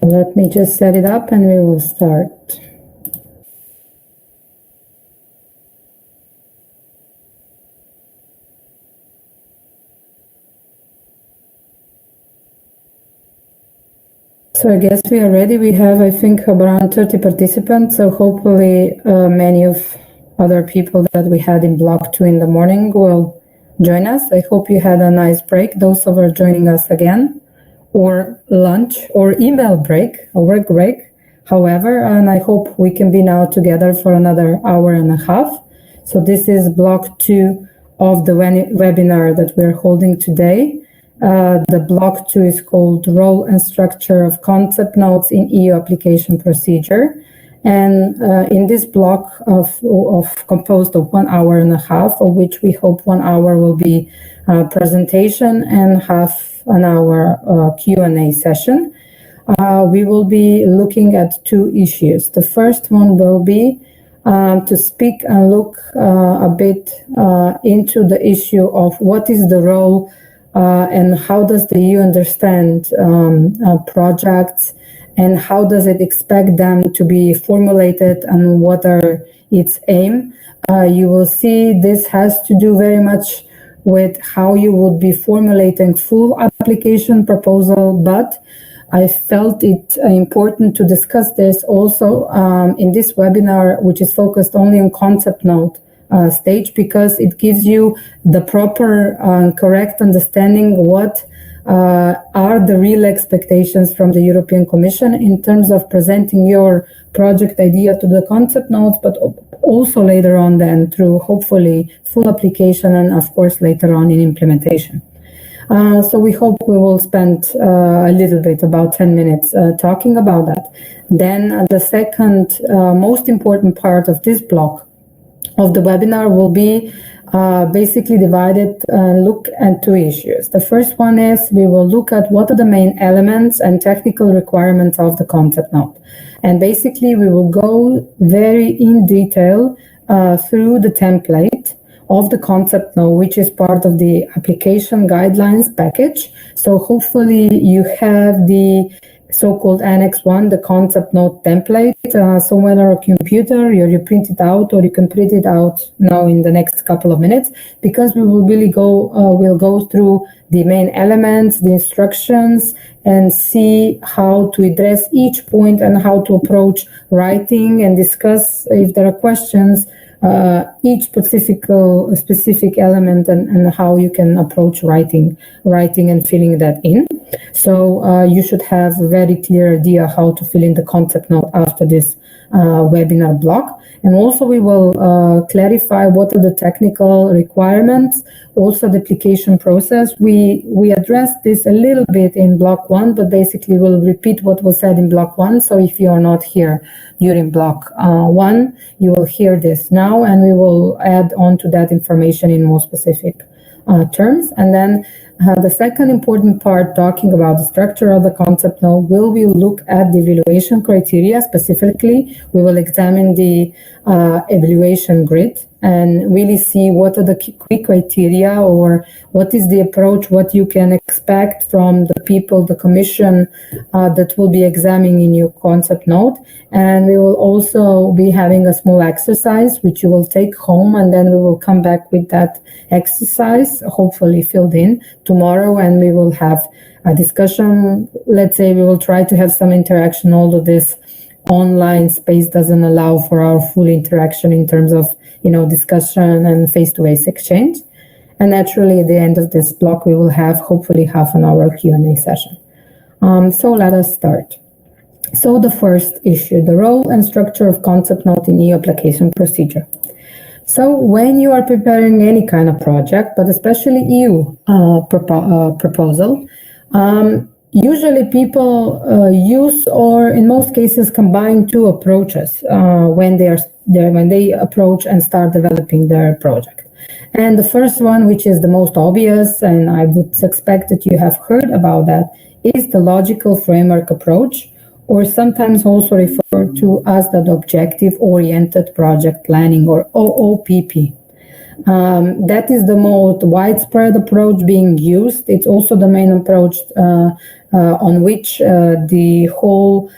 Let me just set it up and we will start. So I guess we are ready. We have, I think, around 30 participants. So hopefully many of other people that we had in block 2 in the morning will join us. I hope you had a nice break. Those who are joining us again, or lunch, or email break, or work break. However, and I hope we can be now together for another hour and a half. So this is block 2 of the webinar that we're holding today. The block 2 is called Role and Structure of Concept Notes in EU Application Procedure. And in this block of composed of 1 hour and a half, of which we hope 1 hour will be presentation and half an hour Q&A session, we will be looking at 2 issues. The first one will be to speak and look a bit into the issue of what is the role and how does the EU understand projects, and how does it expect them to be formulated, and what are its aim. You will see this has to do very much with how you would be formulating full application proposal, but I felt it important to discuss this also in this webinar, which is focused only on concept note stage, because it gives you the proper correct understanding what are the real expectations from the European Commission in terms of presenting your project idea to the concept notes, but also later on then through hopefully full application, and of course later on in implementation. So we hope we will spend a little bit, about 10 minutes, talking about that. Then the second most important part of this block of the webinar will be basically divided look at 2 issues. The first one is we will look at what are the main elements and technical requirements of the concept note. And basically we will go very in detail through the template of the concept note, which is part of the application guidelines package. So hopefully you have the so-called Annex 1, the concept note template, somewhere on your computer, you print it out, or you can print it out now in the next couple of minutes, because we will really we'll go through the main elements, the instructions, and see how to address each point and how to approach writing, and discuss if there are questions, each specific element, and how you can approach writing and filling that in. So you should have a very clear idea how to fill in the concept note after this webinar block. And also we will clarify what are the technical requirements, also the application process. We addressed this a little bit in block 1, but basically we'll repeat what was said in block 1. So if you are not here during block 1, you will hear this now, and we will add on to that information in more specific terms. And then the second important part, talking about the structure of the concept note, will we look at the evaluation criteria. Specifically, we will examine the evaluation grid and really see what are the key criteria, or what is the approach, what you can expect from the people, the commission that will be examining your concept note. And we will also be having a small exercise which you will take home, and then we will come back with that exercise, hopefully filled in, tomorrow, and we will have a discussion. Let's say we will try to have some interaction, although this online space doesn't allow for our full interaction in terms of, discussion and face-to-face exchange. And naturally, at the end of this block, we will have hopefully half an hour Q&A session. So let us start. So the first issue, the role and structure of concept note in EU application procedure. So when you are preparing any kind of project, but especially EU proposal, usually people use, or in most cases combine, two approaches when they approach and start developing their project. And the first one, which is the most obvious, and I would suspect that you have heard about that, is the logical framework approach, or sometimes also referred to as the objective-oriented project planning, or OOPP. That is the most widespread approach being used. It's also the main approach on which the whole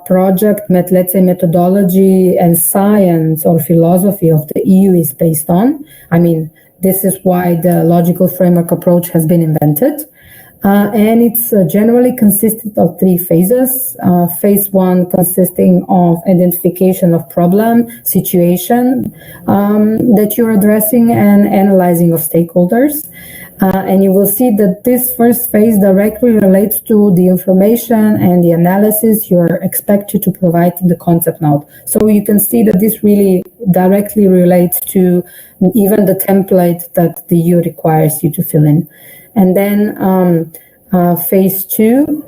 project, let's say, methodology and science or philosophy of the EU is based on. I mean, this is why the logical framework approach has been invented. And it's generally consisted of three phases. Phase one consisting of identification of problem, situation that you're addressing, and analyzing of stakeholders. And you will see that this first phase directly relates to the information and the analysis you're expected to provide in the concept note. So you can see that this really directly relates to even the template that the EU requires you to fill in. And then phase two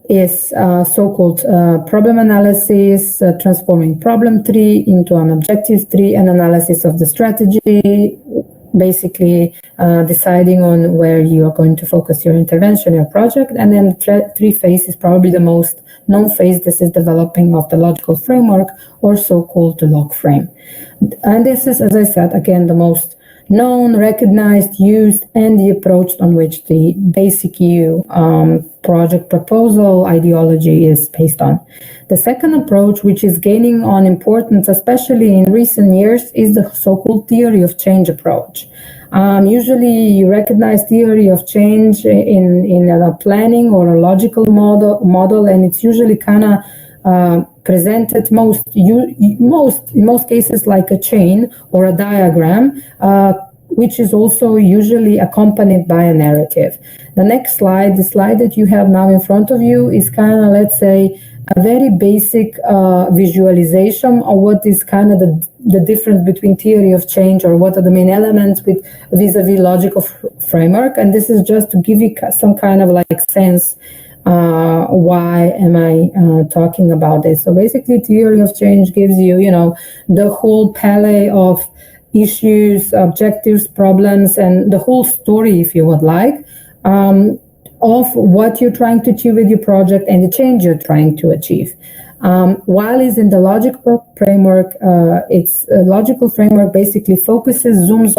is so-called problem analysis, transforming problem tree into an objective tree, and analysis of the strategy, basically deciding on where you are going to focus your intervention, your project. And then three phase is probably the most known phase. This is developing of the logical framework, or so-called the log frame. And this is, as I said, again, the most known, recognized, used, and the approach on which the basic EU project proposal ideology is based on. The second approach, which is gaining on importance, especially in recent years, is the so-called theory of change approach. Usually you recognize theory of change in a planning or a logical model, and it's usually kind of presented in most cases like a chain or a diagram, which is also usually accompanied by a narrative. The next slide, the slide that you have now in front of you, is kind of, let's say, a very basic visualization of what is kind of the difference between theory of change, or what are the main elements with vis-a-vis logical framework. And this is just to give you some kind of like sense why am I talking about this. So basically, theory of change gives you, the whole palette of issues, objectives, problems, and the whole story, if you would like, of what you're trying to achieve with your project and the change you're trying to achieve. While is in the logical framework, its logical framework basically zooms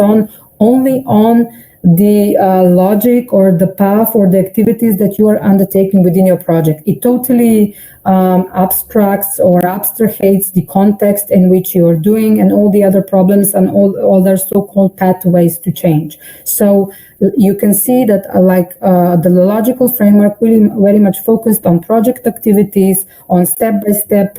only on the logic or the path or the activities that you are undertaking within your project. It totally abstracts or abstracts the context in which you are doing, and all the other problems and all their so-called pathways to change. So you can see that the logical framework really very much focused on project activities, on step-by-step,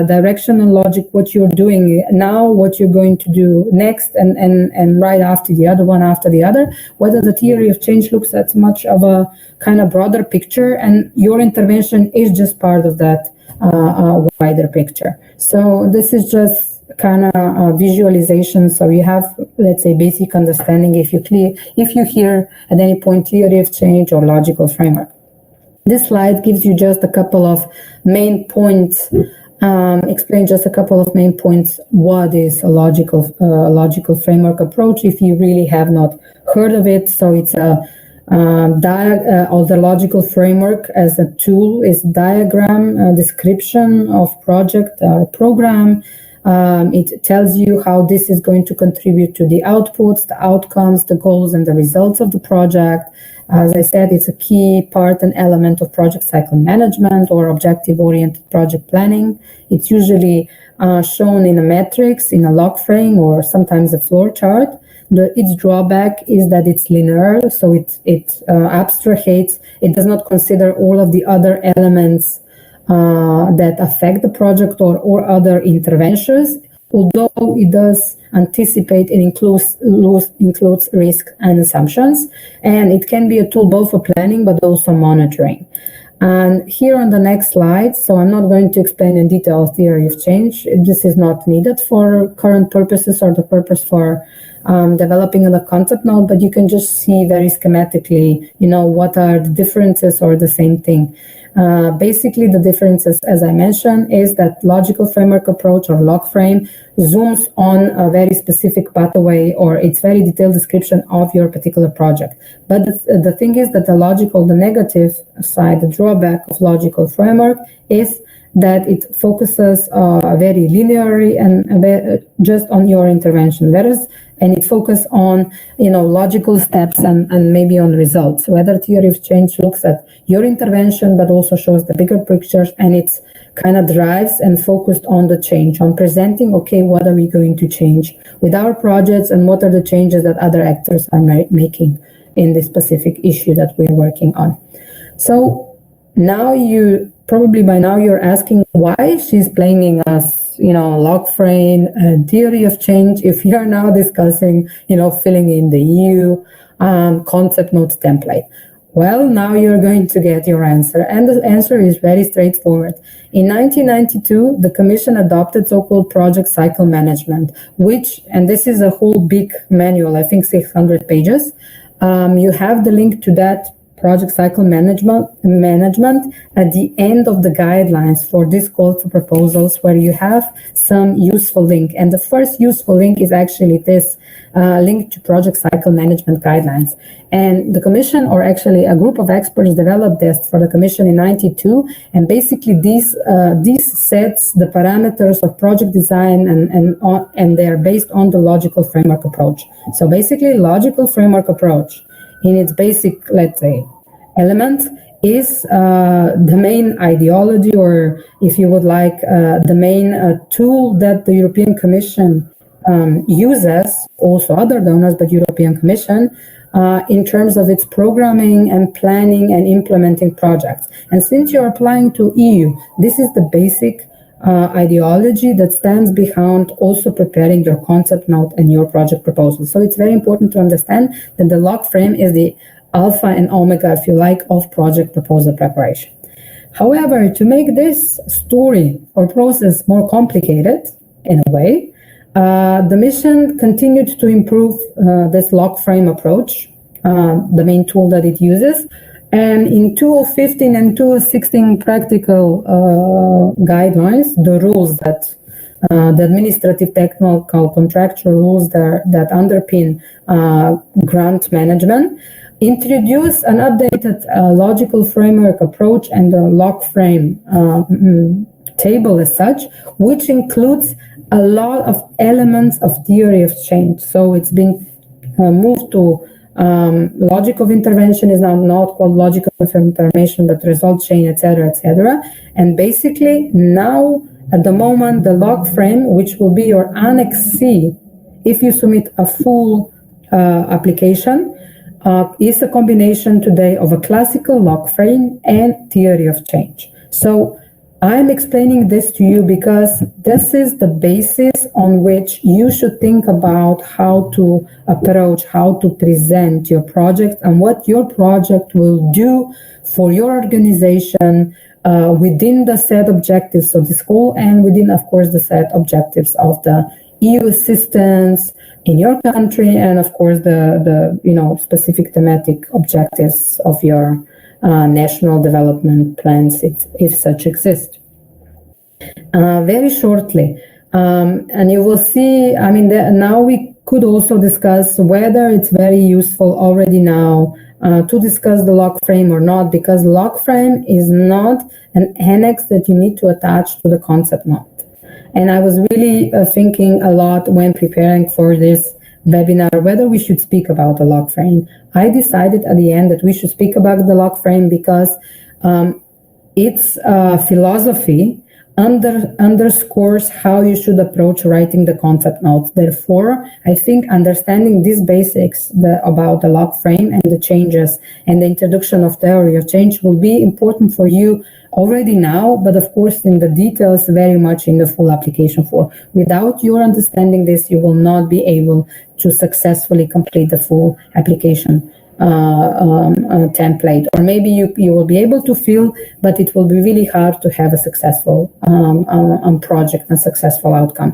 direction and logic, what you're doing now, what you're going to do next, and right after the other one after the other. Whether the theory of change looks at much of a kind of broader picture, and your intervention is just part of that wider picture. So this is just kind of visualization, so you have, let's say, basic understanding if you hear at any point theory of change or logical framework. This slide gives you just a couple of main points, explain just a couple of main points what is a logical framework approach if you really have not heard of it. So it's or the logical framework as a tool is diagram, description of project or program, It tells you how this is going to contribute to the outputs, the outcomes, the goals, and the results of the project. As I said, it's a key part and element of project cycle management or objective-oriented project planning. It's usually shown in a matrix, in a log frame, or sometimes a flow chart. Its drawback is that it's linear, so it abstracts. It does not consider all of the other elements that affect the project or other interventions, although it does anticipate and includes risk and assumptions. And it can be a tool both for planning but also monitoring. And here on the next slide, so I'm not going to explain in detail theory of change. This is not needed for current purposes or the purpose for developing the concept node, but you can just see very schematically, what are the differences or the same thing. Basically, the differences, as I mentioned, is that logical framework approach or log frame zooms on a very specific pathway or its very detailed description of your particular project. But the thing is that the negative side, the drawback of logical framework is that it focuses very linearly and just on your intervention, and it focuses on logical steps and maybe on results. Whether theory of change looks at your intervention but also shows the bigger pictures, and it's kind of drives and focused on the change, on presenting, okay, what are we going to change with our projects and what are the changes that other actors are making in this specific issue that we're working on. So now probably by now you're asking why she's blaming us, log frame and theory of change, if we are now discussing, filling in the EU concept notes template. Well, now you're going to get your answer. And the answer is very straightforward. In 1992, the Commission adopted so-called project cycle management, and this is a whole big manual, I think 600 pages. You have the link to that project cycle management at the end of the guidelines for this call for proposals, where you have some useful link. And the first useful link is actually this link to project cycle management guidelines. And the Commission, or actually a group of experts, developed this for the Commission in 92. And basically this sets the parameters of project design and they're based on the logical framework approach. So basically, logical framework approach in its basic, let's say, element is the main ideology, or if you would like, the main tool that the European Commission uses, also other donors, but European Commission, in terms of its programming and planning and implementing projects. And since you're applying to EU, this is the basic ideology that stands behind also preparing your concept note and your project proposal. So it's very important to understand that the log frame is the alpha and omega, if you like, of project proposal preparation. However, to make this story or process more complicated, in a way, the mission continued to improve this log frame approach, the main tool that it uses. And in 2015 and 2016 practical guidelines, the rules that the administrative, technical, contractual rules that underpin grant management, introduce an updated logical framework approach and the log frame table as such, which includes a lot of elements of theory of change. So it's been moved to logic of intervention is now not called logic of intervention, but result chain, etc., etc. And basically now, at the moment, the log frame, which will be your Annex C, if you submit a full application, is a combination today of a classical log frame and theory of change. So I'm explaining this to you because this is the basis on which you should think about how to approach, how to present your project and what your project will do for your organization within the set objectives of the school and within, of course, the set objectives of the EU assistance in your country and, of course, the specific thematic objectives of your national development plans, if such exist. Very shortly, and you will see, now we could also discuss whether it's very useful already now to discuss the log frame or not, because log frame is not an annex that you need to attach to the concept note. And I was really thinking a lot when preparing for this webinar whether we should speak about the log frame. I decided at the end that we should speak about the log frame because its philosophy underscores how you should approach writing the concept notes. Therefore, I think understanding these basics about the log frame and the changes and the introduction of theory of change will be important for you already now, but of course in the details very much in the full application form. Without your understanding this, you will not be able to successfully complete the full application template, or maybe you will be able to fill, but it will be really hard to have a successful project and successful outcome.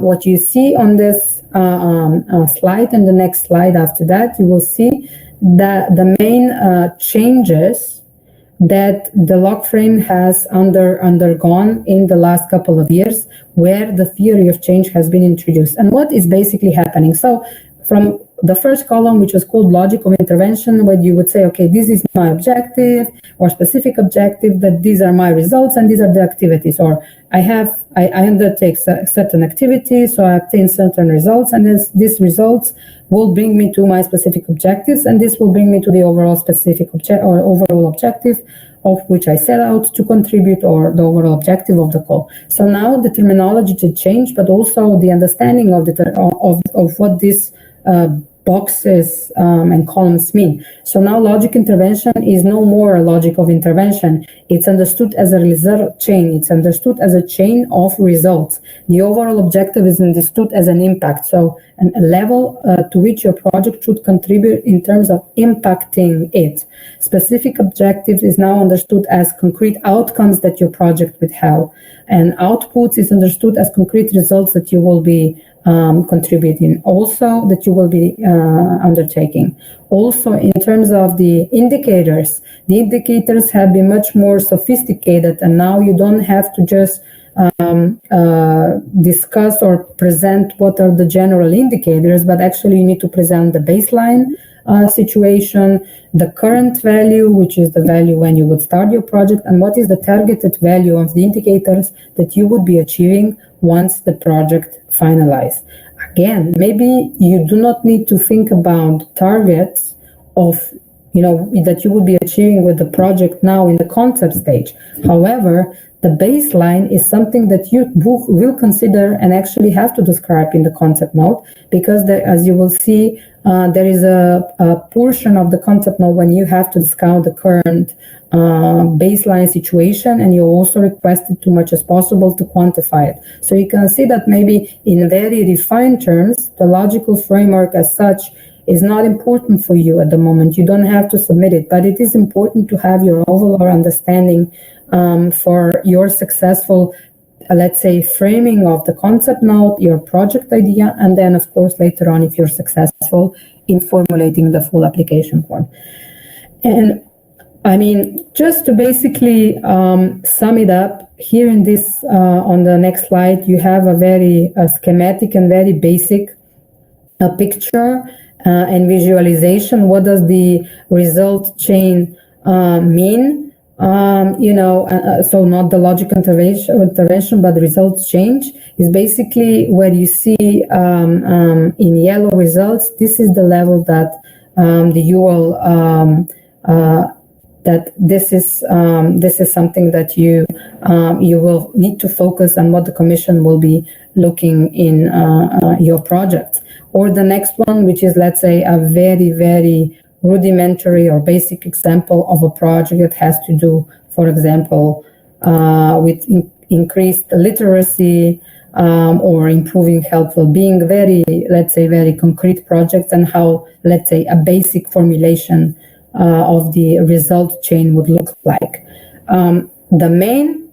What you see on this slide and the next slide after that, you will see that the main changes that the log frame has undergone in the last couple of years, where the theory of change has been introduced, and what is basically happening. So from the first column, which was called logic of intervention, where you would say, okay, this is my objective or specific objective, that these are my results and these are the activities, or I undertake certain activities, so I obtain certain results, and then these results will bring me to my specific objectives, and this will bring me to the overall overall objective of which I set out to contribute, or the overall objective of the call. So now the terminology should change, but also the understanding of what this boxes and columns mean. So now logic intervention is no more a logic of intervention. It's understood as a result chain. It's understood as a chain of results. The overall objective is understood as an impact. So a level to which your project should contribute in terms of impacting it. Specific objectives is now understood as concrete outcomes that your project would have. And outputs is understood as concrete results that you will be contributing, also that you will be undertaking. Also, in terms of the indicators have been much more sophisticated, and now you don't have to just discuss or present what are the general indicators, but actually you need to present the baseline situation, the current value, which is the value when you would start your project, and what is the targeted value of the indicators that you would be achieving once the project finalized. Again, maybe you do not need to think about targets of that you would be achieving with the project now in the concept stage. However, the baseline is something that you will consider and actually have to describe in the concept note, because as you will see, there is a portion of the concept note when you have to discount the current baseline situation, and you're also requested too much as possible to quantify it. So you can see that maybe in very refined terms, the logical framework as such is not important for you at the moment. You don't have to submit it, but it is important to have your overall understanding for your successful, let's say, framing of the concept note, your project idea, and then, of course, later on, if you're successful in formulating the full application form. And I mean, just to basically sum it up, here in this, on the next slide, you have a very schematic and very basic picture and visualization. What does the result chain mean? So not the logic intervention, but the results change is basically where you see in yellow results. This is the level that you will that this is something that you will need to focus on, what the commission will be looking in your project. Or the next one, which is, let's say, a very, very rudimentary or basic example of a project that has to do, for example, with increased literacy or improving health well-being, very, let's say, very concrete projects, and how, let's say, a basic formulation of the result chain would look like. The main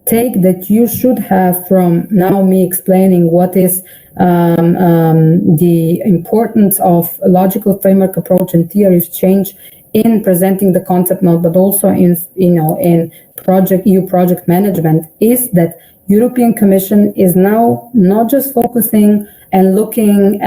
take that you should have from now me explaining what is the importance of a logical framework approach and theory of change in presenting the concept note, but also in in EU project management, is that European Commission is now not just focusing and looking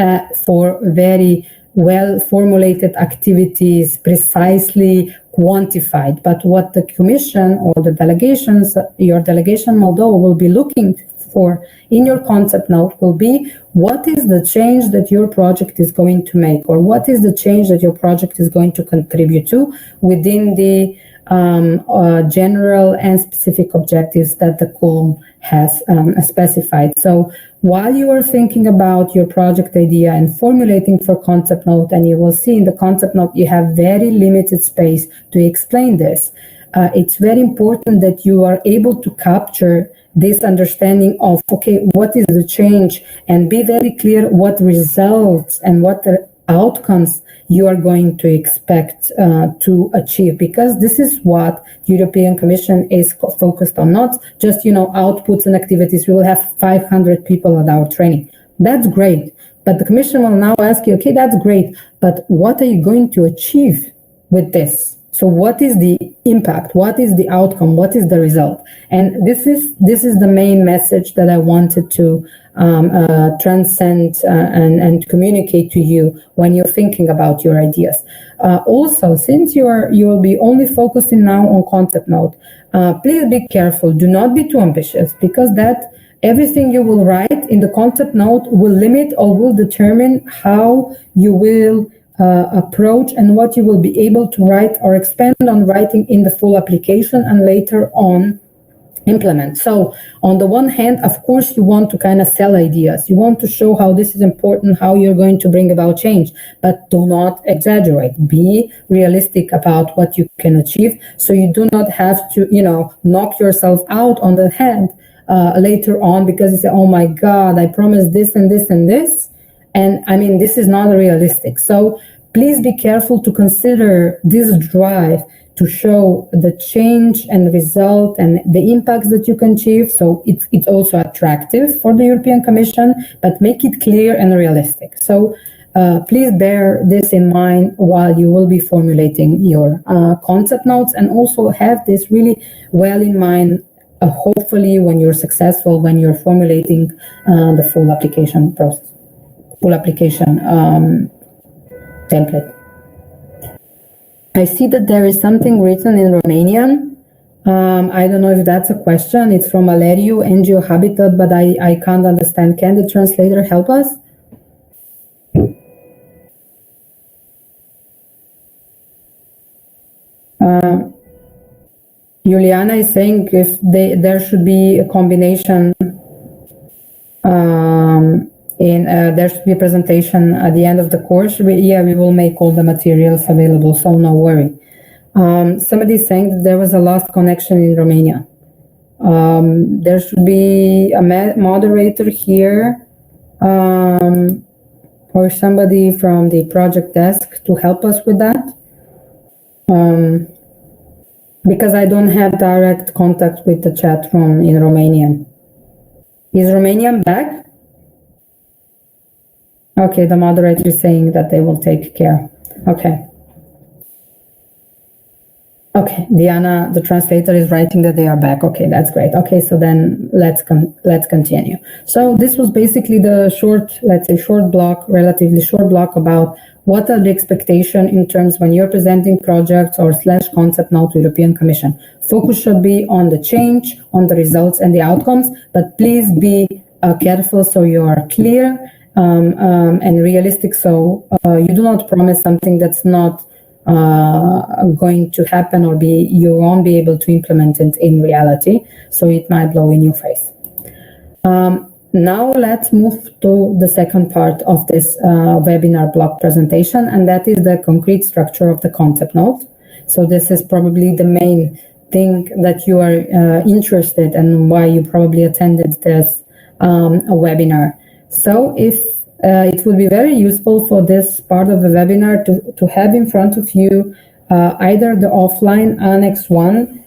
for very well formulated activities, precisely quantified, but what the Commission or the delegations, your delegation Moldova will be looking for in your concept note will be what is the change that your project is going to make, or what is the change that your project is going to contribute to within the general and specific objectives that the COL has specified. So while you are thinking about your project idea and formulating for concept note, and you will see in the concept note you have very limited space to explain this, it's very important that you are able to capture this understanding of, okay, what is the change, and be very clear what results and what the outcomes you are going to expect to achieve, because this is what the European Commission is focused on, not just, outputs and activities. We will have 500 people at our training. That's great. But the Commission will now ask you, okay, that's great, but what are you going to achieve with this? So what is the impact? What is the outcome? What is the result? And this is the main message that I wanted to transcend and communicate to you when you're thinking about your ideas. Also, since you will be only focusing now on concept note, please be careful. Do not be too ambitious, because that everything you will write in the concept note will limit or will determine how you will approach and what you will be able to write or expand on writing in the full application and later on implement. So on the one hand, of course, you want to kind of sell ideas. You want to show how this is important, how you're going to bring about change, but do not exaggerate. Be realistic about what you can achieve, so you do not have to, knock yourself out on the head later on because you say, oh my God, I promised this and this and this. And I mean, this is not realistic. So please be careful to consider this drive to show the change and result and the impacts that you can achieve. So it's also attractive for the European Commission, but make it clear and realistic. So please bear this in mind while you will be formulating your concept notes, and also have this really well in mind, hopefully when you're successful, when you're formulating the full application process. Full application template. I see that there is something written in Romanian. I don't know if that's a question. It's from Aleriu, NGO Habitat, but I can't understand. Can the translator help us? Juliana is saying if there should be a combination there should be a presentation at the end of the course. We will make all the materials available, so no worry. Somebody is saying that there was a lost connection in Romania. There should be a moderator here, or somebody from the project desk to help us with that. Because I don't have direct contact with the chat room in Romanian. Is Romanian back? Okay, the moderator is saying that they will take care. Okay. Okay, Diana, the translator, is writing that they are back. Okay, that's great. Okay, so then let's continue. So this was basically the relatively short block about what are the expectations in terms when you're presenting projects or / concept note to European Commission. Focus should be on the change, on the results and the outcomes, but please be careful so you are clear and realistic, so you do not promise something that's not going to happen, or you won't be able to implement it in reality, so it might blow in your face. Now let's move to the second part of this webinar block presentation, and that is the concrete structure of the concept note. So this is probably the main thing that you are interested in, and why you probably attended this webinar. So if it would be very useful for this part of the webinar to have in front of you either the offline Annex 1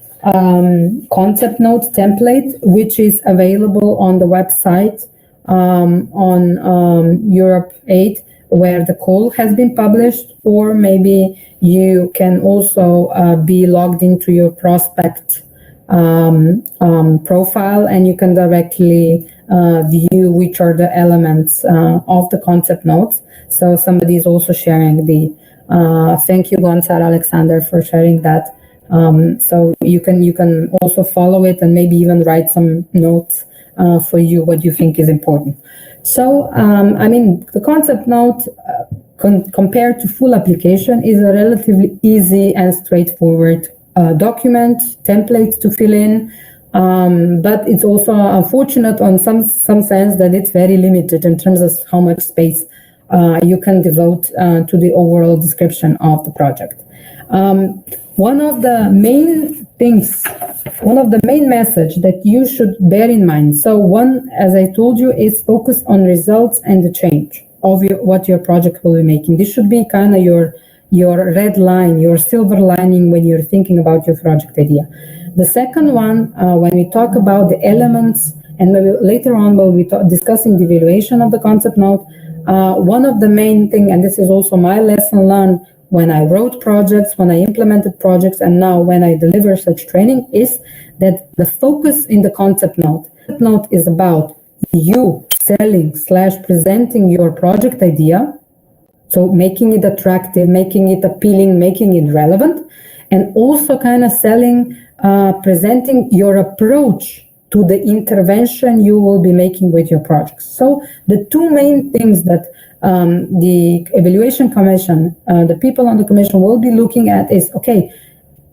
concept note template, which is available on the website on Europe 8, where the call has been published, or maybe you can also be logged into your prospect profile, and you can directly view which are the elements of the concept notes. So somebody is also sharing the Thank you, Gonzalo Alexander, for sharing that. So you can also follow it and maybe even write some notes for you what you think is important. So I mean, the concept note compared to full application is a relatively easy and straightforward document template to fill in. But it's also unfortunate on some sense that it's very limited in terms of how much space you can devote to the overall description of the project. One of the main message that you should bear in mind. So one, as I told you, is focus on results and the change of what your project will be making. This should be kind of your red line, your silver lining when you're thinking about your project idea. The second one, when we talk about the elements, and maybe later on we'll be discussing the evaluation of the concept note, one of the main thing, and this is also my lesson learned when I wrote projects, when I implemented projects, and now when I deliver such training, is that the focus in the concept note is about you selling / presenting your project idea. So making it attractive, making it appealing, making it relevant, and also kind of selling, presenting your approach to the intervention you will be making with your projects. So the two main things that the evaluation commission, the people on the commission will be looking at is, okay,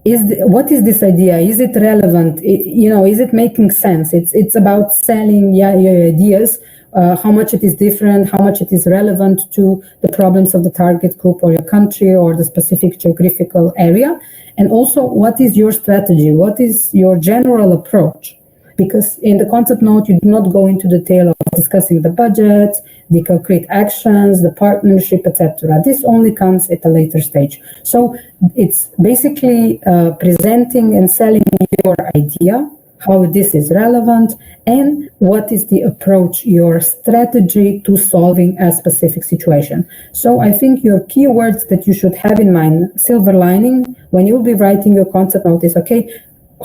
what is this idea? Is it relevant? Is it making sense? It's about selling your ideas. How much it is different, how much it is relevant to the problems of the target group or your country or the specific geographical area. And also, what is your strategy? What is your general approach? Because in the concept note, you do not go into detail of discussing the budget, the concrete actions, the partnership, etc. This only comes at a later stage. So it's basically presenting and selling your idea, how this is relevant, and what is the approach, your strategy to solving a specific situation. So I think your keywords that you should have in mind, silver lining, when you'll be writing your concept note is, okay,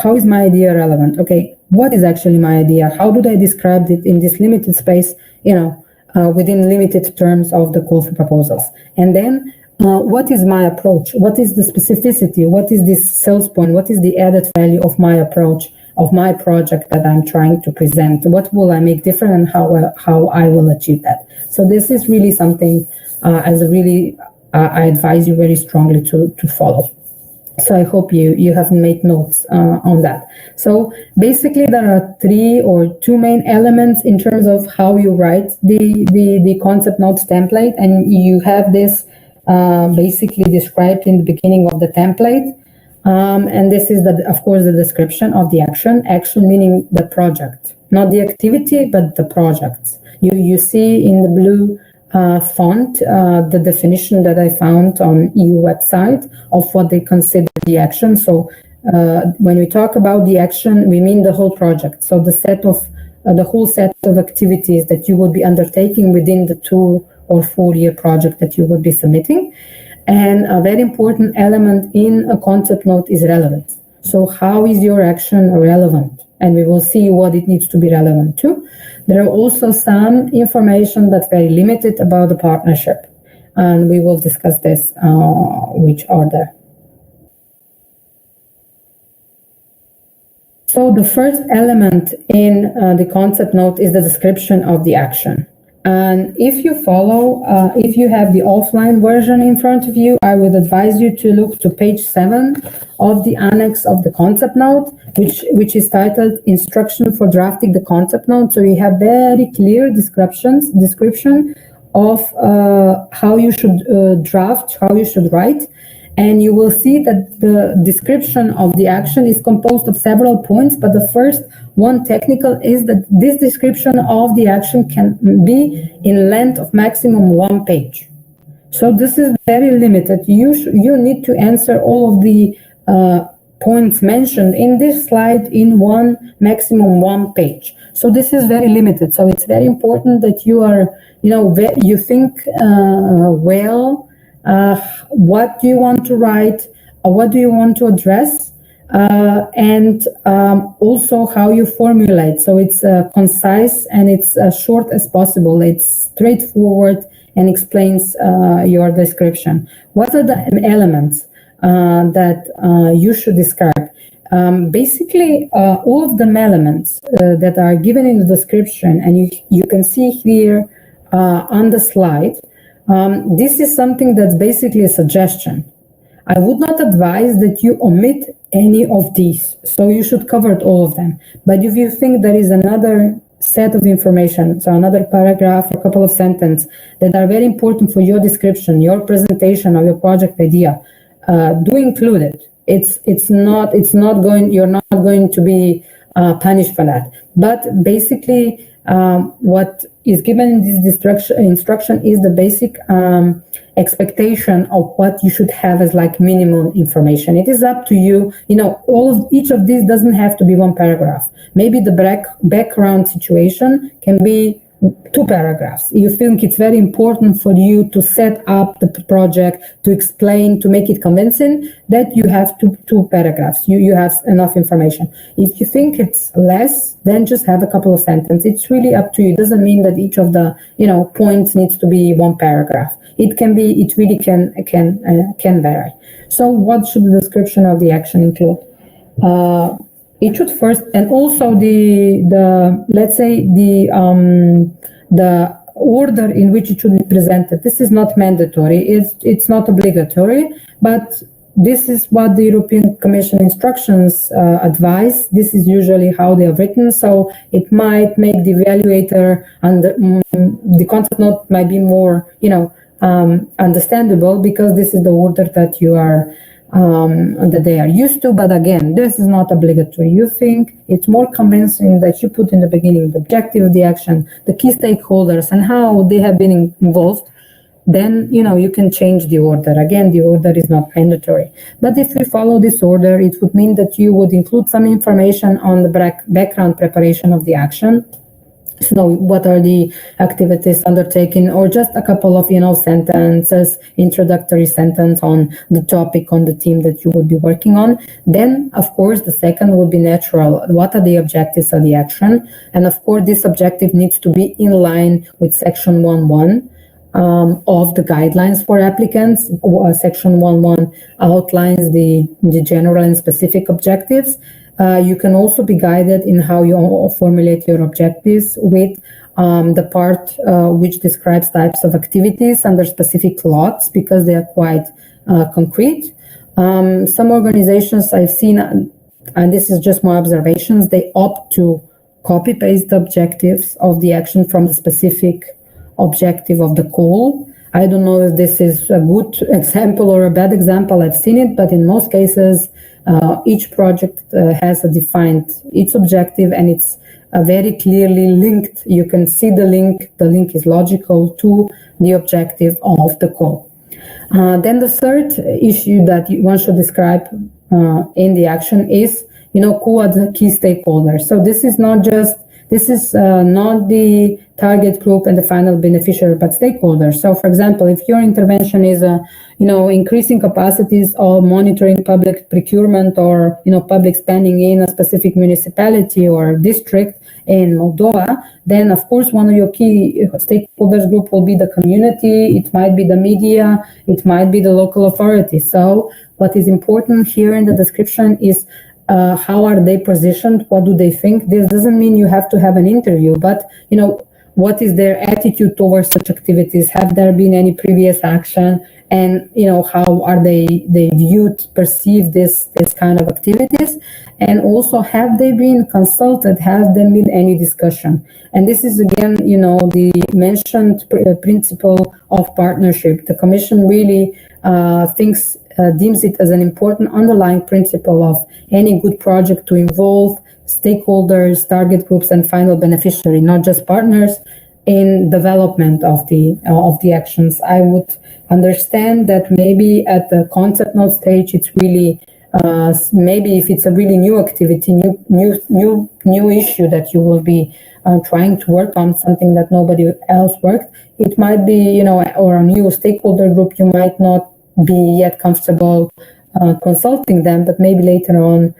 how is my idea relevant? Okay, what is actually my idea? How do I describe it in this limited space, within limited terms of the call for proposals? And then what is my approach? What is the specificity? What is this sales point? What is the added value of my approach, of my project that I'm trying to present? What will I make different and how I will achieve that? So this is really something I advise you very strongly to follow. So I hope you have made notes on that. So basically there are two main elements in terms of how you write the concept notes template, and you have this basically described in the beginning of the template. And this is, of course, the description of the action. Action meaning the project, not the activity, but the projects. You see in the blue font the definition that I found on EU website of what they consider the action. So when we talk about the action, we mean the whole project. So the whole set of activities that you will be undertaking within the 2 or 4 year project that you would be submitting. And a very important element in a concept note is relevance. So how is your action relevant? And we will see what it needs to be relevant to. There are also some information, but very limited, about the partnership. And we will discuss this, which are there. So the first element in the concept note is the description of the action. And if you if you have the offline version in front of you, I would advise you to look to page 7 of the annex of the concept note, which is titled Instruction for Drafting the Concept Note. So you have very clear description of how you should draft, how you should write. And you will see that the description of the action is composed of several points, but the first one, technical, is that this description of the action can be in length of maximum 1 page. So this is very limited. You need to answer all of the points mentioned in this slide in maximum 1 page. So this is very limited. So it's very important that you are, you think what do you want to write, what do you want to address, and also how you formulate. So it's concise and it's as short as possible. It's straightforward and explains your description. What are the elements that you should describe? Basically, all of the elements that are given in the description, and you can see here on the slide, this is something that's basically a suggestion. I would not advise that you omit any of these, so you should cover all of them. But if you think there is another set of information, so another paragraph or a couple of sentences that are very important for your description, your presentation of your project idea, do include it. You're not going to be punished for that. But basically, what is given in this instruction is the basic expectation of what you should have as like minimum information. It is up to you. Each of these doesn't have to be one paragraph. Maybe the background situation can be 2 paragraphs. You think it's very important for you to set up the project, to explain, to make it convincing, that you have two paragraphs. You have enough information. If you think it's less, then just have a couple of sentences. It's really up to you. It doesn't mean that each of the points needs to be 1 paragraph. It really can vary. So what should the description of the action include? It should first, and also the order in which it should be presented. This is not mandatory. It's not obligatory, but this is what the European Commission instructions advise. This is usually how they are written. So it might make the evaluator and the concept note might be more, understandable, because this is the order that you are. That they are used to, but again, this is not obligatory. You think it's more convincing that you put in the beginning the objective of the action, the key stakeholders, and how they have been involved, then you can change the order. Again, the order is not mandatory. But if we follow this order, it would mean that you would include some information on the background preparation of the action. So what are the activities undertaken, or just a couple of sentences, introductory sentence on the topic, on the theme that you would be working on. Then of course the second would be natural. What are the objectives of the action? And of course this objective needs to be in line with section 1.1 of the guidelines for applicants. Section 1.1 outlines the general and specific objectives. You can also be guided in how you formulate your objectives with the part which describes types of activities under specific lots, because they are quite concrete. Some organizations I've seen, and this is just my observations, they opt to copy-paste the objectives of the action from the specific objective of the call. I don't know if this is a good example or a bad example. I've seen it, but in most cases, each project has its objective, and it's very clearly linked. You can see the link. The link is logical to the objective of the call. Then the third issue that one should describe in the action is, who are the key stakeholders. So this is not the target group and the final beneficiary, but stakeholders. So for example, if your intervention is increasing capacities or monitoring public procurement or public spending in a specific municipality or district in Moldova, then of course one of your key stakeholders group will be the community. It might be the media, it might be the local authority. So what is important here in the description is how are they positioned? What do they think? This doesn't mean you have to have an interview, but what is their attitude towards such activities? Have there been any previous action? And how are they perceive this kind of activities? And also, have they been consulted? Has there been any discussion? And this is again, the mentioned principle of partnership. The Commission really deems it as an important underlying principle of any good project to involve stakeholders, target groups, and final beneficiary, not just partners, in development of the actions. I would understand that maybe at the concept note stage, it's really maybe if it's a really new activity, new issue that you will be trying to work on, something that nobody else worked, it might be or a new stakeholder group, you might not be yet comfortable consulting them, but maybe later on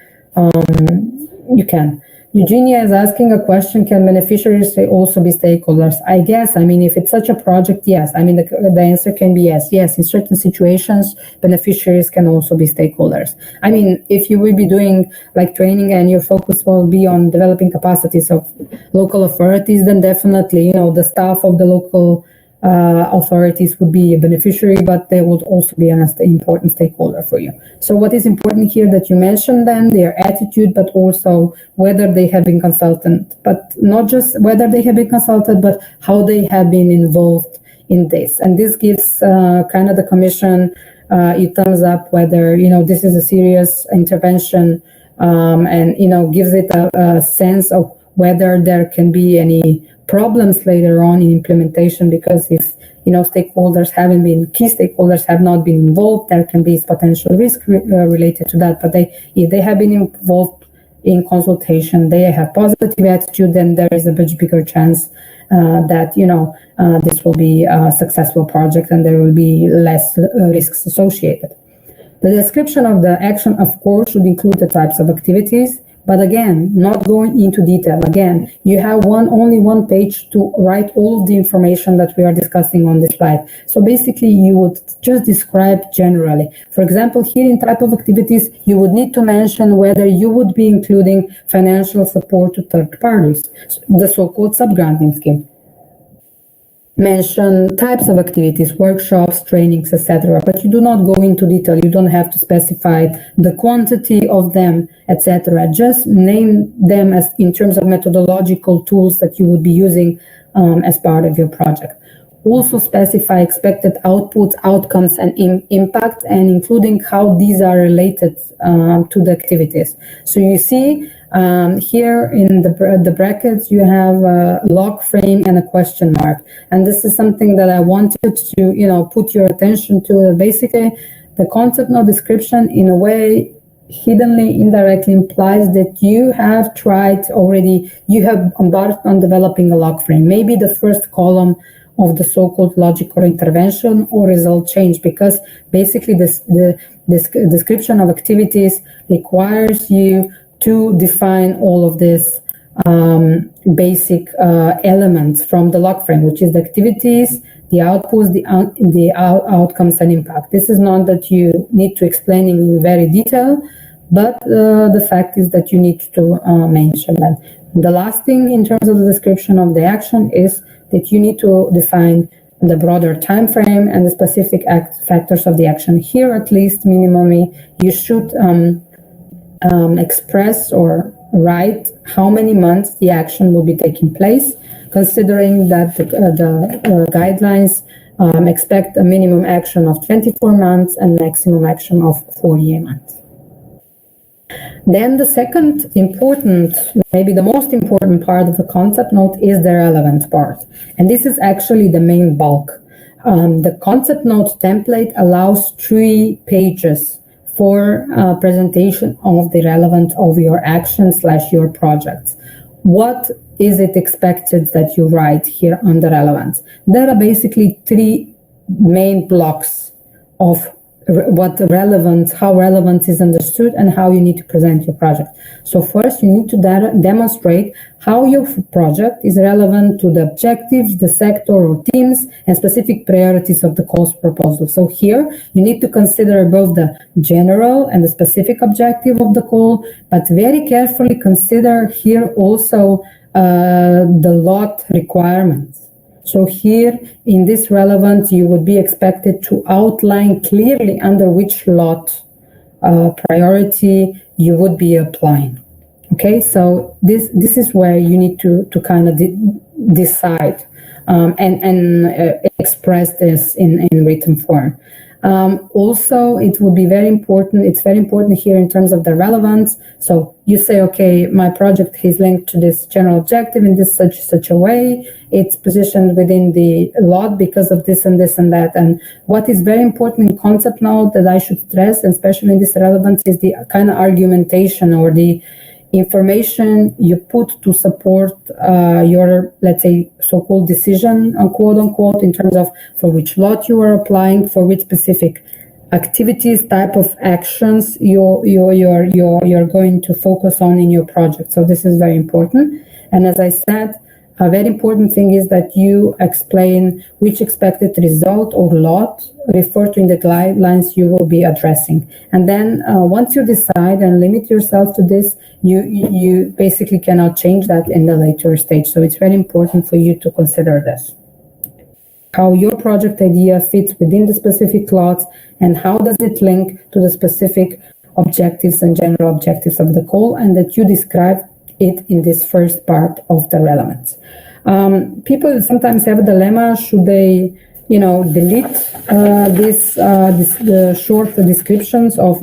you can. Eugenia is asking a question, can beneficiaries also be stakeholders? I guess, I mean, if it's such a project, yes. I mean, the answer can be yes. Yes, in certain situations, beneficiaries can also be stakeholders. I mean, if you will be doing like training and your focus will be on developing capacities of local authorities, then definitely, you know, the staff of the local authorities would be a beneficiary, but they would also be an important stakeholder for you. So what is important here that you mentioned then, their attitude, but also whether they have been consulted, but not just whether they have been consulted, but how they have been involved in this. And this gives kind of the commission a thumbs up whether, you know, this is a serious intervention and, you know, gives it a sense of whether there can be any problems later on in implementation, because if, you know, key stakeholders have not been involved, there can be potential risk related to that. But if they have been involved in consultation, they have positive attitude, then there is a much bigger chance that, you know, this will be a successful project and there will be less risks associated. The description of the action, of course, should include the types of activities. But again, not going into detail. Again, you have only one page to write all of the information that we are discussing on this slide. So basically, you would just describe generally. For example, here in type of activities, you would need to mention whether you would be including financial support to third parties, the so-called sub-granting scheme. Mention types of activities, workshops, trainings, etc. But you do not go into detail. You don't have to specify the quantity of them, etc. Just name them as in terms of methodological tools that you would be using as part of your project. Also specify expected outputs, outcomes, and impact, and including how these are related to the activities. So you see here in the brackets, you have a log frame and a question mark. And this is something that I wanted to, you know, put your attention to. Basically, the concept note description, in a way, hiddenly, indirectly implies that you have tried already, you have embarked on developing a log frame. Maybe the first column of the so-called logical intervention or result change, because basically the description of activities requires you to define all of these basic elements from the log frame, which is the activities, the outputs, the outcomes and impact. This is not that you need to explain in very detail, but the fact is that you need to mention them. The last thing in terms of the description of the action is that you need to define the broader time frame and the specific factors of the action. Here, at least minimally, you should express or write how many months the action will be taking place, considering that the guidelines expect a minimum action of 24 months and maximum action of 48 months. Then the second important, maybe the most important part of the concept note is the relevant part. And this is actually the main bulk. The concept note template allows 3 pages for presentation of the relevance of your action / your projects. What is it expected that you write here on the relevance? There are basically 3 main blocks of what relevance, how relevance is understood, and how you need to present your project. So first, you need to demonstrate how your project is relevant to the objectives, the sector or themes, and specific priorities of the call's proposal. So here, you need to consider both the general and the specific objective of the call, but very carefully consider here also the lot requirements. So here, in this relevance, you would be expected to outline clearly under which lot priority you would be applying. Okay, so this is where you need to kind of decide and express this in written form. Also, it would be very important, it's very important here in terms of the relevance. So you say, okay, my project is linked to this general objective in this such a way. It's positioned within the lot because of this and this and that. And what is very important in concept note that I should stress, and especially in this relevance, is the kind of argumentation or the information you put to support your, let's say, so-called decision, quote unquote, in terms of for which lot you are applying, for which specific activities, type of actions you're going to focus on in your project. So this is very important. And as I said, a very important thing is that you explain which expected result or lot refer to in the guidelines you will be addressing. And then once you decide and limit yourself to this, you basically cannot change that in the later stage. So it's very important for you to consider this. How your project idea fits within the specific lots and how does it link to the specific objectives and general objectives of the call, and that you describe it in this first part of the relevance. People sometimes have a dilemma: should they, delete the short descriptions of,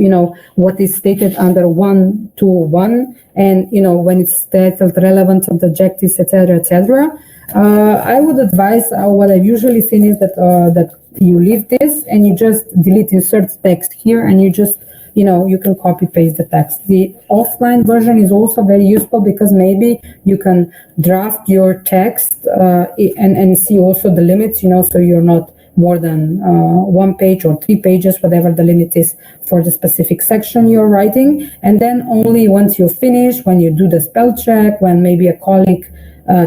what is stated under 1.2.1, and when it's titled relevance of the objectives, etc., etc. I would advise, what I've usually seen is that you leave this and you just delete insert text here, and you just you can copy paste the text. The offline version is also very useful because maybe you can draft your text and see also the limits, so you're not more than 1 page or 3 pages, whatever the limit is for the specific section you're writing. And then only once you're finished, when you do the spell check, when maybe a colleague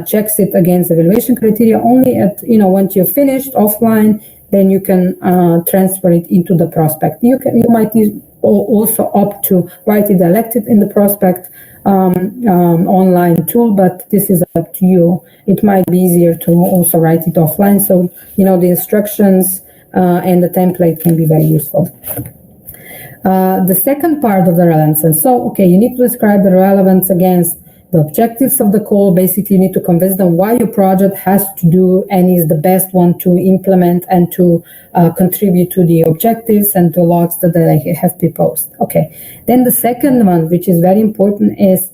checks it against evaluation criteria, only at, once you're finished offline, then you can transfer it into the prospect. You might also opt to write it elected in the prospect online tool, but this is up to you. It might be easier to also write it offline, so the instructions and the template can be very useful. The second part of the relevance, and so you need to describe the relevance against the objectives of the call. Basically, you need to convince them why your project has to do and is the best one to implement and to contribute to the objectives and to logs that they have proposed. Then the second one, which is very important, is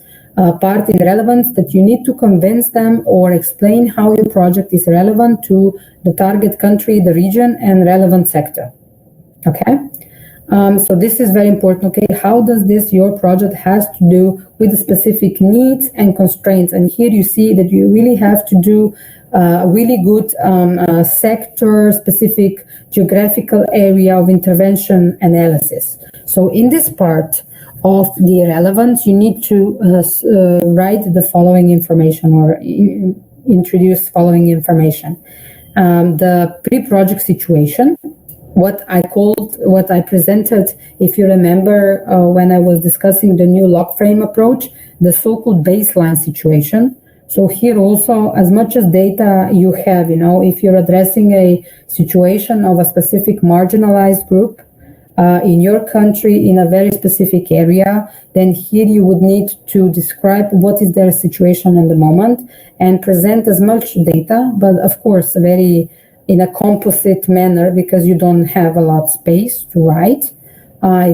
part in relevance, that you need to convince them or explain how your project is relevant to the target country, the region, and relevant sector. So this is very important. How does your project has to do with the specific needs and constraints? And here you see that you really have to do really good sector-specific geographical area of intervention analysis. So in this part of the relevance, you need to write the following information or introduce following information. The pre-project situation, what I presented, if you remember, when I was discussing the new log frame approach, the so-called baseline situation. So here also, as much as data you have, if you're addressing a situation of a specific marginalized group in your country in a very specific area, then here you would need to describe what is their situation in the moment and present as much data, but of course, very in a composite manner, because you don't have a lot of space to write.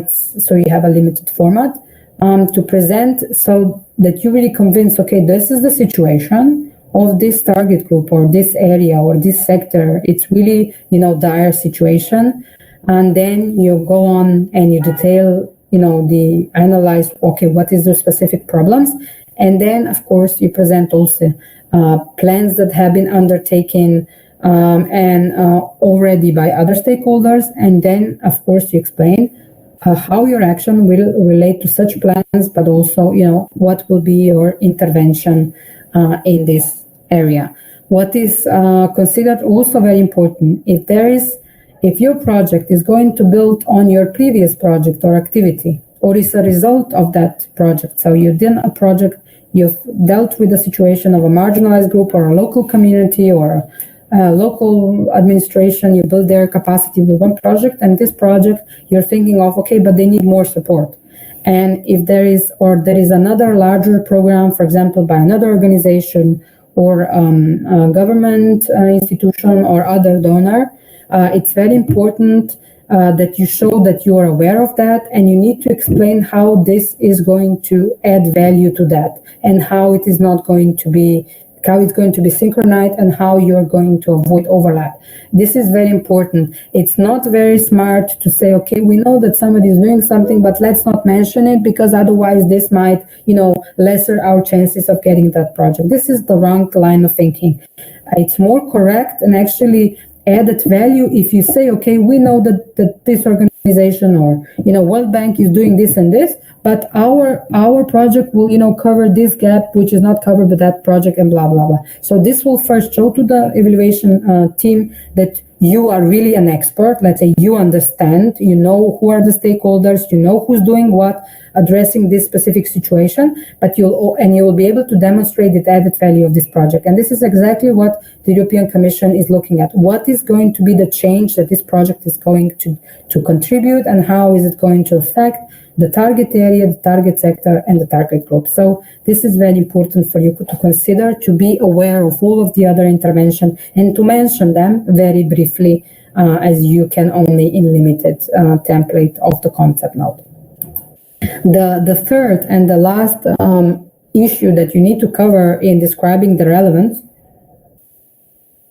So you have a limited format to present, so that you really convince, this is the situation of this target group or this area or this sector. It's really, dire situation. And then you go on and you detail, analyze, what is the specific problems. And then, of course, you present also plans that have been undertaken and already by other stakeholders, and then of course you explain how your action will relate to such plans, but also what will be your intervention in this area. What is considered also very important, if your project is going to build on your previous project or activity, or is a result of that project. So you did a project, you've dealt with the situation of a marginalized group or a local community or local administration, you build their capacity with one project, and this project you're thinking of, but they need more support. And if there is another larger program, for example, by another organization or a government institution or other donor, it's very important that you show that you are aware of that, and you need to explain how this is going to add value to that, and how it is not going to be synchronized, and how you're going to avoid overlap. This is very important. It's not very smart to say, we know that somebody is doing something, but let's not mention it, because otherwise this might, lesser our chances of getting that project. This is the wrong line of thinking. It's more correct, and actually added value if you say, okay, we know that this organization or, World Bank is doing this and this, but our project will, cover this gap, which is not covered by that project, and blah, blah, blah. So this will first show to the evaluation team that you are really an expert. Let's say you understand, you know who are the stakeholders, you know who's doing what, addressing this specific situation, but you will be able to demonstrate the added value of this project. And this is exactly what the European Commission is looking at. What is going to be the change that this project is going to contribute, and how is it going to affect the target area, the target sector, and the target group. So this is very important for you to consider, to be aware of all of the other interventions and to mention them very briefly, as you can only in limited template of the concept note. The third and the last issue that you need to cover in describing the relevance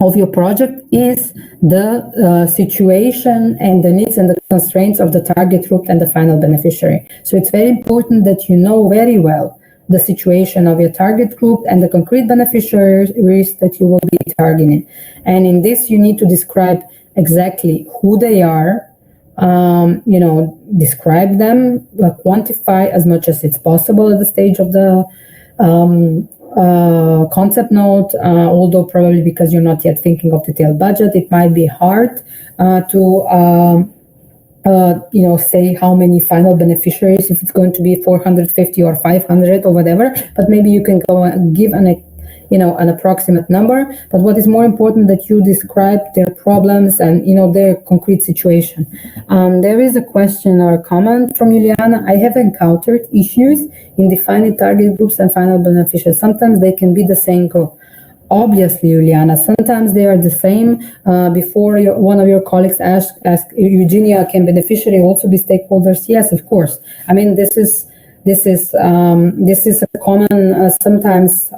of your project is the situation and the needs and the constraints of the target group and the final beneficiary. So it's very important that you know very well the situation of your target group and the concrete beneficiaries that you will be targeting. And in this, you need to describe exactly who they are, describe them, quantify as much as it's possible at the stage of the concept note, although probably because you're not yet thinking of detailed budget, it might be hard to say how many final beneficiaries, if it's going to be 450 or 500 or whatever, but maybe you can go and give an approximate number. But what is more important, that you describe their problems and, their concrete situation. There is a question or a comment from Juliana. I have encountered issues in defining target groups and final beneficiaries. Sometimes they can be the same group. Obviously, Juliana, sometimes they are the same. Before one of your colleagues asked Eugenia, can beneficiary also be stakeholders? Yes, of course. I mean, this is a common, sometimes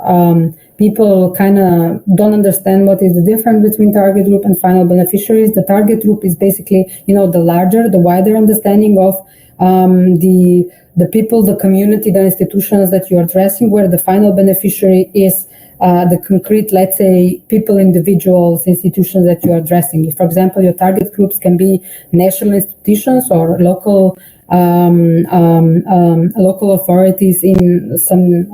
people kind of don't understand what is the difference between target group and final beneficiaries. The target group is basically, the wider understanding of the people, the community, the institutions that you're addressing, where the final beneficiary is the concrete, let's say, people, individuals, institutions that you're addressing. For example, your target groups can be national institutions or local authorities in some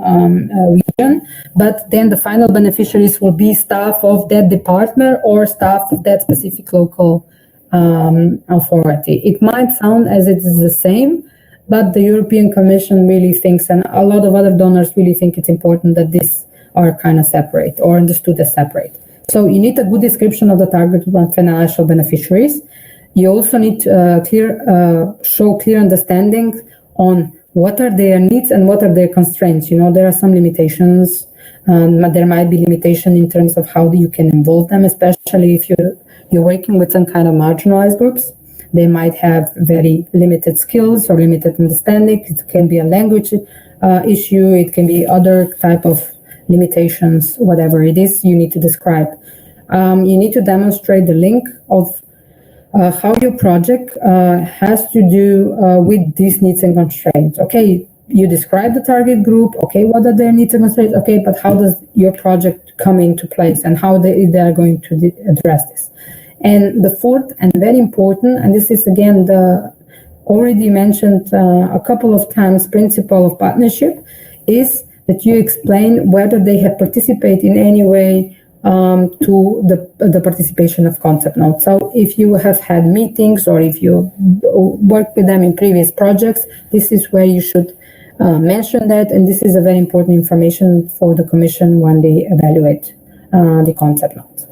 region, but then the final beneficiaries will be staff of that department or staff of that specific local authority. It might sound as it is the same, but the European Commission really thinks, and a lot of other donors really think, it's important that these are kind of separate or understood as separate. So you need a good description of the target group and financial beneficiaries. You also need to show clear understanding on what are their needs and what are their constraints. There are some limitations. There might be limitation in terms of how you can involve them, especially if you're working with some kind of marginalized groups. They might have very limited skills or limited understanding. It can be a language issue. It can be other type of limitations, whatever it is, you need to describe. You need to demonstrate the link of how your project has to do with these needs and constraints. Okay, you describe the target group. Okay, what are their needs and constraints? Okay, but how does your project come into place and how they are going to address this? And the fourth and very important, and this is again the already mentioned a couple of times, principle of partnership, is that you explain whether they have participated in any way to the participation of concept note. So if you have had meetings or if you worked with them in previous projects, this is where you should mention that, and this is a very important information for the Commission when they evaluate the concept note.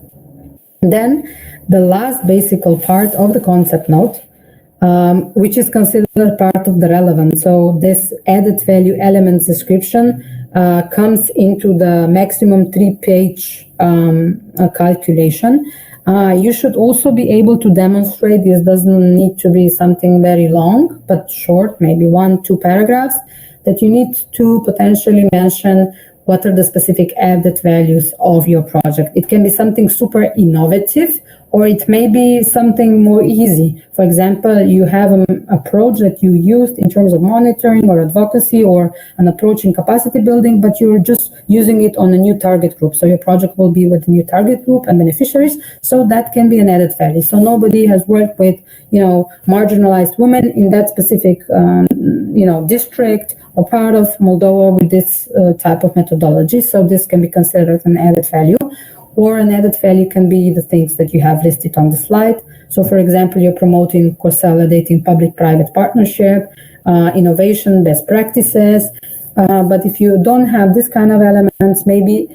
Then the last basic part of the concept note, which is considered part of the relevance. So this added value elements description comes into the maximum 3-page calculation. You should also be able to demonstrate, this doesn't need to be something very long, but short, maybe 1-2 paragraphs, that you need to potentially mention what are the specific added values of your project. It can be something super innovative, or it may be something more easy. For example, you have an approach that you used in terms of monitoring or advocacy or an approach in capacity building, but you're just using it on a new target group. So your project will be with a new target group and beneficiaries. So that can be an added value. So nobody has worked with, marginalized women in that specific, district or part of Moldova with this type of methodology. So this can be considered an added value. Or an added value can be the things that you have listed on the slide. So, for example, you're promoting consolidating public-private partnership, innovation, best practices. But if you don't have this kind of elements, maybe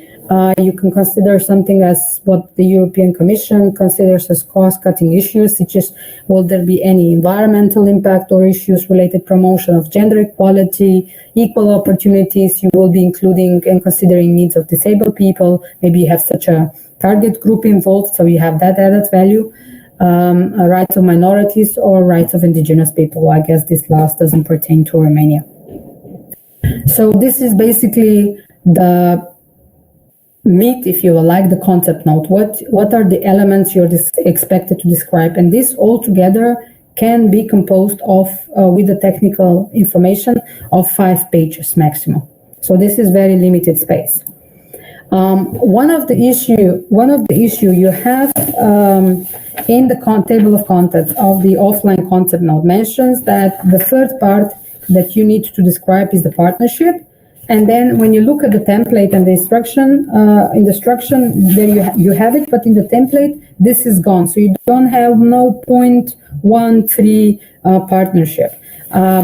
you can consider something as what the European Commission considers as cost-cutting issues, such as will there be any environmental impact or issues related promotion of gender equality, equal opportunities. You will be including and considering needs of disabled people. Maybe you have such a target group involved, so you have that added value. Rights of minorities or rights of indigenous people. I guess this last doesn't pertain to Romania. So this is basically the meat, if you will, like the concept note. What are the elements you're expected to describe? And this all together can be composed of, with the technical information, of 5 pages maximum. So this is very limited space. One of the issue you have in the table of contents of the offline concept note mentions that the third part that you need to describe is the partnership. And then when you look at the template and the instruction, there you have it, but in the template, this is gone. So you don't have no 0.13 partnership.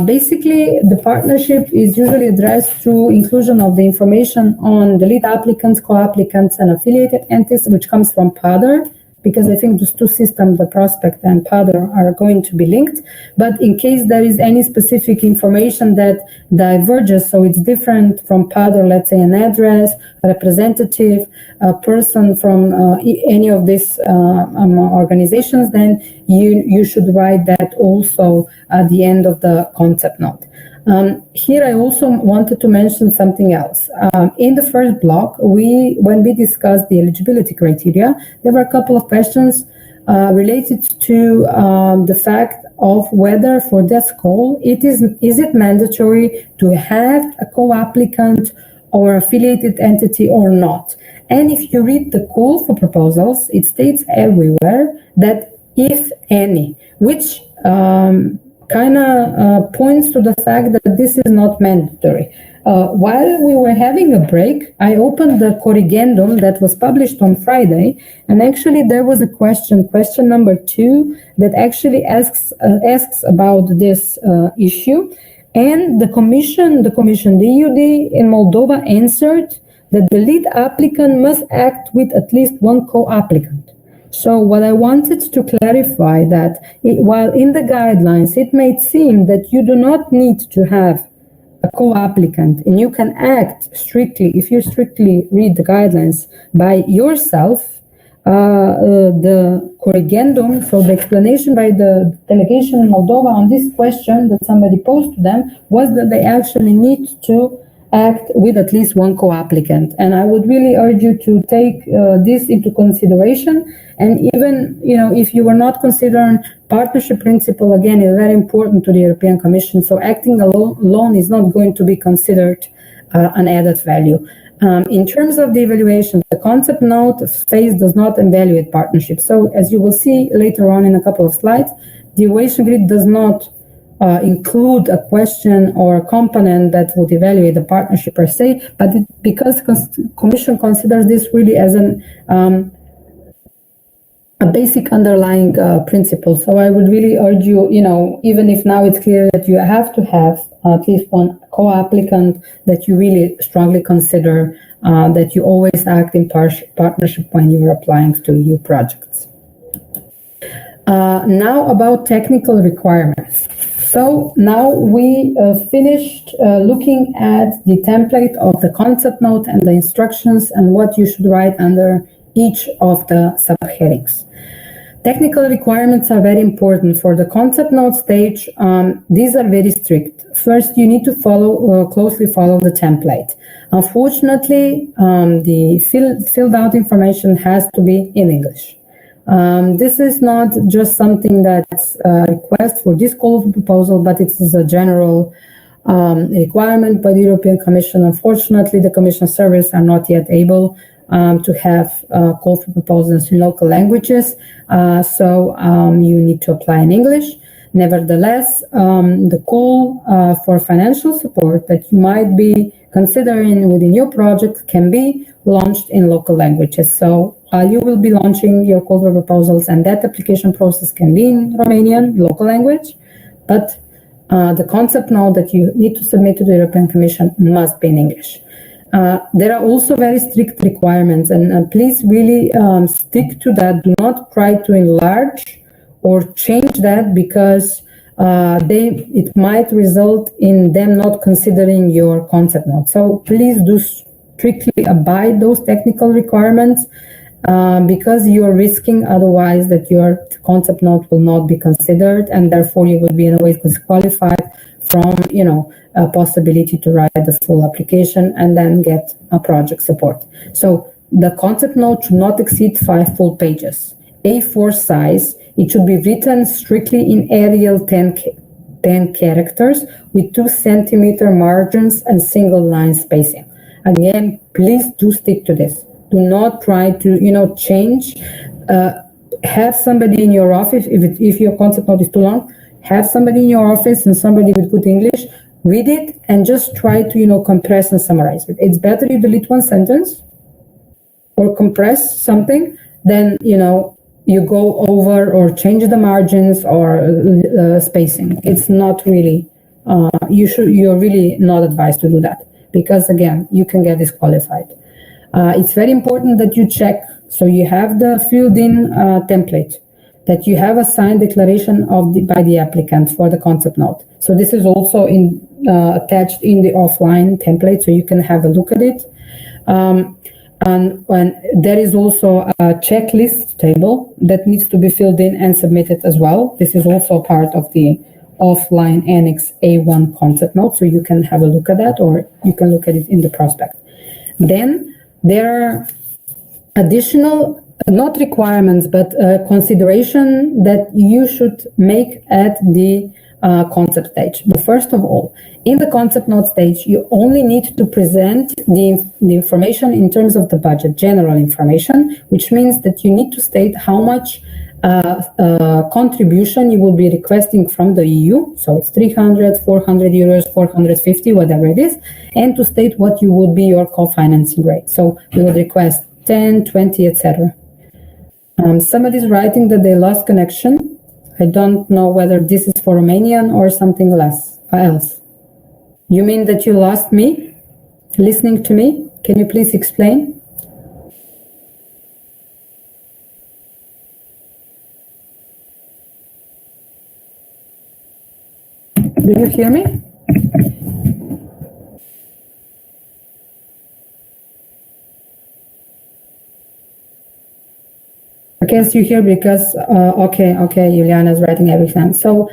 Basically, the partnership is usually addressed through inclusion of the information on the lead applicants, co-applicants, and affiliated entities, which comes from PADR, because I think those two systems, the prospect and PADR, are going to be linked. But in case there is any specific information that diverges, so it's different from PADR, let's say an address, a representative, a person from any of these organizations, then you should write that also at the end of the concept note. Here I also wanted to mention something else. In the first block, when we discussed the eligibility criteria, there were a couple of questions related to the fact of whether for this call, is it mandatory to have a co-applicant or affiliated entity or not? And if you read the call for proposals, it states everywhere that if any, which points to the fact that this is not mandatory. While we were having a break, I opened the corrigendum that was published on Friday, and actually there was a question number 2, that actually asks about this issue. And the EUD in Moldova answered that the lead applicant must act with at least one co-applicant. So what I wanted to clarify that while in the guidelines it may seem that you do not need to have a co-applicant and you can act strictly, if you strictly read the guidelines, by yourself, the corrigendum, so the explanation by the delegation in Moldova on this question that somebody posed to them was that they actually need to act with at least one co-applicant. And I would really urge you to take this into consideration. And even, if you were not considering partnership principle, again, is very important to the European Commission. So acting alone is not going to be considered an added value. In terms of the evaluation, the concept note phase does not evaluate partnership. So as you will see later on in a couple of slides, the evaluation grid does not include a question or a component that would evaluate the partnership per se, but because the Commission considers this really as a basic underlying principle. So I would really urge you, even if now it's clear that you have to have at least one co-applicant, that you really strongly consider that you always act in partnership when you are applying to EU projects. Now about technical requirements. So now we finished looking at the template of the concept note and the instructions and what you should write under each of the subheadings. Technical requirements are very important. For the concept note stage, these are very strict. First, you need to closely follow the template. Unfortunately, the filled out information has to be in English. This is not just something that's a request for this call for proposal, but it is a general requirement by the European Commission. Unfortunately, the Commission servers are not yet able to have call for proposals in local languages, so you need to apply in English. Nevertheless, the call for financial support that you might be considering within your project can be launched in local languages. So you will be launching your call for proposals, and that application process can be in Romanian, local language, but the concept note that you need to submit to the European Commission must be in English. There are also very strict requirements, and please really stick to that. Do not try to enlarge or change that, because it might result in them not considering your concept note. So please do strictly abide those technical requirements, because you're risking otherwise that your concept note will not be considered, and therefore you will be in a way disqualified from, a possibility to write the full application and then get a project support. So the concept note should not exceed 5 full pages. A4 size, it should be written strictly in Arial 10 characters with 2 centimeter margins and single line spacing. Again, please do stick to this. Do not try to, change. Have somebody in your office, if your concept note is too long, have somebody in your office and somebody with good English, read it and just try to, compress and summarize it. It's better you delete one sentence or compress something than, you go over or change the margins or spacing. It's not really, you're really not advised to do that, because again, you can get disqualified. It's very important that you check, so you have the filled in template, that you have a signed declaration by the applicant for the concept note. So this is also attached in the offline template, so you can have a look at it. And when there is also a checklist table that needs to be filled in and submitted as well. This is also part of the offline Annex A1 concept note, so you can have a look at that, or you can look at it in the prospect. Then there are additional, not requirements, but consideration that you should make at the concept stage. But first of all, in the concept note stage, you only need to present the information in terms of the budget, general information, which means that you need to state how much contribution you will be requesting from the EU. So it's 300, 400 euros, 450, whatever it is, and to state what you would be your co-financing rate. So you would request 10, 20, etc. Somebody's writing that they lost connection. I don't know whether this is for Romanian or something else. You mean that you lost me listening to me? Can you please explain? Do you hear me? I guess you hear, because okay, Juliana is writing everything. So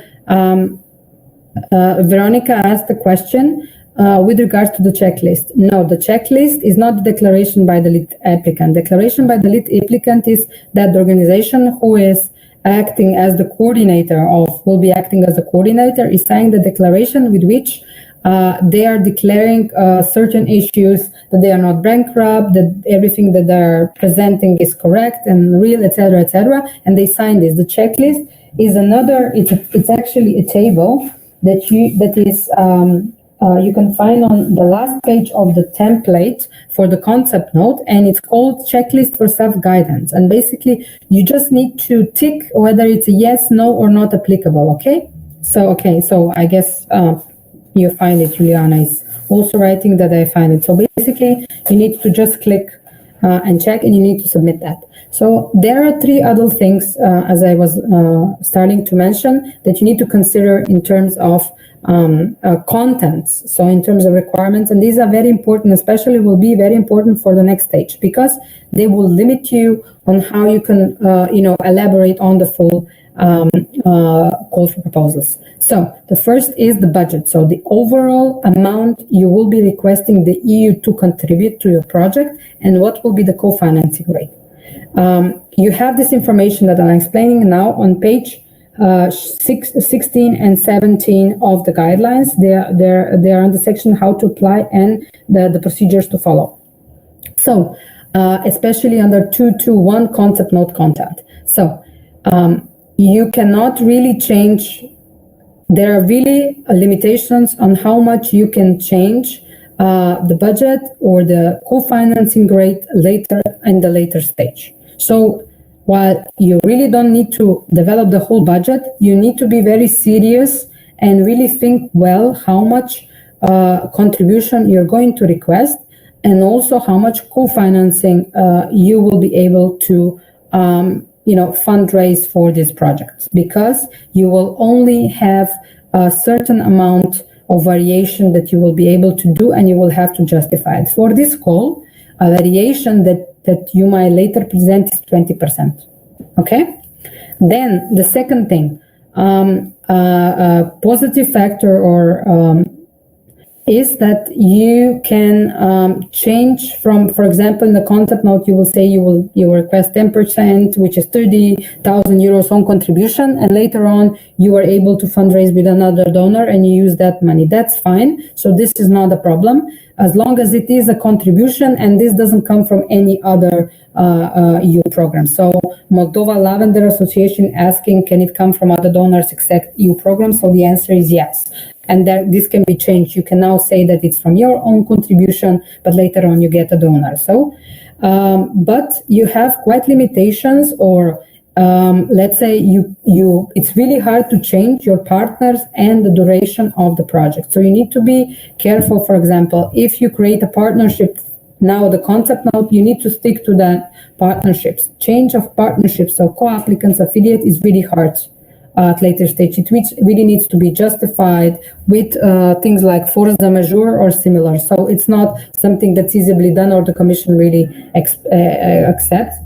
Veronica asked the question with regards to the checklist. No, the checklist is not the declaration by the lead applicant. Declaration by the lead applicant is that the organization who is acting as the coordinator will be acting as the coordinator is signing the declaration with which they are declaring certain issues, that they are not bankrupt, that everything that they're presenting is correct and real, etc., and they sign this. The checklist is another. It's actually a table that you can find on the last page of the template for the concept note, and it's called checklist for self-guidance. And basically, you just need to tick whether it's a yes, no, or not applicable. Okay. So I guess. You find it. Juliana is also writing that I find it. So basically, you need to just click and check, and you need to submit that. So there are 3 other things, as I was starting to mention, that you need to consider in terms of contents. So in terms of requirements, and these are very important, especially will be very important for the next stage, because they will limit you on how you can, elaborate on the full call for proposals. So the first is the budget. So the overall amount you will be requesting the EU to contribute to your project, and what will be the co-financing rate. You have this information that I'm explaining now on page 16 and 17 of the guidelines. They are in the section how to apply and the procedures to follow. So, especially under 221 concept note content. So, you cannot really change. There are really limitations on how much you can change the budget or the co-financing rate later in the later stage. So while you really don't need to develop the whole budget, you need to be very serious and really think well how much contribution you're going to request, and also how much co-financing you will be able to fundraise for these projects, because you will only have a certain amount of variation that you will be able to do, and you will have to justify it. For this call, a variation that you might later present is 20%. Okay? Then the second thing, a positive factor or is that you can change from, for example, in the concept note, you will say you will request 10%, which is 30,000 euros on contribution, and later on you are able to fundraise with another donor and you use that money. That's fine. So this is not a problem, as long as it is a contribution and this doesn't come from any other EU program. So Moldova Lavender Association asking, can it come from other donors except EU programs? So the answer is yes. And this can be changed. You can now say that it's from your own contribution, but later on you get a donor. So, but you have quite limitations, or let's say it's really hard to change your partners and the duration of the project. So you need to be careful. For example, if you create a partnership, now the concept note, you need to stick to that partnerships. Change of partnerships, so co-applicants, affiliate, is really hard at later stage. It really needs to be justified with things like force majeure or similar. So it's not something that's easily done or the Commission really accepts.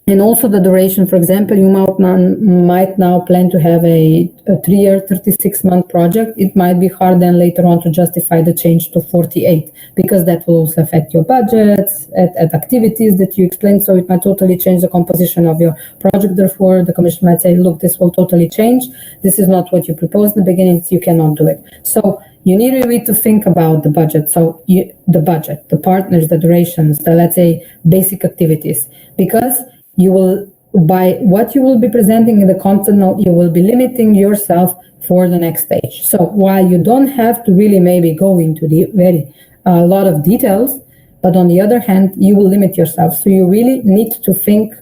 And also the duration, for example, you might now plan to have a 3-year, 36-month project. It might be hard then later on to justify the change to 48, because that will also affect your budgets at activities that you explained. So it might totally change the composition of your project. Therefore, the Commission might say, look, this will totally change. This is not what you proposed in the beginning, so you cannot do it. So you need really to think about the budget. So the budget, the partners, the durations, the, let's say, basic activities, because you will, by what you will be presenting in the content note, you will be limiting yourself for the next stage. So while you don't have to really maybe go into the lot of details, but on the other hand, you will limit yourself. So you really need to think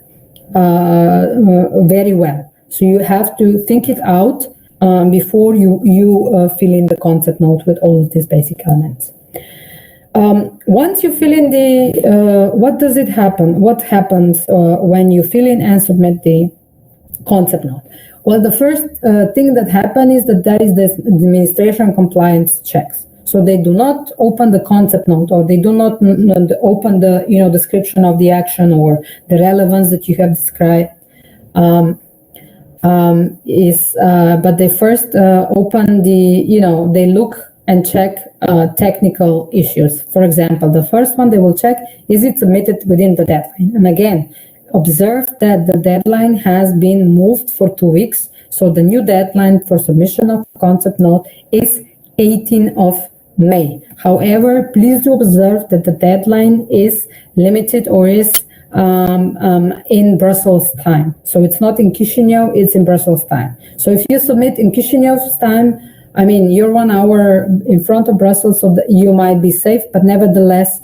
very well. So you have to think it out before you fill in the concept note with all of these basic elements. Once you fill in what does it happen? What happens when you fill in and submit the concept note? Well, the first thing that happens is that there is this administration compliance checks. So they do not open the concept note, or they do not open the description of the action or the relevance that you have described. But they first open they look and check technical issues. For example, the first one they will check, is it submitted within the deadline? And again, observe that the deadline has been moved for 2 weeks. So the new deadline for submission of concept note is 18th of May. However, please do observe that the deadline is limited, or is in Brussels time. So it's not in Chisinau, it's in Brussels time. So if you submit in Chisinau's time, I mean, you're 1 hour in front of Brussels, so that you might be safe, but nevertheless,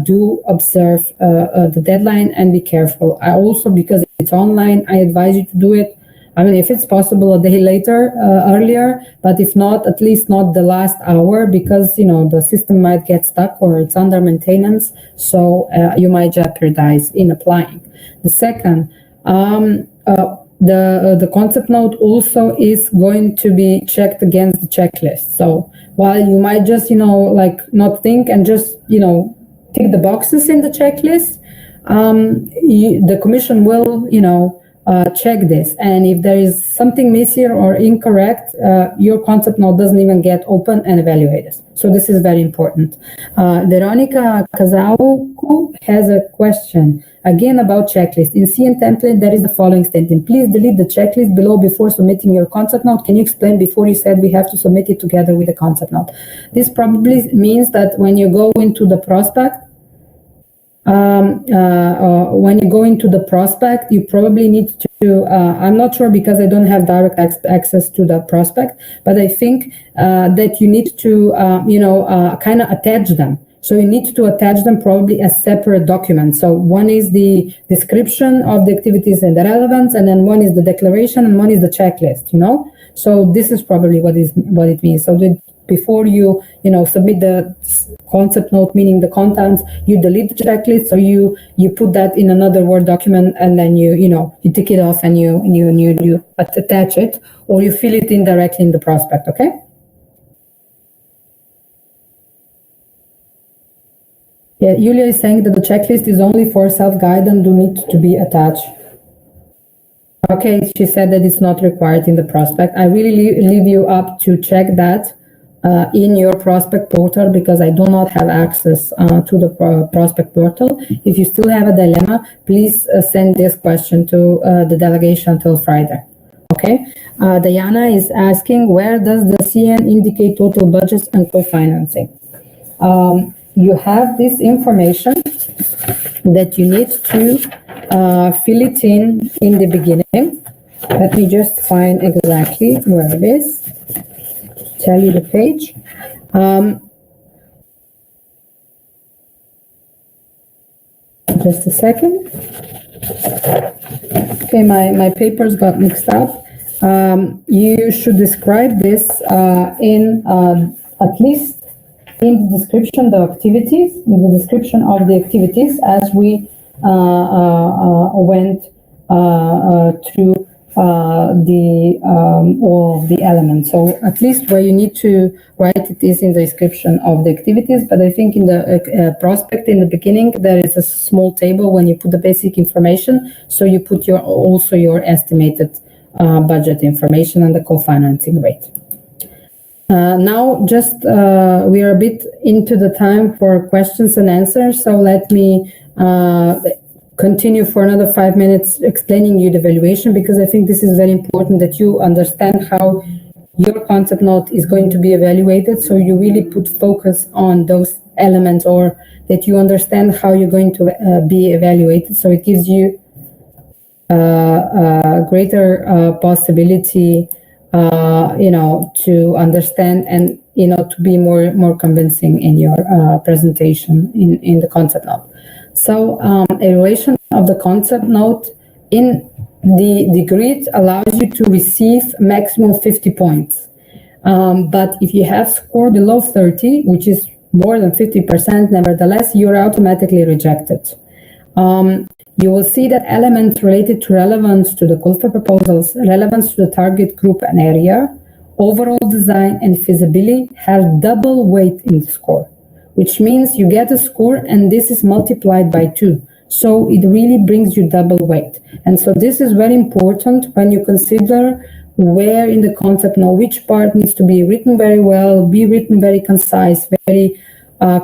do observe the deadline and be careful. I also, because it's online, I advise you to do it. I mean, if it's possible, a day later, earlier, but if not, at least not the last hour, because, the system might get stuck or it's under maintenance, so you might jeopardize in applying. The second, the concept note also is going to be checked against the checklist. So while you might just, not think and just, tick the boxes in the checklist, the Commission will, check this. And if there is something missing or incorrect, your concept note doesn't even get open and evaluated. So this is very important. Veronica Kazauku has a question. Again, about checklist. In CN template, there is the following statement. Please delete the checklist below before submitting your concept note. Can you explain before you said we have to submit it together with the concept note? This probably means that when you go into the prospect, you probably need to, I'm not sure because I don't have direct access to the prospect, but I think that you need to, kind of attach them. So you need to attach them probably as separate documents. So one is the description of the activities and the relevance, and then one is the declaration, and one is the checklist, So this is probably what it means. So before you submit the concept note, meaning the contents, you delete the checklist, so you put that in another Word document, and then you tick it off and you attach it, or you fill it in directly in the prospect. Okay. Yeah, Julia is saying that the checklist is only for self-guide and do need to be attached. Okay, she said that it's not required in the prospect. I really leave you up to check that in your prospect portal, because I do not have access to the prospect portal. If you still have a dilemma, please send this question to the delegation until Friday. Okay. Diana is asking, where does the CN indicate total budgets and co-financing? You have this information that you need to fill it in the beginning. Let me just find exactly where it is. Tell you the page. Just a second. Okay, my papers got mixed up. You should describe this in at least in the description of the activities, as we went through all of the elements. So at least where you need to write it is in the description of the activities, but I think in the prospect in the beginning, there is a small table when you put the basic information. So you put also your estimated budget information and the co-financing rate. Now, just we are a bit into the time for questions and answers, so let me continue for another 5 minutes explaining you the evaluation, because I think this is very important that you understand how your concept note is going to be evaluated, so you really put focus on those elements, or that you understand how you're going to be evaluated, so it gives you a greater possibility to understand and, to be more convincing in your presentation in the concept note. So, evaluation of the concept note in the grid allows you to receive maximum 50 points. But if you have score below 30, which is more than 50%, nevertheless, you're automatically rejected. You will see that elements related to relevance to the call for proposals, relevance to the target group and area, overall design, and feasibility have double weight in the score, which means you get a score and this is multiplied by 2. So it really brings you double weight. And so this is very important when you consider where in the concept note, which part needs to be written very well, be written very concise, very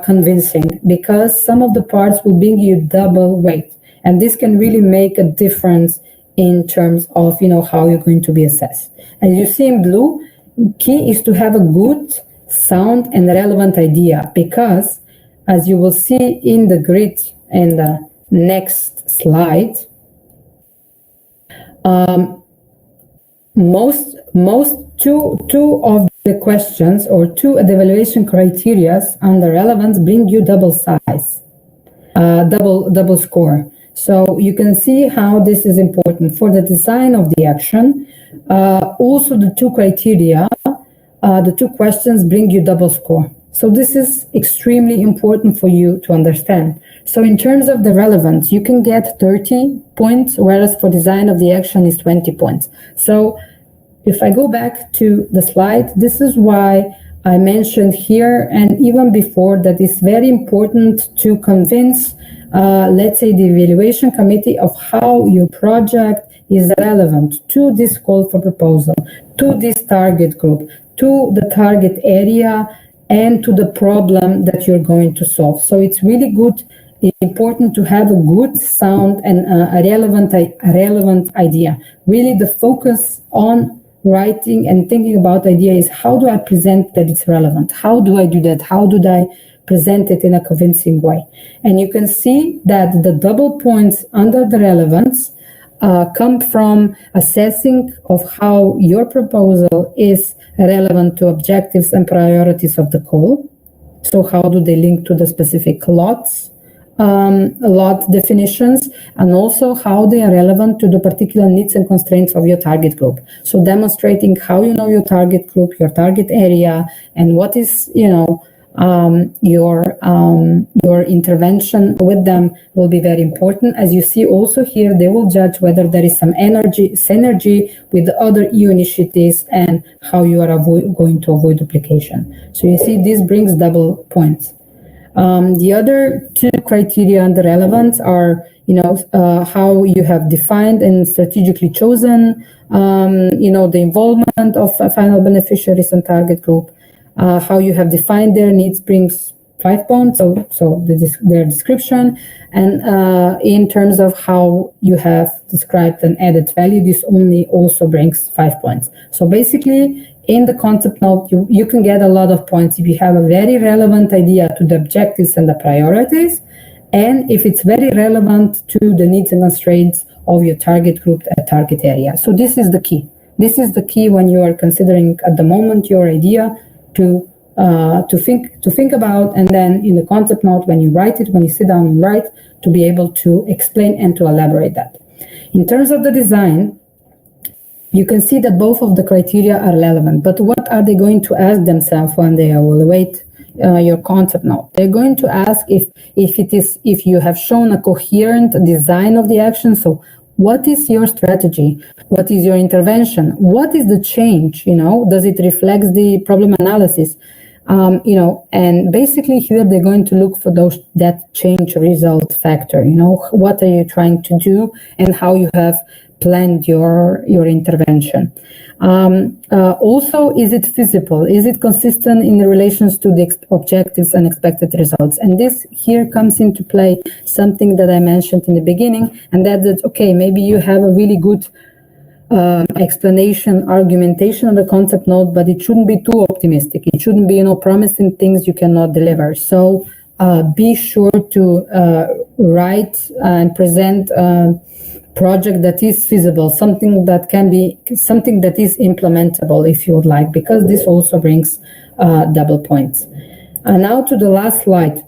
convincing, because some of the parts will bring you double weight. And this can really make a difference in terms of, how you're going to be assessed. As you see in blue, key is to have a good, sound, and relevant idea, because as you will see in the grid in the next slide, two of the questions or two of the evaluation criteria under relevance bring you double size, double score. So you can see how this is important for the design of the action. Also, the two criteria, the two questions bring you double score. So this is extremely important for you to understand. So in terms of the relevance, you can get 30 points, whereas for design of the action is 20 points. So if I go back to the slide, this is why I mentioned here and even before that it's very important to convince, let's say, the evaluation committee of how your project is relevant to this call for proposal, to this target group, to the target area, and to the problem that you're going to solve. So it's really good important to have a good sound and a relevant idea. Really, the focus on writing and thinking about the idea is, how do I present that it's relevant? How do I do that? How do I present it in a convincing way? And you can see that the double points under the relevance come from assessing of how your proposal is relevant to objectives and priorities of the call. So how do they link to the specific lot definitions, and also how they are relevant to the particular needs and constraints of your target group. So demonstrating how you know your target group, your target area, and what is, your intervention with them will be very important. As you see also here, they will judge whether there is some synergy with the other EU initiatives and how you are going to avoid duplication. So you see, this brings double points. The other two criteria under relevance are, how you have defined and strategically chosen, the involvement of final beneficiaries and target group. How you have defined their needs brings 5 points, so their description, and in terms of how you have described an added value, this only also brings 5 points. So basically, in the concept note, you can get a lot of points if you have a very relevant idea to the objectives and the priorities, and if it's very relevant to the needs and constraints of your target group, target area. So this is the key. This is the key when you are considering at the moment your idea to think about, and then in the concept note, when you write it, when you sit down and write, to be able to explain and to elaborate that. In terms of the design, you can see that both of the criteria are relevant, but what are they going to ask themselves when they evaluate your concept note? They're going to ask if you have shown a coherent design of the action. So what is your strategy? What is your intervention? What is the change? Does it reflect the problem analysis? And basically here they're going to look for that change result factor. What are you trying to do and how you have planned your intervention. Also, is it feasible? Is it consistent in relations to the objectives and expected results? And this here comes into play something that I mentioned in the beginning, and that's okay, maybe you have a really good explanation, argumentation of the concept note, but it shouldn't be too optimistic. It shouldn't be, promising things you cannot deliver. So be sure to write and present project that is feasible, something that is implementable, if you would like, because this also brings double points. And now to the last slide.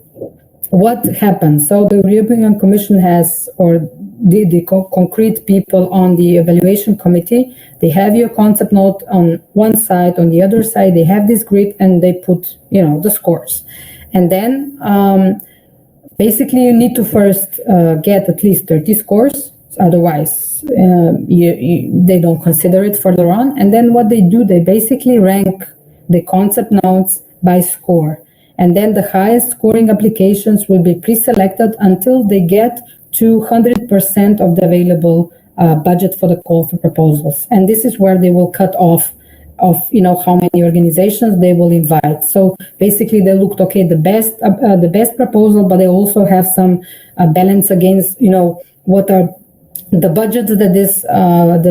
What happens? So the European Commission has, or the concrete people on the evaluation committee, they have your concept note on one side, on the other side they have this grid, and they put the scores. And then basically you need to first get at least 30 scores. Otherwise, they don't consider it further on. And then what they do, they basically rank the concept notes by score. And then the highest scoring applications will be pre-selected until they get to 100% of the available budget for the call for proposals. And this is where they will cut off of how many organizations they will invite. So basically they looked, okay, the best proposal, but they also have some balance against what are the budgets that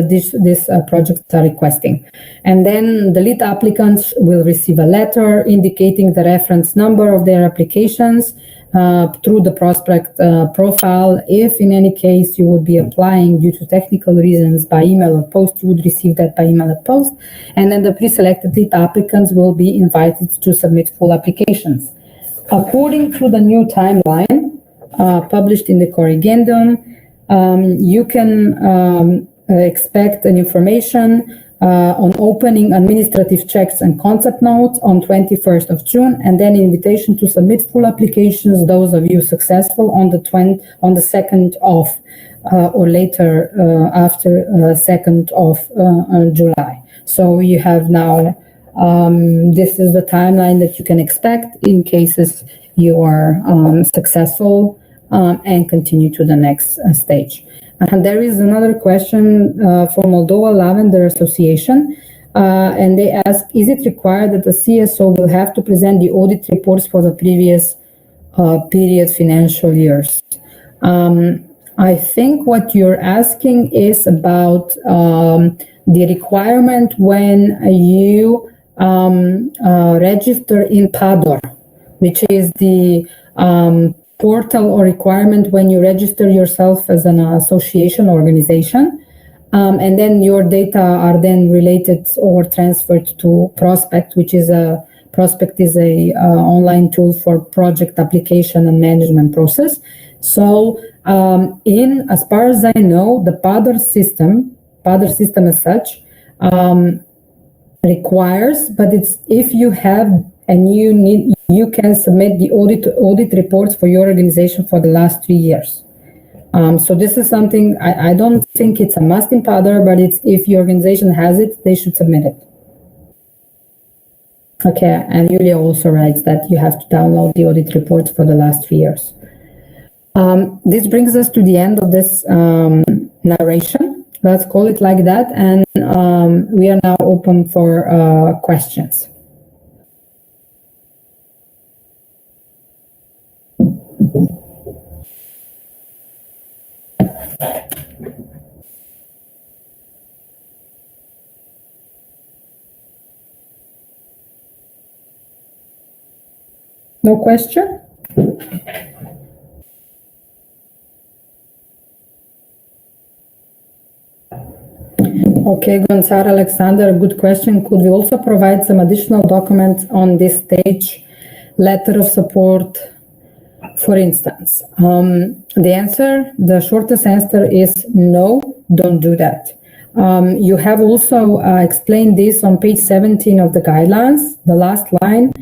these projects are requesting. And then the lead applicants will receive a letter indicating the reference number of their applications through the prospect profile. If in any case you would be applying due to technical reasons by email or post, you would receive that by email or post. And then the pre-selected lead applicants will be invited to submit full applications. According to the new timeline published in the corrigendum, you can expect an information on opening administrative checks and concept notes on 21st of June, and then invitation to submit full applications, those of you successful, on the 2nd of or later after 2nd of July. So you have now, this is the timeline that you can expect in cases you are successful and continue to the next stage. And there is another question for Moldova Lavender Association, and they ask, is it required that the CSO will have to present the audit reports for the previous period financial years. I think what you're asking is about the requirement when you register in PADOR, which is the portal or requirement when you register yourself as an association organization. And then your data are then related or transferred to Prospect, which is a online tool for project application and management process. So as far as I know, the PADOR system as such requires, but it's if you have and you can submit the audit reports for your organization for the last 3 years. So this is something I don't think it's a must in PADOR, but it's if your organization has it, they should submit it. Okay, and Julia also writes that you have to download the audit reports for the last 3 years. This brings us to the end of this narration. Let's call it like that, and we are now open for questions. No question? Okay, Gonzalo Alexander, good question. Could we also provide some additional documents on this stage, letter of support, for instance? The shortest answer is no, don't do that. You have also explained this on page 17 of the guidelines, the last line,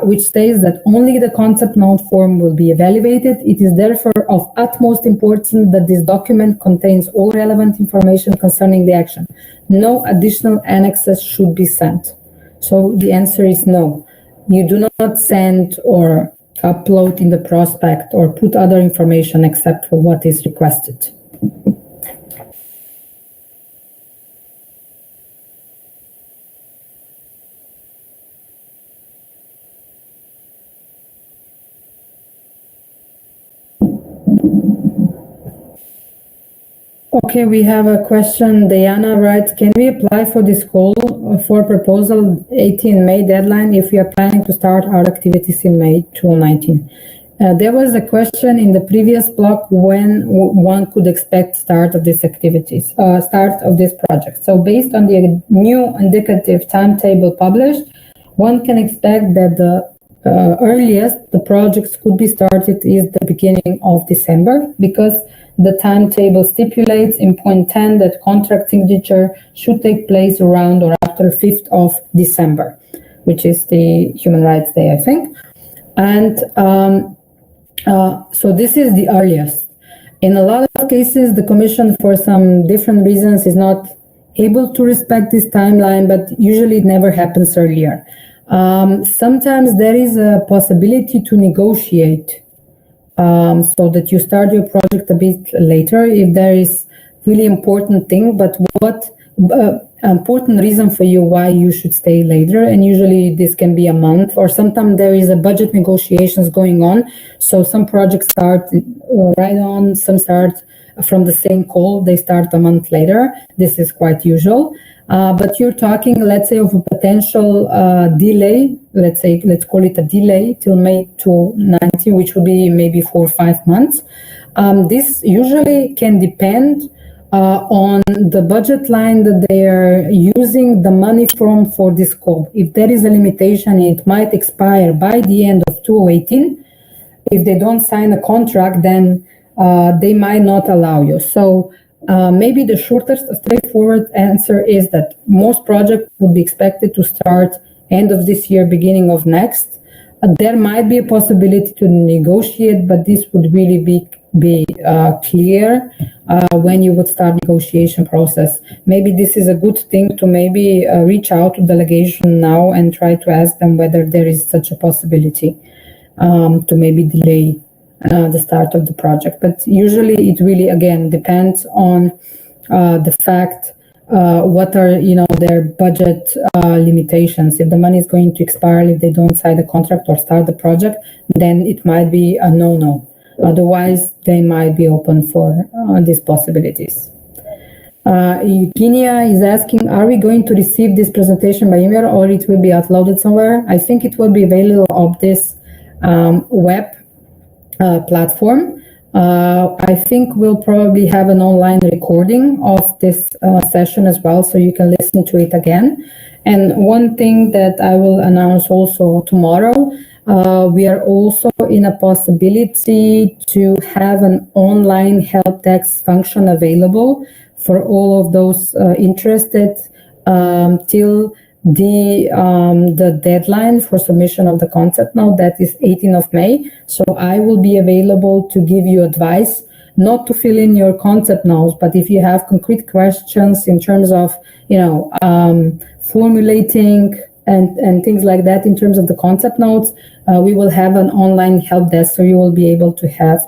which states that only the concept note form will be evaluated. It is therefore of utmost importance that this document contains all relevant information concerning the action. No additional annexes should be sent. So the answer is no. You do not send or upload in the prospect or put other information except for what is requested. Okay, we have a question. Diana writes, can we apply for this call for proposal 18 May deadline if we are planning to start our activities in May 2019? There was a question in the previous block when one could expect start of these activities, start of this project. So based on the new indicative timetable published, one can expect that the earliest the projects could be started is the beginning of December, because the timetable stipulates in point 10 that contract signature should take place around or after 5th of December, which is the Human Rights Day, I think. And so this is the earliest. In a lot of cases, the Commission, for some different reasons, is not able to respect this timeline, but usually it never happens earlier. Sometimes there is a possibility to negotiate so that you start your project a bit later if there is really important thing, but what important reason for you why you should stay later, and usually this can be a month, or sometimes there is a budget negotiations going on, so some projects start right on, some start from the same call, they start a month later. This is quite usual. But you're talking, let's say, of a potential delay, let's call it a delay till May 2019, which will be maybe 4 or 5 months. This usually can depend on the budget line that they are using the money from for this scope. If there is a limitation, it might expire by the end of 2018. If they don't sign a contract, then they might not allow you. So maybe the shortest, straightforward answer is that most projects would be expected to start end of this year, beginning of next. There might be a possibility to negotiate, but this would really be clear when you would start negotiation process. Maybe this is a good thing to maybe reach out to delegation now and try to ask them whether there is such a possibility to maybe delay the start of the project. But usually it really, again, depends on the fact what are their budget limitations. If the money is going to expire if they don't sign the contract or start the project, then it might be a no. Otherwise, they might be open for these possibilities. Eugenia is asking, are we going to receive this presentation by email or it will be uploaded somewhere? I think it will be available on this web platform. I think we'll probably have an online recording of this session as well, so you can listen to it again. And one thing that I will announce also tomorrow, we are also in a possibility to have an online help desk function available for all of those interested till the deadline for submission of the concept note, that is 18th of May. So I will be available to give you advice, not to fill in your concept notes, but if you have concrete questions in terms of, formulating and things like that in terms of the concept notes, we will have an online help desk, so you will be able to have,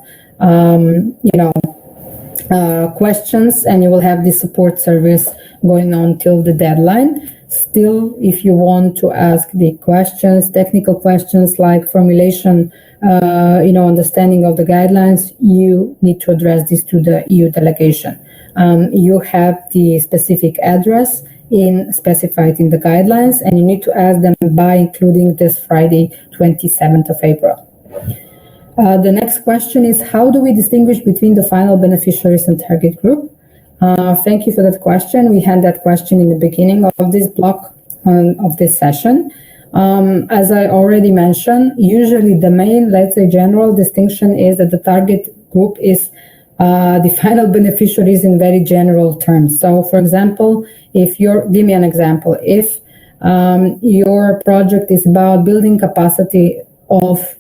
questions, and you will have the support service going on till the deadline. Still, if you want to ask the questions, technical questions like formulation, understanding of the guidelines, you need to address this to the EU delegation. You have the specific address specified in the guidelines, and you need to ask them by including this Friday, 27th of April. The next question is, how do we distinguish between the final beneficiaries and target group? Thank you for that question. We had that question in the beginning of this block of this session. As I already mentioned, usually the main, let's say, general distinction is that the target group is the final beneficiaries in very general terms. So, for example, give me an example. If your project is about building capacity of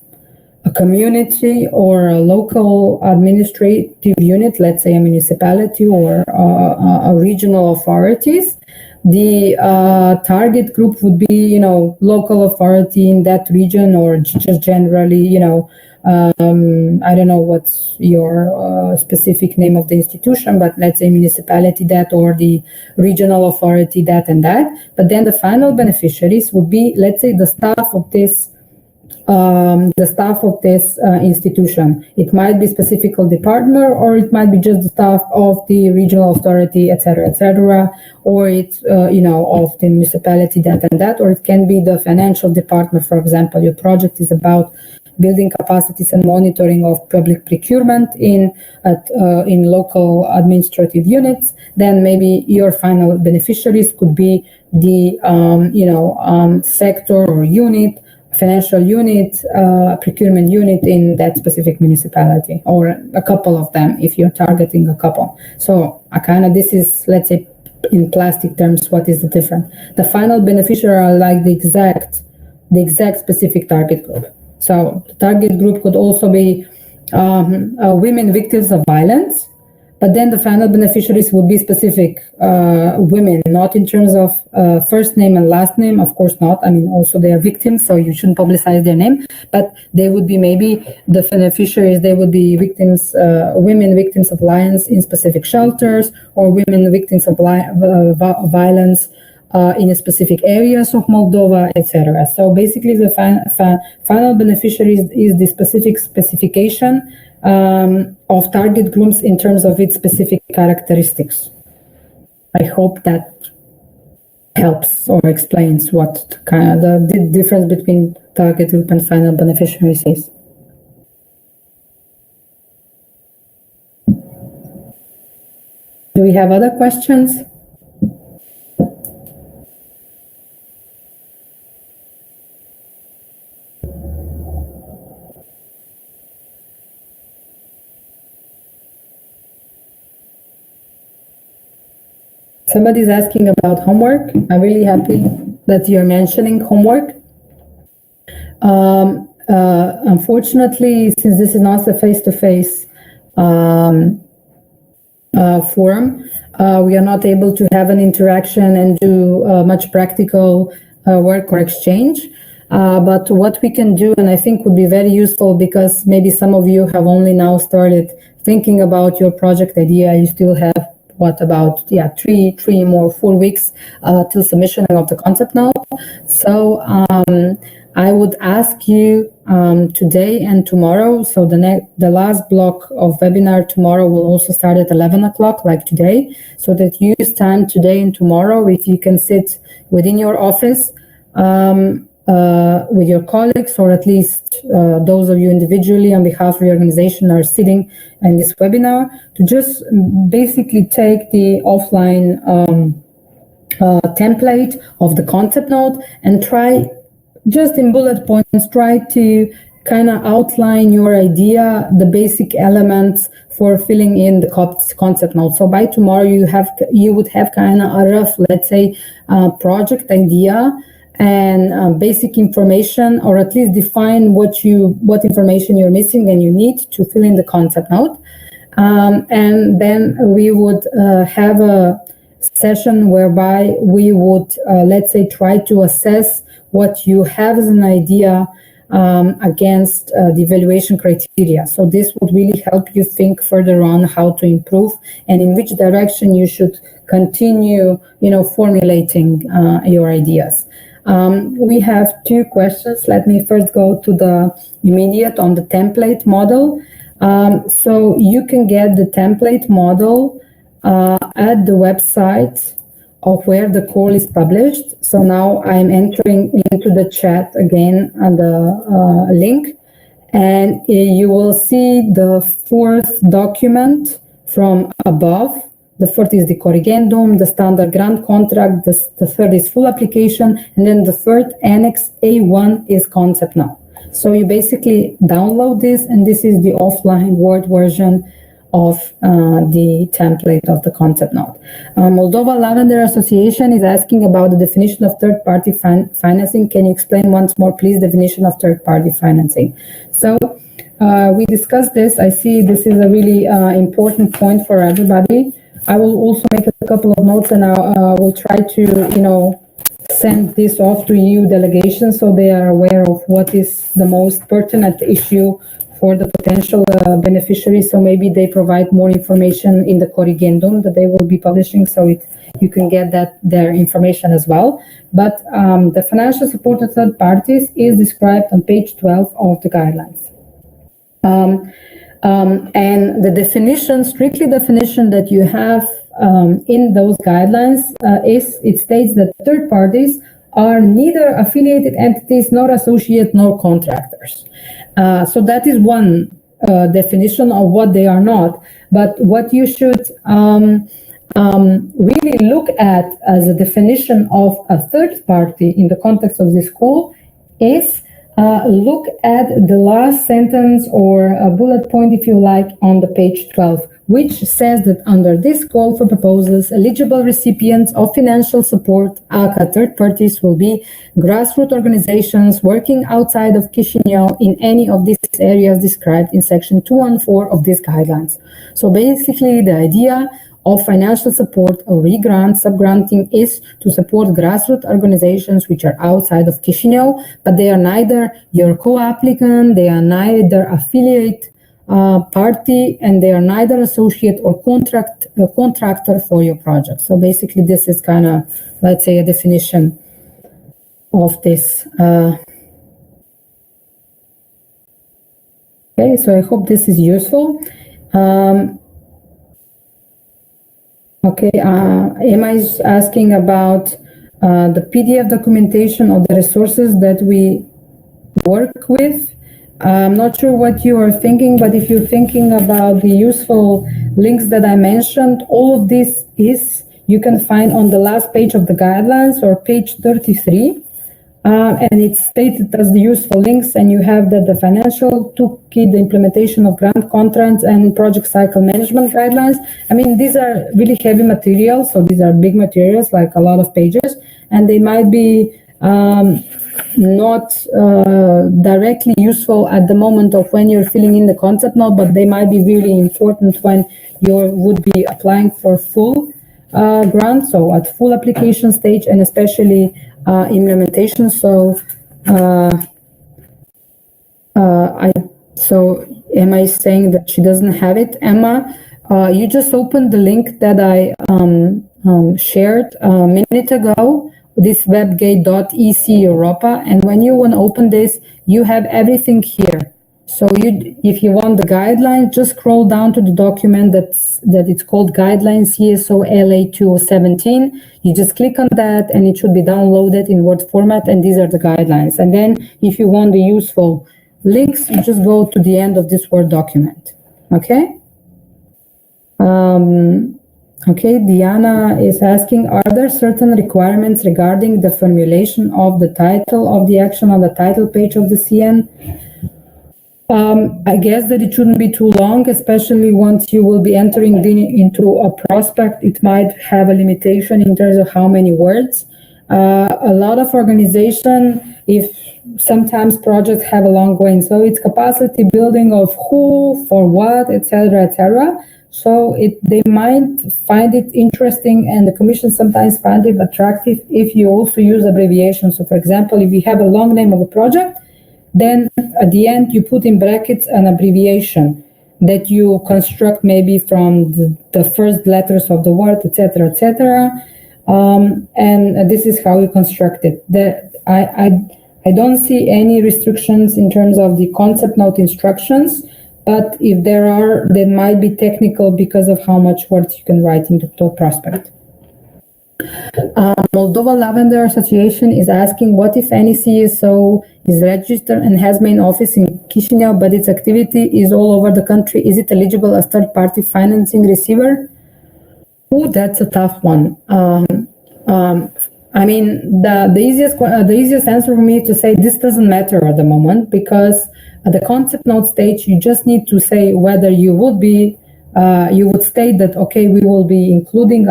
a community or a local administrative unit, let's say a municipality or a regional authorities, the target group would be, local authority in that region, or just generally, I don't know what's your specific name of the institution, but let's say municipality that, or the regional authority that and that. But then the final beneficiaries would be, let's say, the staff of this institution. It might be specific department, or it might be just the staff of the regional authority, etc., or it's of the municipality that and that, or it can be the financial department. For example, your project is about building capacities and monitoring of public procurement in local administrative units. Then maybe your final beneficiaries could be the sector or unit, financial unit, procurement unit in that specific municipality, or a couple of them if you're targeting a couple. So this is, let's say, in plastic terms, what is the difference? The final beneficiary are like the exact specific target group. So the target group could also be women victims of violence, but then the final beneficiaries would be specific women, not in terms of first name and last name, of course not. I mean, also they are victims, so you shouldn't publicize their name, but they would be maybe the beneficiaries, they would be victims, women victims of violence in specific shelters, or women victims of violence in specific areas of Moldova, etc. So basically the final beneficiaries is the specification of target groups in terms of its specific characteristics. I hope that helps or explains what the difference between target group and final beneficiaries is. Do we have other questions? Somebody's asking about homework. I'm really happy that you're mentioning homework. Unfortunately, since this is not a face-to-face forum, we are not able to have an interaction and do much practical work or exchange. But what we can do, and I think would be very useful, because maybe some of you have only now started thinking about your project idea, you still have what about 4 weeks till submission of the concept note. So I would ask you today and tomorrow. So the last block of webinar tomorrow will also start at 11 o'clock, like today, so that you stand today and tomorrow, if you can sit within your office with your colleagues, or at least those of you individually on behalf of your organization are sitting in this webinar, to just basically take the offline template of the concept note and try, just in bullet points, try to kind of outline your idea, the basic elements for filling in the concept note. So by tomorrow you would have kind of a rough, let's say, project idea and basic information, or at least define what information you're missing and you need to fill in the concept note. And then we would have a session whereby we would, let's say, try to assess what you have as an idea against the evaluation criteria. So this would really help you think further on how to improve and in which direction you should continue, formulating your ideas. We have 2 questions. Let me first go to the immediate on the template model. So you can get the template model at the website of where the call is published. So now I'm entering into the chat again the link, and you will see the 4th document from above. The 4th is the corrigendum, the standard grant contract, the 3rd is full application, and then the 3rd annex A1 is concept note. So you basically download this, and this is the offline Word version of the template of the concept note. Moldova Lavender Association is asking about the definition of third-party financing. Can you explain once more, please, definition of third-party financing? So we discussed this. I see this is a really important point for everybody. I will also make a couple of notes, and I will try to, send this off to EU delegations so they are aware of what is the most pertinent issue for the potential beneficiaries. So maybe they provide more information in the corrigendum that they will be publishing, so you can get their information as well. But the financial support of third parties is described on page 12 of the guidelines. And the definition, strictly definition that you have in those guidelines it states that third parties are neither affiliated entities, nor associate, nor contractors. So that is one definition of what they are not. But what you should really look at as a definition of a third party in the context of this call is look at the last sentence, or a bullet point, if you like, on the page 12, which says that under this call for proposals, eligible recipients of financial support, aka third parties, will be grassroots organizations working outside of Chisinau in any of these areas described in section 214 of these guidelines. So basically, the idea of financial support or re-grant, sub-granting, is to support grassroots organizations which are outside of Chisinau, but they are neither your co-applicant, they are neither affiliate party, and they are neither associate or contractor for your project. So basically, this is kind of, let's say, a definition of this. Okay, so I hope this is useful. Okay, Emma is asking about the PDF documentation of the resources that we work with. I'm not sure what you are thinking, but if you're thinking about the useful links that I mentioned, all of this you can find on the last page of the guidelines, or page 33. And it's stated as the useful links, and you have the financial toolkit, the implementation of grant contracts, and project cycle management guidelines. I mean, these are really heavy materials, so these are big materials, like a lot of pages, and they might be not directly useful at the moment of when you're filling in the concept note, but they might be really important when you would be applying for full grant, so at full application stage, and especially implementation. So Emma is saying that she doesn't have it. Emma, You just opened the link that I shared a minute ago, this webgate.ec Europa, and when you want to open this, you have everything here. So if you want the guidelines, just scroll down to the document that it's called Guidelines CSO-LA 2017. You just click on that and it should be downloaded in Word format, and these are the guidelines. And then if you want the useful links, you just go to the end of this Word document, okay? Okay, Diana is asking, are there certain requirements regarding the formulation of the title of the action on the title page of the CN? I guess that it shouldn't be too long, especially once you will be entering into a prospect. It might have a limitation in terms of how many words. A lot of organization, if sometimes projects have a long going, so it's capacity building of who, for what, etc., etc. So they might find it interesting, and the commission sometimes find it attractive if you also use abbreviations. So for example, if you have a long name of a project, then at the end you put in brackets an abbreviation that you construct maybe from the first letters of the word, etc., etc. And this is how you construct it. I don't see any restrictions in terms of the concept note instructions, but if there are, they might be technical because of how much words you can write into the prospect. Moldova Lavender Association is asking, what if any CSO is registered and has main office in Chisinau, but its activity is all over the country? Is it eligible as third-party financing receiver? Oh, that's a tough one. I mean, the easiest answer for me is to say this doesn't matter at the moment, because at the concept note stage, you just need to say whether you would state that, okay, we will be including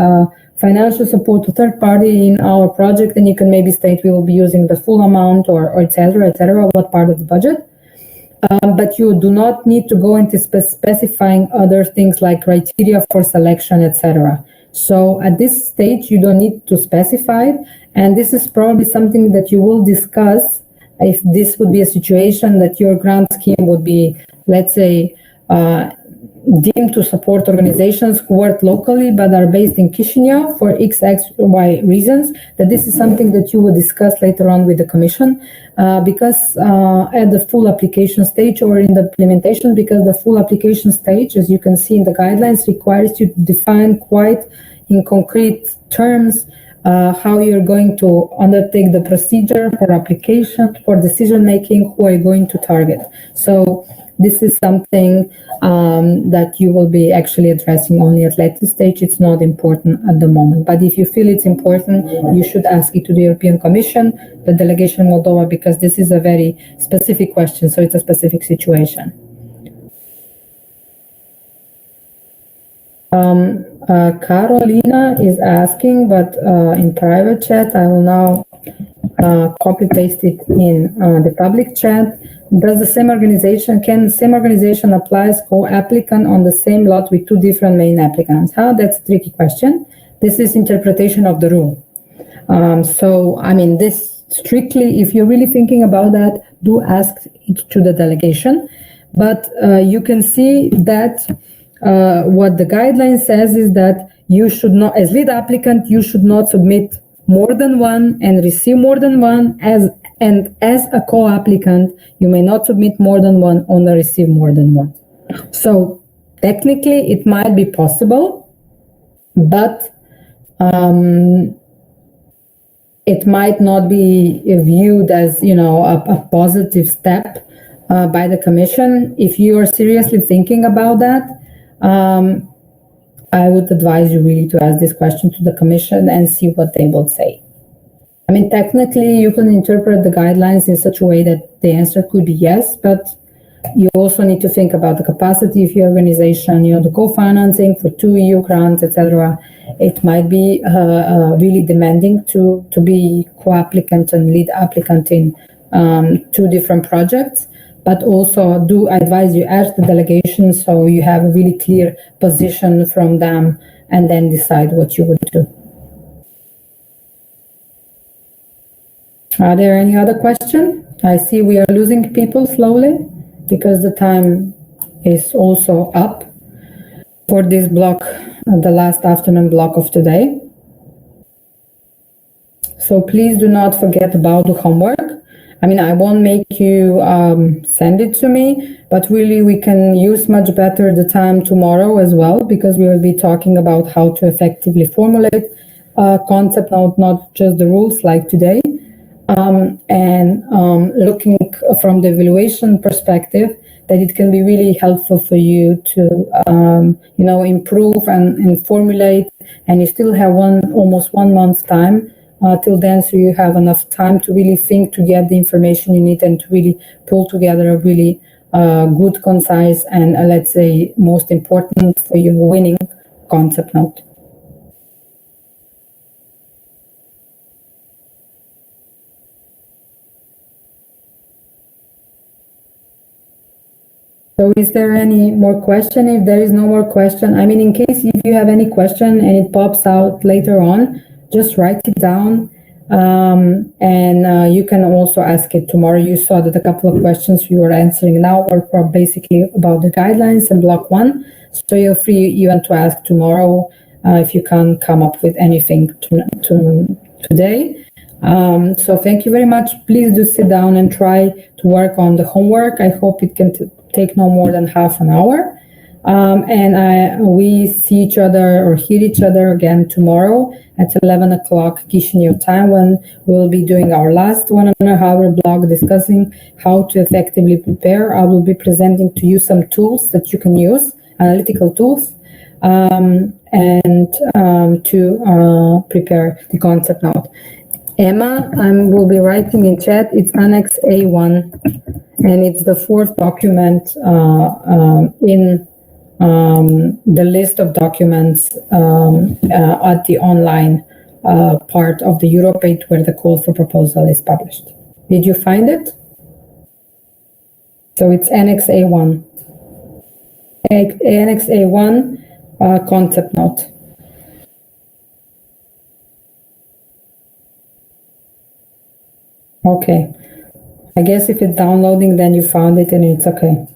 financial support to third party in our project, and you can maybe state we will be using the full amount or et cetera, what part of the budget. But you do not need to go into specifying other things like criteria for selection, etc. So at this stage, you don't need to specify it, and this is probably something that you will discuss if this would be a situation that your grant scheme would be, let's say, deemed to support organizations who work locally but are based in Chisinau for X, Y reasons, that this is something that you will discuss later on with the Commission, because at the full application stage or in the implementation, because the full application stage, as you can see in the guidelines, requires you to define quite in concrete terms how you're going to undertake the procedure for application, for decision making, who are you going to target. So this is something that you will be actually addressing only at later stage. It's not important at the moment. But if you feel it's important, you should ask it to the European Commission, the delegation in Moldova, because this is a very specific question. So it's a specific situation. Carolina is asking, but in private chat, I will now copy paste it in the public chat. Does the same organization, can the same organization apply as co-applicant on the same lot with two different main applicants? That's a tricky question. This is interpretation of the rule. So, I mean, this strictly, if you're really thinking about that, do ask it to the delegation. But you can see that what the guideline says is that you should not, as lead applicant, you should not submit more than one and receive more than one, and as a co-applicant, you may not submit more than one or receive more than one. So technically it might be possible, but it might not be viewed as, you know, a positive step by the Commission. If you are seriously thinking about that, I would advise you really to ask this question to the Commission and see what they will say. I mean, technically, you can interpret the guidelines in such a way that the answer could be yes, but you also need to think about the capacity of your organization, you know, the co-financing for 2 EU grants, etc. It might be really demanding to be co-applicant and lead applicant in 2 different projects. But also do advise you ask the delegation so you have a really clear position from them and then decide what you would do. Are there any other questions? I see we are losing people slowly because the time is also up. for this block, the last afternoon block of today. So please do not forget about the homework. I mean, I won't make you send it to me, but really we can use much better the time tomorrow as well, because we will be talking about how to effectively formulate a concept note, not just the rules like today. And looking from the evaluation perspective, that it can be really helpful for you to, improve and formulate, and you still have almost 1 month's time till then, so you have enough time to really think, to get the information you need, and to really pull together a really good, concise, and let's say most important for you, winning concept note. So is there any more question? If there is no more question, I mean, in case if you have any question and it pops out later on, just write it down, and you can also ask it tomorrow. You saw that a couple of questions we were answering now were basically about the guidelines and block 1. So you're free even to ask tomorrow if you can't come up with anything today. So thank you very much. Please do sit down and try to work on the homework. I hope it can take no more than half an hour. We see each other or hear each other again tomorrow at 11 o'clock Chisinau time, when we'll be doing our last 1.5 hour blog discussing how to effectively prepare. I will be presenting to you some tools that you can use, analytical tools, to prepare the concept note. Emma, will be writing in chat, it's Annex A1, and it's the 4th document in the list of documents at the online part of the Europate, where the call for proposal is published. Did you find it? So it's Annex A1. Annex A1 concept note. Okay. I guess if it's downloading, then you found it and it's okay.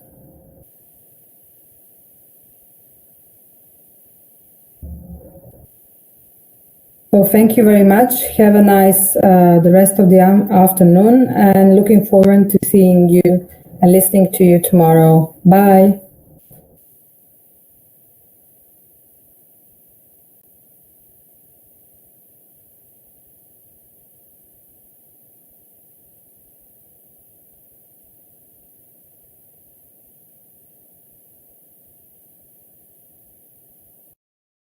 So thank you very much. Have a nice the rest of the afternoon, and looking forward to seeing you and listening to you tomorrow. Bye.